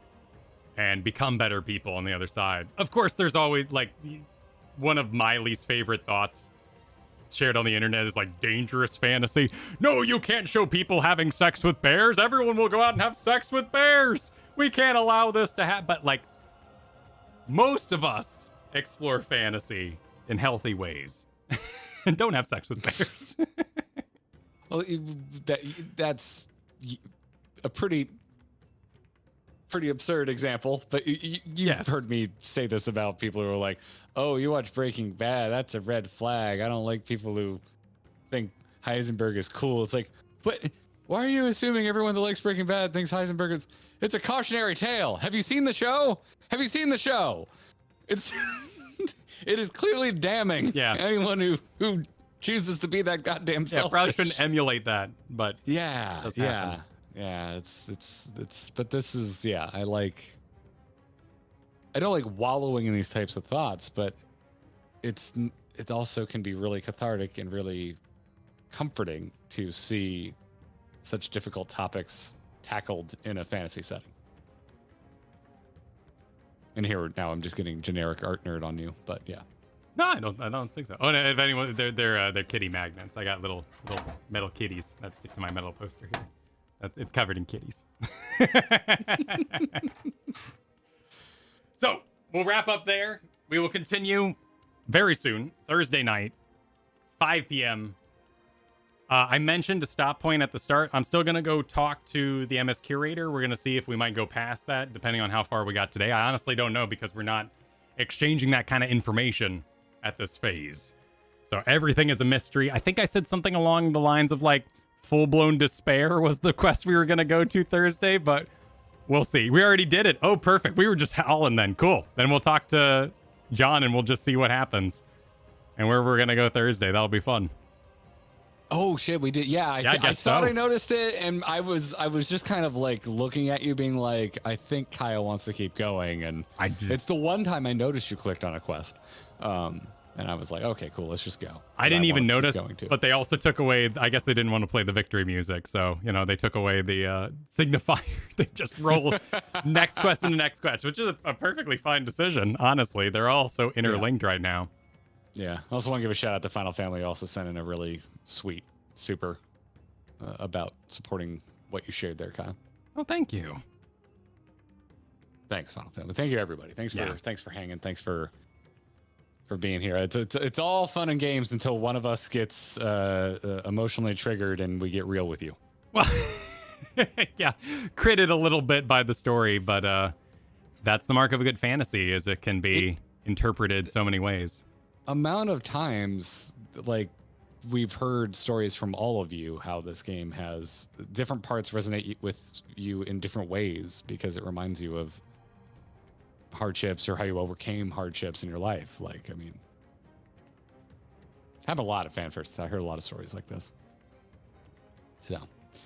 and become better people on the other side. Of course, there's always, like, one of my least favorite thoughts shared on the internet is, like, dangerous fantasy. No, you can't show people having sex with bears. Everyone will go out and have sex with bears. We can't allow this to happen. But, like, most of us explore fantasy in healthy ways and don't have sex with bears. Well, that's a pretty absurd example, but you've heard me say this about people who are like, oh, you watch Breaking Bad, that's a red flag. I don't like people who think Heisenberg is cool. It's like, but why are you assuming everyone that likes Breaking Bad thinks Heisenberg is... It's a cautionary tale. Have you seen the show? Have you seen the show? It's... It is clearly damning. Yeah. Anyone who chooses to be that goddamn selfish. Yeah, probably shouldn't emulate that, but yeah, it's but this is, yeah, I don't like wallowing in these types of thoughts, but it also can be really cathartic and really comforting to see such difficult topics tackled in a fantasy setting. And here now I'm just getting generic art nerd on you, but yeah. No, I don't think so. Oh, no, if anyone, they're kitty magnets. I got little metal kitties that stick to my metal poster here. It's covered in kitties. So we'll wrap up there. We will continue very soon, Thursday night, 5 p.m. I mentioned a stop point at the start. I'm still going to go talk to the MS Curator. We're going to see if we might go past that, depending on how far we got today. I honestly don't know because we're not exchanging that kind of information at this phase. So everything is a mystery. I think I said something along the lines of, like, full-blown despair was the quest we were going to go to Thursday, but we'll see. We already did it. Oh, perfect. We were just howling then. Cool. Then we'll talk to John and we'll just see what happens and where we're going to go Thursday. That'll be fun. Oh shit, we did. Yeah, I thought so. I noticed it, and I was just kind of like looking at you, being like, I think Kyle wants to keep going, and it's the one time I noticed you clicked on a quest, and I was like, okay, cool, let's just go. I didn't even notice, but they also took away. I guess they didn't want to play the victory music, so they took away the signifier. They just roll next quest into next quest, which is a perfectly fine decision. Honestly, they're all so interlinked right now. Yeah, I also want to give a shout out to Final Family. Who also sent in a really sweet super about supporting what you shared there, Kyle. Oh, thank you. Thanks, Final Family. Thank you, everybody. Thanks for hanging. Thanks for being here. It's all fun and games until one of us gets emotionally triggered and we get real with you. Well, yeah, critted a little bit by the story, but that's the mark of a good fantasy, is it can be interpreted so many ways. Amount of times, like, we've heard stories from all of you how this game has different parts resonate with you in different ways because it reminds you of hardships or how you overcame hardships in your life. Like, I mean, I have a lot of fanfares. I heard a lot of stories like this. So,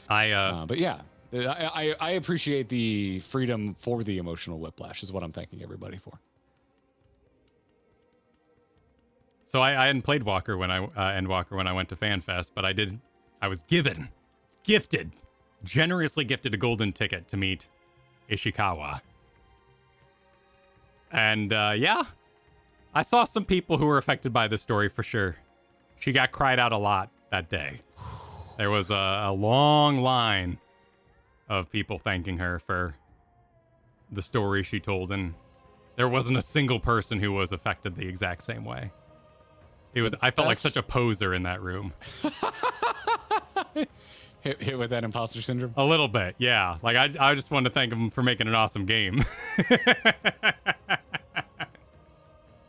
but yeah, I appreciate the freedom for the emotional whiplash is what I'm thanking everybody for. So I hadn't played Endwalker when I went to FanFest, but I was gifted, generously gifted a golden ticket to meet Ishikawa. And yeah, I saw some people who were affected by this story for sure. She got cried out a lot that day. There was a long line of people thanking her for the story she told, and there wasn't a single person who was affected the exact same way. I felt like such a poser in that room. hit with that imposter syndrome? A little bit, yeah. Like I just wanted to thank him for making an awesome game.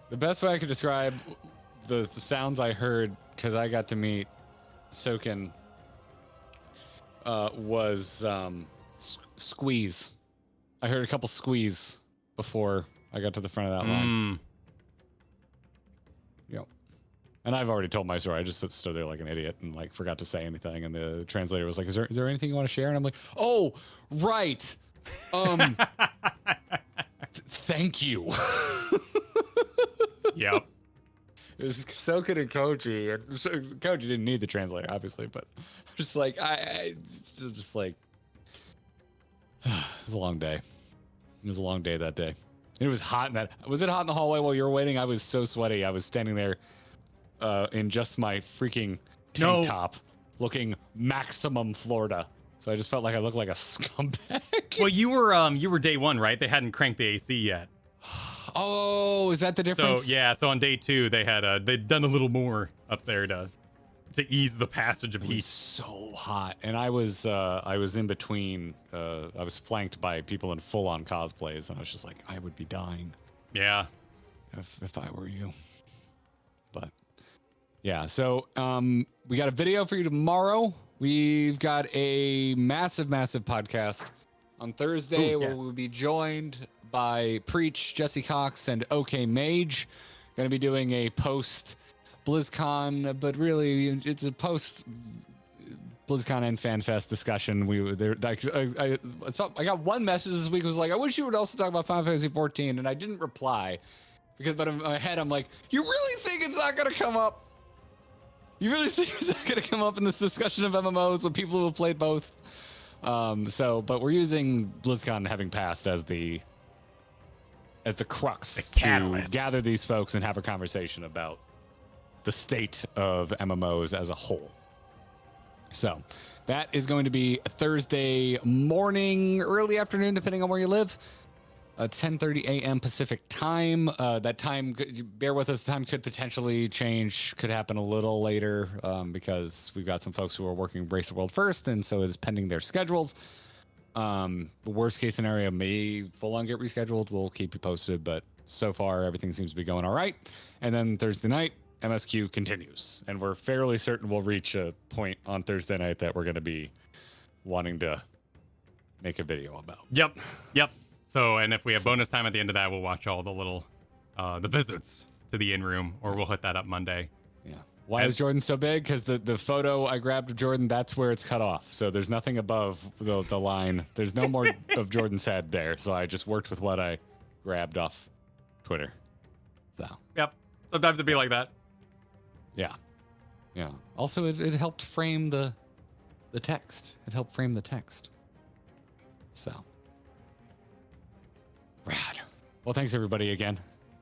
The best way I could describe the sounds I heard, because I got to meet Soken, was squeeze. I heard a couple squeeze before I got to the front of that line. Yep. And I've already told my story. I just stood there like an idiot and like forgot to say anything. And the translator was like, is there anything you want to share? And I'm like, oh, right. Thank you. Yep. It was Soken and Koji. And Koji didn't need the translator, obviously, but just like, it was a long day. It was a long day that day. It was hot was it hot in the hallway while you were waiting? I was so sweaty. I was standing there in just my freaking tank top looking maximum Florida. So I just felt like I looked like a scumbag. Well, you were day one, right? They hadn't cranked the AC yet. Oh, is that the difference? So yeah, so on day two they'd done a little more up there to ease the passage of heat. It was so hot, and I was in between. I was flanked by people in full-on cosplays, and I was just like, I would be dying. Yeah, if I were you. But yeah, so we got a video for you tomorrow. We've got a massive podcast on Thursday where we'll be joined by Preach, Jesse Cox, and OK Mage. Going to be doing a post BlizzCon, but really it's a post BlizzCon and FanFest discussion. I got one message this week was like, I wish you would also talk about Final Fantasy 14, and I didn't reply but in my head I'm like, you really think it's not going to come up? You really think it's not going to come up in this discussion of MMOs with people who have played both? But we're using BlizzCon having passed as the crux to gather these folks and have a conversation about the state of MMOs as a whole. So that is going to be a Thursday morning, early afternoon, depending on where you live. 10:30 a.m. Pacific time. That time, bear with us, the time could potentially change, could happen a little later because we've got some folks who are working Brace the World first, and so is pending their schedules. The worst case scenario may full on get rescheduled. We'll keep you posted, but so far everything seems to be going all right. And then Thursday night, MSQ continues, and we're fairly certain we'll reach a point on Thursday night that we're going to be wanting to make a video about. Yep. So, and if we have bonus time at the end of that, we'll watch all the little, the visits to the in-room, or we'll hit that up Monday. Yeah. Why is Jordan so big? Because the photo I grabbed of Jordan, that's where it's cut off. So there's nothing above the line. There's no more of Jordan's head there. So I just worked with what I grabbed off Twitter. So. Yep. Sometimes it'd be like that. Yeah. Also, it helped frame the text. It helped frame the text. So. Rad. Well, thanks everybody again.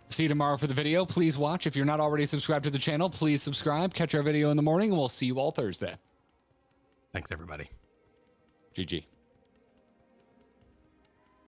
See you tomorrow for the video. Please watch. If you're not already subscribed to the channel, please subscribe. Catch our video in the morning, and we'll see you all Thursday. Thanks, everybody. GG.